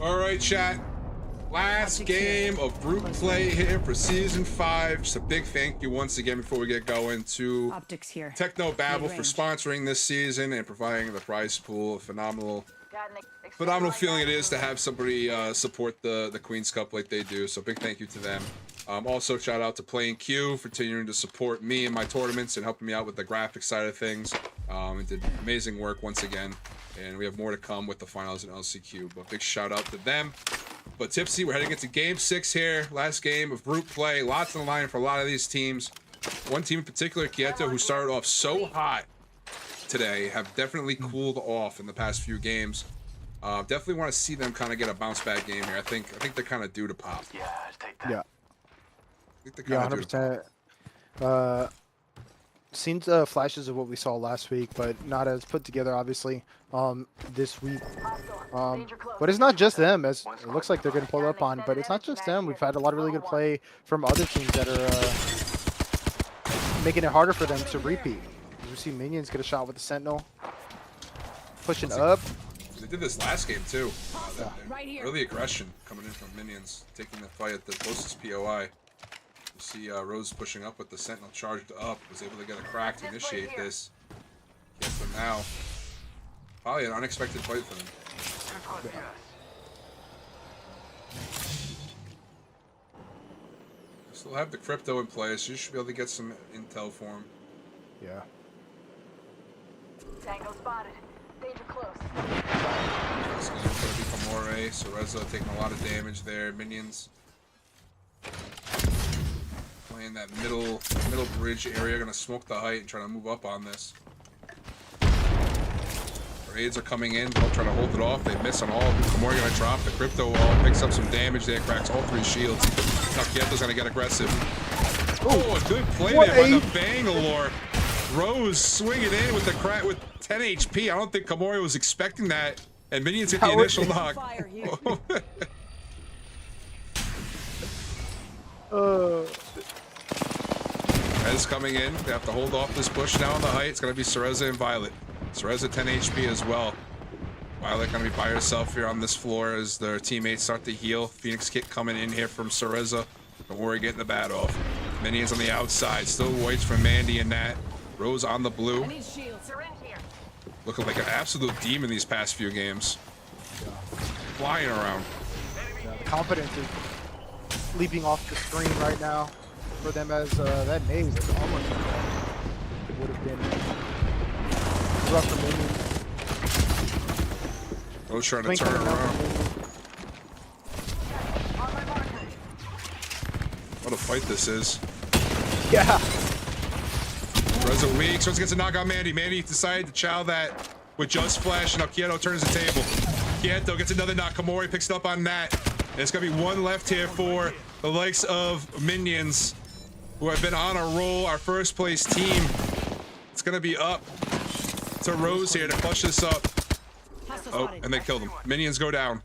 All right, chat. Last Optics game here. of Brute Play here for Season 5. Just a big thank you once again before we get going to Optics here. Techno Babble for Mid-range. sponsoring this season and providing the prize pool. Phenomenal feeling it is to have somebody support the Queen's Cup like they do. So big thank you to them. Also, shout out to Playing Q for continuing to support me and my tournaments and helping me out with the graphic side of things. It did amazing work once again. And we have more to come with the finals and LCQ. But big shout out to them. But Tipsy, we're heading into Game 6 here. Last game of Brute Play. Lots on the line for a lot of these teams. One team in particular, Quieto, who started off so hot today, have definitely cooled off in the past few games. Definitely want to see them kind of get a bounce back game here. I think they're kind of due to pop. Yeah, take that. Yeah. I think they're Yeah, kind of due to pop. 100%. Seen flashes of what we saw last week, but not as put together, obviously, this week. But it's not just them, as it looks like they're getting pulled up on, but it's not just them. We've had a lot of really good play from other teams that are making it harder for them to repeat. You see Minions get a shot with the Sentinel. Pushing up. They did this last game, too. Right here. Early aggression coming in from Minions, taking the fight at the closest POI. You see Rose pushing up with the Sentinel charged up, was able to get a crack to initiate this. Get them now. Probably an unexpected fight for them. Still have the crypto in place, so you should be able to get some intel for him. Yeah. Tango spotted. Danger close. This game's gonna be Kamore, Cereza taking a lot of damage there. Minions playing that middle bridge area, gonna smoke the height and try to move up on this. Raids are coming in, they'll try to hold it off. They miss on all. Kamore gonna drop the crypto wall, picks up some damage there, cracks all 3 shields. Now Quieto's gonna get aggressive. Oh, a good play there by the Bangalore. Rose swinging in with the crack with 10 HP. I don't think Kamore was expecting that. And Minions hit the initial knock. Fire here. Rez coming in. They have to hold off this push now on the height. It's going to be Cereza and Violet. Cereza 10 HP as well. Violet going to be by herself here on this floor as their teammates start to heal. Phoenix Kit coming in here from Cereza. Don't worry, getting the bat off. Minions on the outside. Still waits for Mandy and Nat. Rose on the blue. I need shields. Looking like an absolute demon these past few games. Flying around. Yeah, the confidence is leaping off the screen right now for them as that maze is almost it would have been rough for Minions. Rose trying to turn it around. What a fight this is. Yeah. Reza weak. Reza gets a knock on Mandy. Mandy decided to chow that with just flash. Now Quieto turns the table. Quieto gets another knock. Kamori picks it up on that. And it's going to be one left here for the likes of Minions, who have been on a roll. Our first place team. It's going to be up to Rose here to clutch this up. Oh, and they killed him. Minions go down.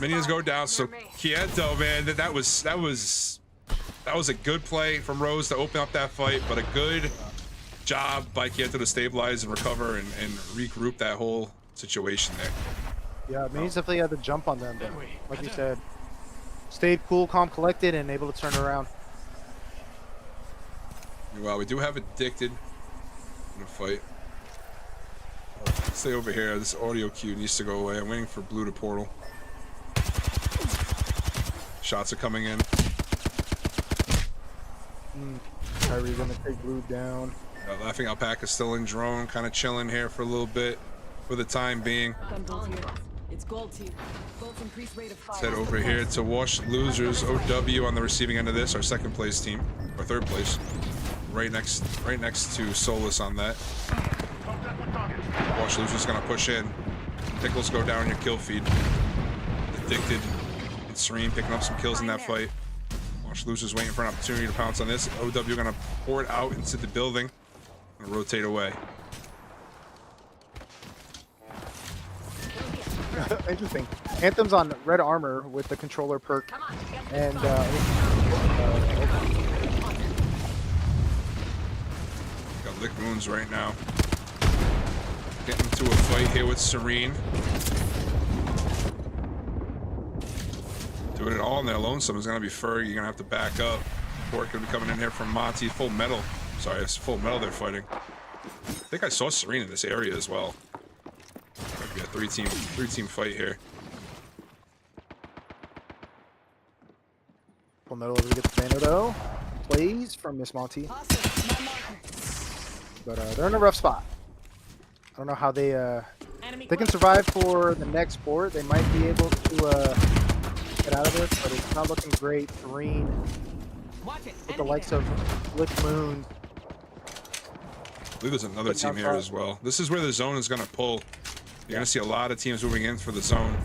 Minions go down. So Quieto, man, that was a good play from Rose to open up that fight, but a good job by Quieto to stabilize and recover and regroup that whole situation there. Yeah, Minions definitely had to jump on them, but like you said, stayed cool, calm, collected, and able to turn around. Well, we do have Addicted in a fight. Stay over here. This audio cue needs to go away. I'm waiting for Blue to portal. Shots are coming in. Kyrie's gonna take Blue down. Laughing Alpaca's still in drone, kind of chilling here for a little bit for the time being. Bundles here. It's gold tier. Gold's increased rate of fire. Let's head over here to Wash Losers. OW on the receiving end of this, our second place team, or third place. Right next to Solus on that. Wash Losers gonna push in. Pickles go down your kill feed. Addicted and Serene picking up some kills in that fight. Wash Losers waiting for an opportunity to pounce on this. OW gonna pour it out into the building and rotate away. Interesting. Anthem's on red armor with the controller perk, and Got lick wounds right now. Getting into a fight here with Serene. Doing it all in their lonesome is gonna be Ferg. You're gonna have to back up. Port gonna be coming in here from Monty. Full metal. Sorry, it's full metal they're fighting. I think I saw Serene in this area as well. Might be a three-team fight here. Full metal over to get the banner though. Plays from Miss Monty. Awesome. My marker. But they're in a rough spot. I don't know how they Enemy can close. survive for the next port. They might be able to get out of this, but it's not looking great. Serene Watch it. with the Enemy likes there. of Lick Moon. I believe there's another Putting team out here front. as well. This is where the zone is gonna pull. You're gonna see a lot of teams moving in for the zone.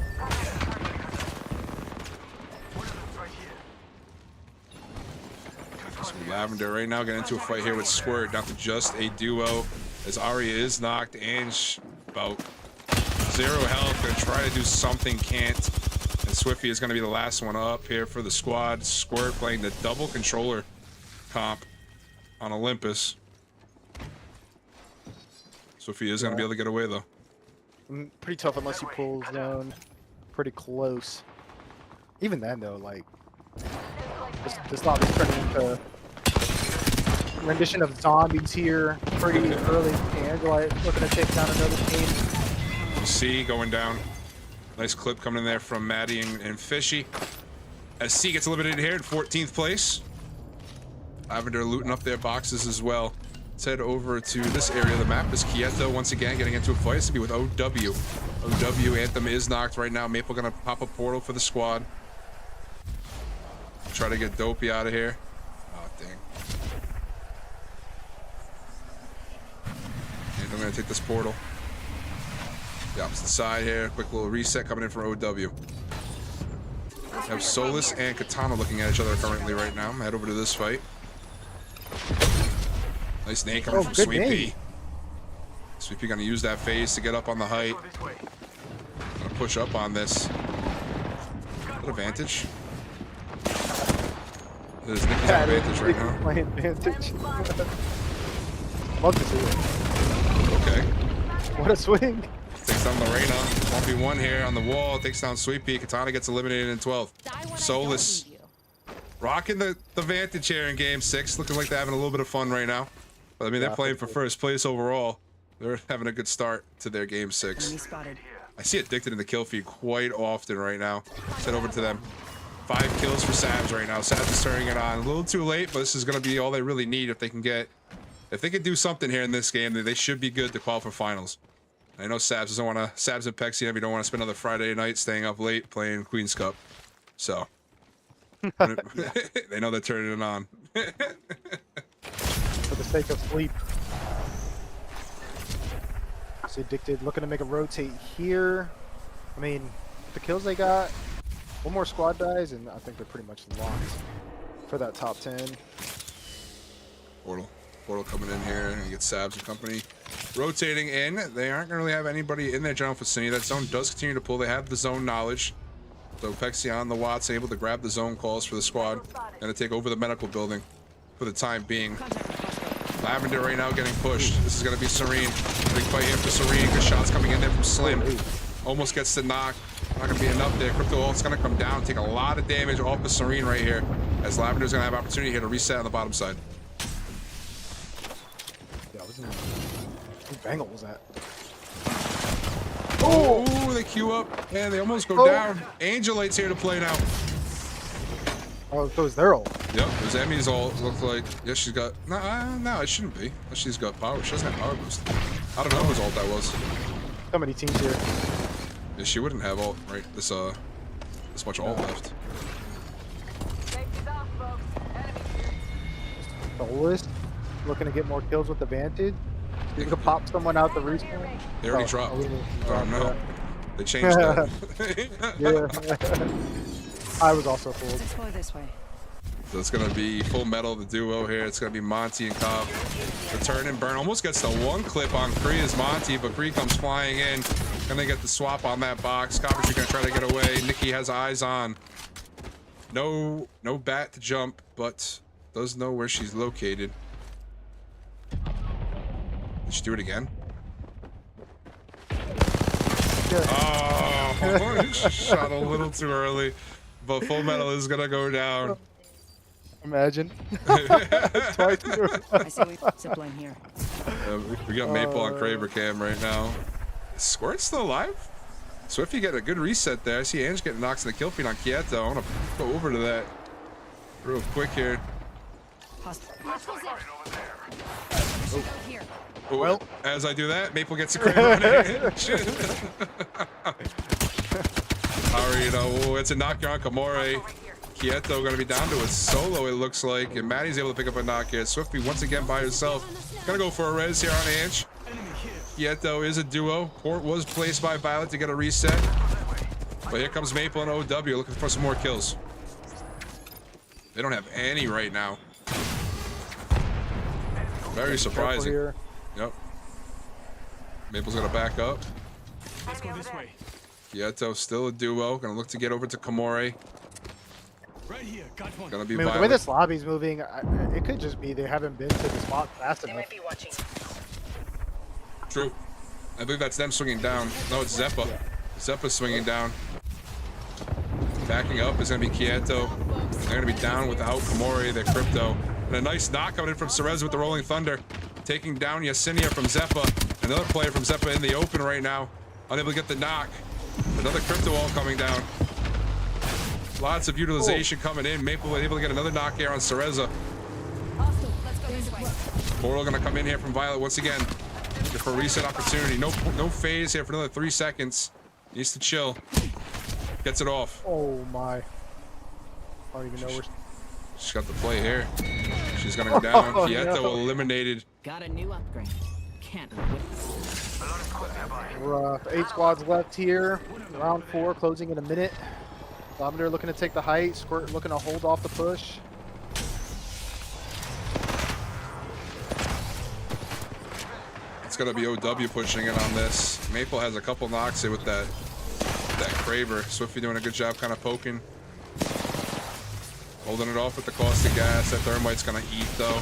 So Lavender right now getting into a fight here with Squirt, down to just a duo. As Arya is knocked and about 0 health, gonna try to do something, can't. And Swiffy is gonna be the last one up here for the squad. Squirt playing the double controller comp on Olympus. Swiffy is gonna be able to get away though. Pretty tough unless you pull zone pretty close. Even then though, like this lobby's turning into rendition of zombies here pretty early. Angela looking to take down another team. C going down. Nice clip coming in there from Maddie and Fishy. As C gets eliminated here in 14th place. Lavender looting up their boxes as well. Let's head over to this area of the map. Is Quieto once again getting into a fight. It's gonna be with OW. OW Anthem is knocked right now. Maple gonna pop a portal for the squad. Try to get Dopey out of here. Oh dang. And I'm gonna take this portal. The opposite side here. Quick little reset coming in from OW. We have Solus and Katana looking at each other currently right now. Head over to this fight. Nice nade coming from good Sweet nade. Pea. Sweet Pea gonna use that phase to get up on the height. Gonna push up on this. What advantage? This is Nicky's advantage right now. My advantage. Love to see it. Okay. What a swing. Takes down Lorena. 1v1 here on the wall. Takes down Sweet Pea. Katana gets eliminated in 12th. Die when I don't Solus need you. rocking the vantage here in game 6. Looking like they're having a little bit of fun right now. But I mean, they're playing for first place overall. They're having a good start to their game 6. Enemy spotted. I see Addicted in the kill feed quite often right now. Let's head over to them. 5 kills for Sabs right now. Sabs is turning it on. A little too late, but this is going to be all they really need if they can get... If they can do something here in this game, then they should be good to qualify for finals. I know Sabs doesn't want to... Sabs and Pexi don't want to spend another Friday night staying up late playing Queen's Cup. So... they know they're turning it on. For the sake of sleep. So Addicted looking to make a rotate here. I mean, the kills they got, one more squad dies, and I think they're pretty much locked for that top 10. Portal coming in here and get Sabs and company rotating in. They aren't going to really have anybody in their general vicinity. That zone does continue to pull. They have the zone knowledge. So Pexion, the Watts, able to grab the zone calls for the squad and to take over the medical building for the time being. Lavender right now getting pushed. This is going to be Serene. Big fight here for Serene. Good shots coming in there from Slim. Almost gets the knock. Not going to be enough there. Crypto Ult's going to come down, take a lot of damage off of Serene right here, as Lavender's going to have opportunity here to reset on the bottom side. Yeah, I was in... Whose bangle was that? Oh, they queue up. And they almost go down. Angelite's here to play now. Oh, so it's their ult. Yep, there's Emmy's ult. Looks like, yeah, she's got, no, it shouldn't be. She's got power. She doesn't have power boost. I don't know whose ult that was. So many teams here. Yeah, she wouldn't have ult, right? This much ult left. Safety's off, folks. Enemy here. Solus looking to get more kills with advantage. You can pop someone out the respawn. They already dropped. we didn't Oh drop no, that. they changed that. Yeah. I was also fooled. Let's explore this way. So it's gonna be full metal, the duo here. It's gonna be Monty and Cobb. The turn and burn almost gets the one clip on Kree as Monty, but Kree comes flying in. Gonna get the swap on that box. Cobb's gonna try to get away. Nikki has eyes on. No bat to jump, but does know where she's located. Did she do it again? Oh, she shot a little too early. but Full Metal is gonna go down. Imagine. Twice in a row. I see we zipline here. We got Maple on Kraber cam right now. Is Squirt still alive? Swifty getting a good reset there. I see Ange getting knocks in the kill feed on Quieto. I want to go over to that real quick here. Hostiles there. Over there. Go here. Oh, Well. as I do that, Maple gets a Kraber on Ange. Alright, it's a knock here on Kamore. Right here. Quieto gonna be down to a solo, it looks like, and Maddie's able to pick up a knock here. Swifty once again by herself. Gonna go for a res here on Ange. Quieto is a duo. Port was placed by Violet to get a reset. But here comes Maple and OW looking for some more kills. They don't have any right now. Very surprising. Here. Yep. Maple's gonna back up. Let's go this way. Quieto still a duo. Gonna look to get over to Kamore. Right here. Got one. Gonna I be mean, with the way Violet. this lobby's moving, it could just be they haven't been to the spot fast They enough. might be watching. True. I believe that's them swinging down. No, it's Zeppa. Zeppa's swinging down. Backing up is going to be Quieto. They're going to be down without Kamori, their crypto. And a nice knock coming in from Cereza with the Rolling Thunder. Taking down Yesinia from Zeppa. Another player from Zeppa in the open right now. Unable to get the knock. Another crypto wall coming down. Lots of utilization coming in. Maple able to get another knock here on Cereza. Hostile. Let's go this way. Portal going to come in here from Violet once again. Looking for a reset opportunity. No phase here for another 3 seconds. Needs to chill. Gets it off. Oh my. I don't even know where. She's got the play here. She's gonna go down. Oh, Quieto no. Oh, eliminated. Got a new upgrade. Can't wait. Rough. 8 squads left here. Round 4 closing in a minute. Lavender looking to take the height. Squirt looking to hold off the push. It's gonna be OW pushing it on this. Maple has a couple knocks here with that Kraber. Swifty doing a good job kind of poking. Holding it off with the cost of gas. That Thermite's gonna eat though.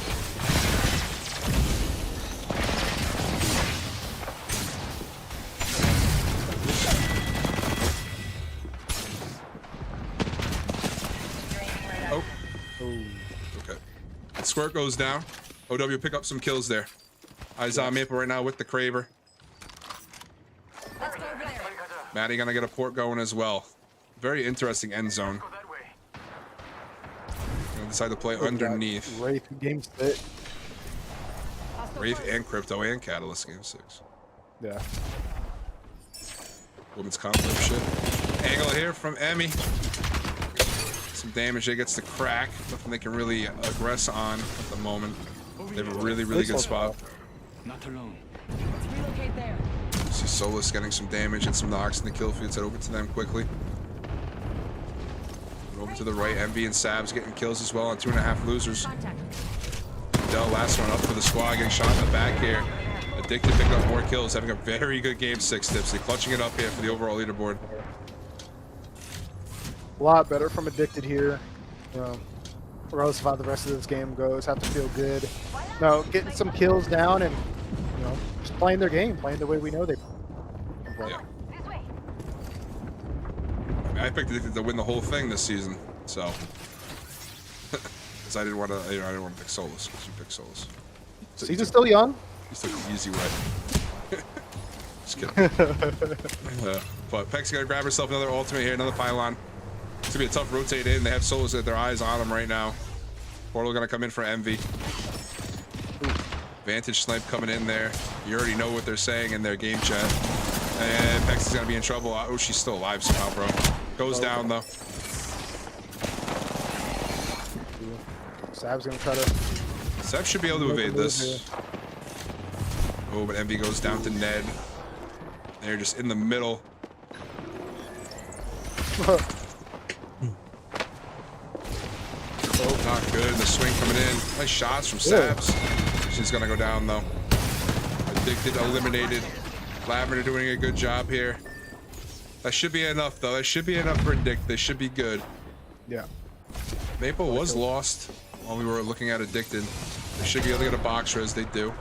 Oh. Okay. Squirt goes down. OW pick up some kills there. Eyes on Maple right now with the Kraber. Let's go over there. Maddie gonna get a port going as well. Very interesting end zone. Go that way. Gonna decide to play underneath. Wraith game split. Wraith and Crypto and Catalyst game 6. Yeah. Women's conflict shit. Angle here from Emmy. Some damage there gets the crack. Nothing they can really aggress on at the moment. They have a really good spot. Not alone. Let's relocate there. See Solus getting some damage and some knocks in the kill feed. Head over to them quickly. And over to the right, MB and Sabs getting kills as well on 2.5 losers. Contact. Dell, last one up for the squad, getting shot in the back here. Addicted picking up more kills, having a very good game 6 Tipsy. Clutching it up here for the overall leaderboard. A lot better from Addicted here. Regardless of how the rest of this game goes, have to feel good. No, getting some kills down and just playing their game, playing the way we know they play. Yeah. This way. I picked Addicted to win the whole thing this season, so. Because I didn't want to, I didn't want to pick Solus, because you picked Solus. So Season's still young. you took the easy way. Just kidding. But Peck's gonna grab herself another ultimate here, another pylon. It's gonna be a tough rotate in. They have Solus with their eyes on them right now. Portal gonna come in for Envy. Vantage snipe coming in there. You already know what they're saying in their game chat. And Pex is gonna be in trouble. Oh, she's still alive somehow, bro. Goes down though. Sab's gonna try to. Seb should be able to evade this. Oh, but Envy goes down to Ned. They're just in the middle. Oh, not good. The swing coming in. Nice shots from Sabs. She's gonna go down though. Addicted, eliminated. Lavender doing a good job here. That should be enough though. That should be enough for Addict. They should be good. Yeah. Maple was lost while we were looking at Addicted. They should be able to get a box res. They do.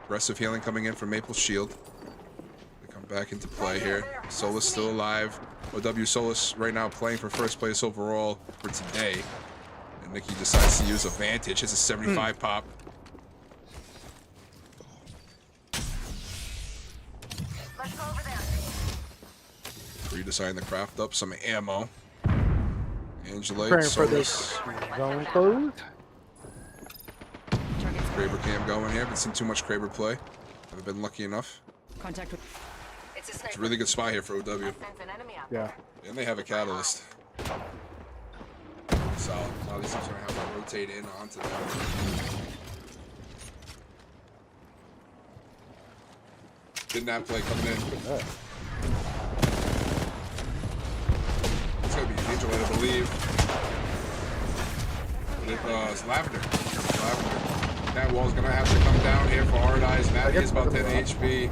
Aggressive healing coming in from Maple's shield. They come back into play here. Solus still alive. OW Solus right now playing for first place overall for today. And Nikki decides to use a Vantage. It's a 75 pop. Let's go over there. Free deciding to craft up some ammo. Angelite, Praying for this Solus. zone close. Target's Kraber cam going here. Haven't seen too much Kraber play. Haven't been lucky enough. contact with. It's a It's sniper. a really good spot here for OW. Sense an enemy out Yeah. And they have a catalyst. Solid. A lot of these teams are going to have to rotate in onto them. Kidnap play coming in. It's going to be Angel, I believe. It's Lavender. That wall's going to have to come down here for Hard Eyes. Matt is about 10 HP.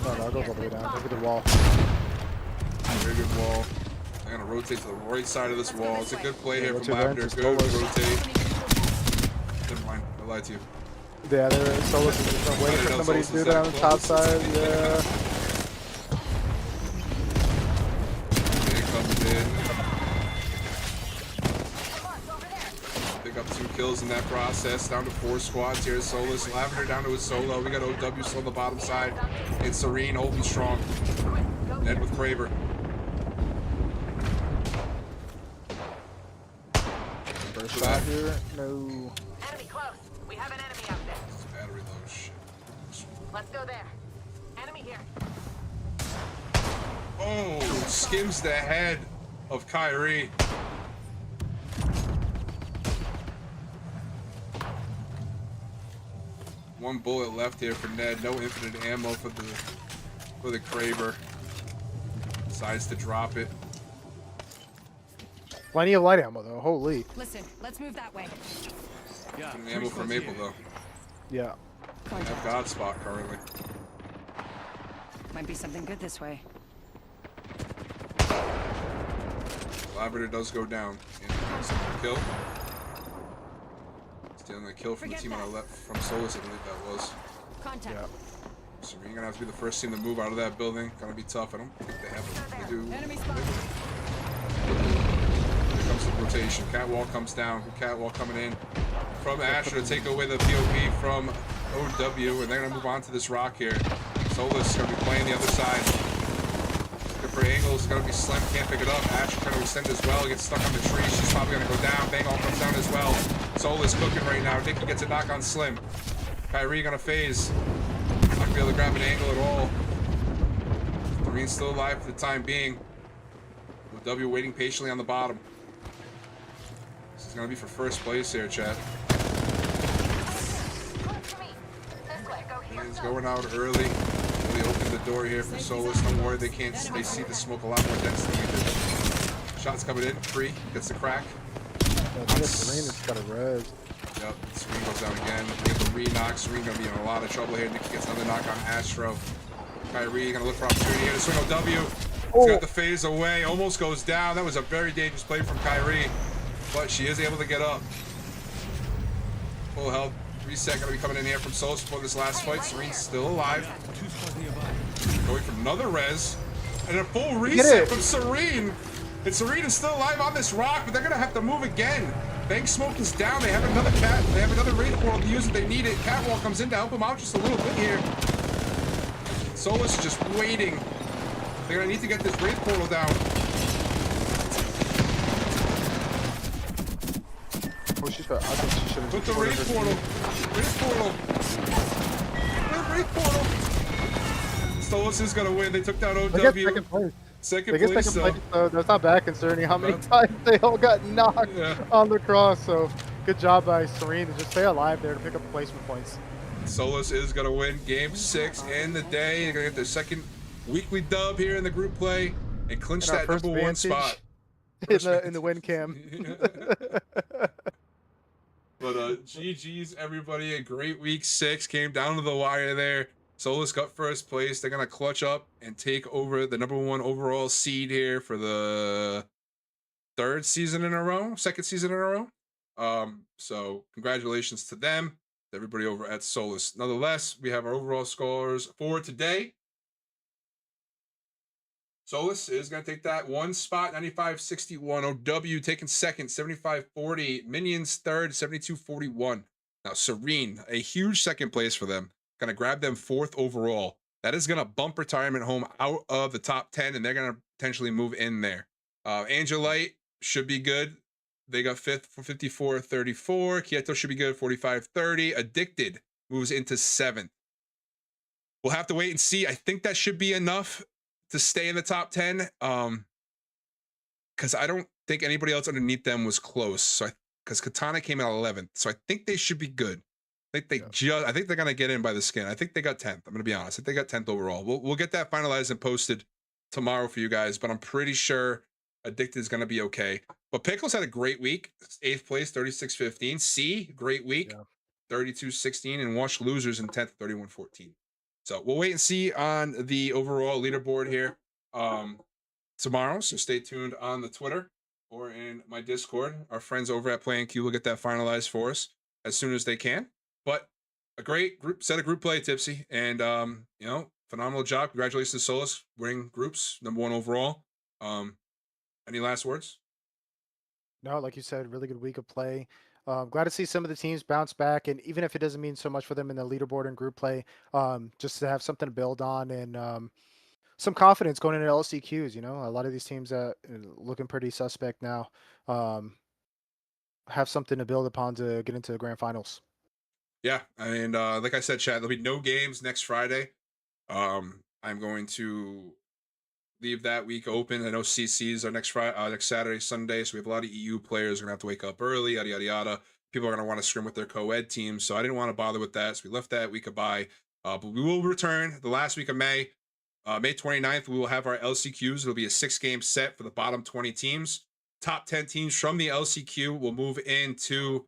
No, I'll go all the way down. Look at the wall. Very good wall. They're going to rotate to the right side of this wall. It's a good play here from rotate Lavender. there, Good just rotate. Never mind. I lied to you. Yeah, they're Solus is just waiting for somebody to do that on the top side. Yeah. Jay comes in. Pick up 2 kills in that process. Down to 4 squads here. Solus. Lavender down to his solo. We got OW still on the bottom side. And Serene holding strong. Ned with Kraber. First For shot that. here. No. Enemy close. We have an enemy out there. Battery low. Shit. Let's go there. Enemy here. Oh, skims the head of Kyrie. One bullet left here for Ned. No infinite ammo for the Kraber. Decides to drop it. Plenty of light ammo though. Holy. Listen, let's move that way. Yeah. Infinite ammo for Maple though. Yeah. They have God spot currently. Might be something good this way. Lavender does go down. And picks up the kill. Stealing the kill from the Forget team on the that. left, from Solus, I believe that was. Contact. Yeah. So you're gonna have to be the first team to move out of that building. Gonna be tough. I don't think they have it. They do. Enemy spot. Here comes the rotation. Catwall comes down. Catwall coming in from Asher to take away the POV from OW, and they're gonna move on to this rock here. Solus is gonna be playing the other side. Looking for angles. Gonna be Slim. Can't pick it up. Asher trying to extend as well. Gets stuck on the tree. She's probably gonna go down. Bang all comes down as well. Solus cooking right now. Nikki gets a knock on Slim. Kyrie gonna phase. Not gonna be able to grab an angle at all. Doreen's still alive for the time being. OW waiting patiently on the bottom. This is gonna be for first place here, chat. Close to me. This way. Go here. He's going out early. Really opened the door here for Solus. Don't worry, they can't. They see the smoke a lot more dense than we do. Shots coming in. Free gets the crack. I think Serene has got a res. Yep, Serene goes down again. We get the re-knock. Serene gonna be in a lot of trouble here. Nikki gets another knock on Astro. Kyrie gonna look for opportunity here to swing OW. He's got the phase away. Almost goes down. That was a very dangerous play from Kyrie, but she is able to get up. Full health. Reset gonna be coming in here from Solus before this last fight. Serene's still alive. 2 squads nearby. Going for another res. And a full it. reset from Serene. And Serene is still alive on this rock, but they're gonna have to move again. Bank Smoke is down. They have another cat. They have another raid portal to use if they need it. Catwall comes in to help them out just a little bit here. Solus is just waiting. They're gonna need to get this raid portal down. Oh, she's got. I think she should have. With the raid portal. Raid portal. Solus is gonna win. They took down OW. They get second place. Second They get place. second place, so that's not bad considering how many No. times they all got knocked Yeah. on the cross. So good job by Serene to just stay alive there to pick up placement points. Solus is gonna win game 6 in the day. They're gonna get their second weekly dub here in the group play and clinch And our that first number 1 vantage spot. in the win cam. But GG's everybody. A great week 6 came down to the wire there. Solus got first place. They're gonna clutch up and take over the number 1 overall seed here for the second season in a row. So congratulations to them, to everybody over at Solus. Nonetheless, we have our overall scores for today. Solus is going to take that one spot, 95-61. OW taking second, 75-40. Minions third, 72-41. Now, Serene, a huge second place for them. Going to grab them fourth overall. That is going to bump Retirement Home out of the top 10, and they're going to potentially move in there. Angelite should be good. They got fifth for 54-34. Kieto should be good, 45-30. Addicted moves into seventh. We'll have to wait and see. I think that should be enough to stay in the top 10. Because I don't think anybody else underneath them was close. So because Katana came out 11th. So I think they should be good. I think they're gonna get in by the skin. I think they got 10th. I'm gonna be honest. I think they got 10th overall. We'll get that finalized and posted tomorrow for you guys, but I'm pretty sure Addicted is gonna be okay. But Pickles had a great week. 8th place, 36-15. C, great week, 32-16, and Wash Losers in 10th, 31-14. So we'll wait and see on the overall leaderboard here tomorrow. So stay tuned on the Twitter or in my Discord. Our friends over at Play Q will get that finalized for us as soon as they can. But a great set of group play, Tipsy, and phenomenal job. Congratulations to Solus winning groups, #1 overall. Any last words? No, like you said, really good week of play. Glad to see some of the teams bounce back, and even if it doesn't mean so much for them in the leaderboard and group play, just to have something to build on and some confidence going into LCQs. A lot of these teams looking pretty suspect now. Have something to build upon to get into the grand finals. Yeah, and like I said, Chad, there'll be no games next Friday. I'm going to leave that week open. I know CCs are next Friday, next Saturday, Sunday, so we have a lot of EU players are gonna have to wake up early, yada yada yada. People are gonna want to scrim with their co-ed teams, so I didn't want to bother with that. So we left that week of bye. But we will return the last week of May. May 29th, we will have our LCQs. It'll be a 6-game set for the bottom 20 teams. Top 10 teams from the LCQ will move into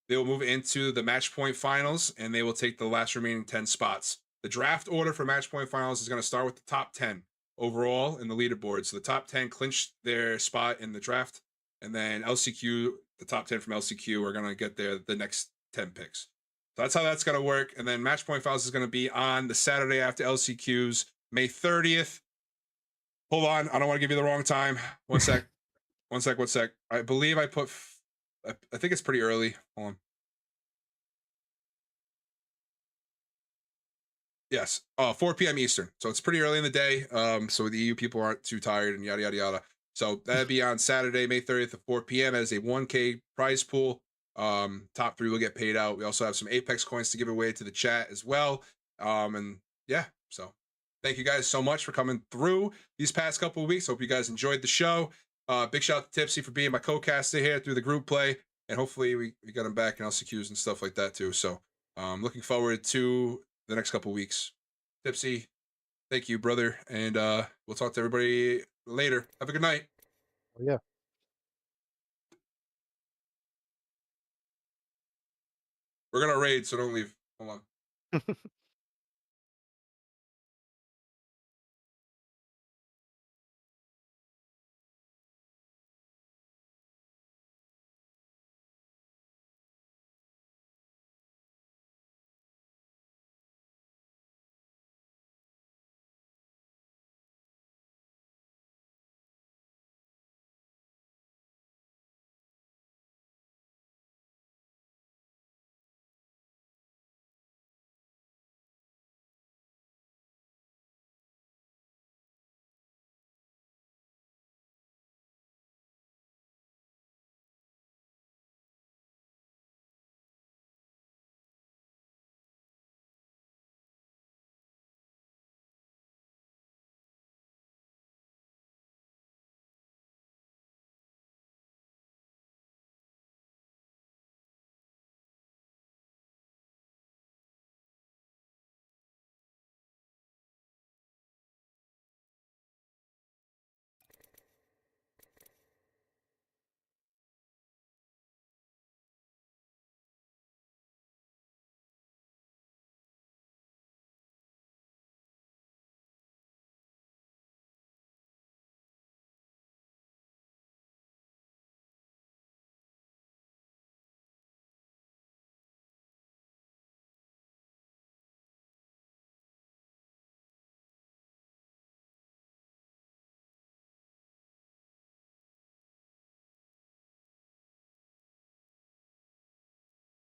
the match point finals, and they will take the last remaining 10 spots. The draft order for match point finals is going to start with the top 10 overall in the leaderboard. So the top 10 clinch their spot in the draft, and then LCQ, the top 10 from LCQ are going to get the next 10 picks. So that's how that's going to work. And then match point finals is going to be on the Saturday after LCQs, May 30th. Hold on, I don't want to give you the wrong time. One sec. One sec. I believe I put. I think it's pretty early. Hold on. Yes, 4 p.m. Eastern. So it's pretty early in the day. So the EU people aren't too tired and yada yada yada. So that'd be on Saturday, May 30th at 4 p.m. as a 1K prize pool. Top 3 will get paid out. We also have some Apex coins to give away to the chat as well. And yeah, so thank you guys so much for coming through these past couple of weeks. Hope you guys enjoyed the show. Big shout out to Tipsy for being my co-caster here through the group play. And hopefully we got him back in LCQs and stuff like that too. So looking forward to the next couple of weeks. Tipsy, thank you, brother. And we'll talk to everybody later. Have a good night. Yeah. We're going to raid, so don't leave. Hold on.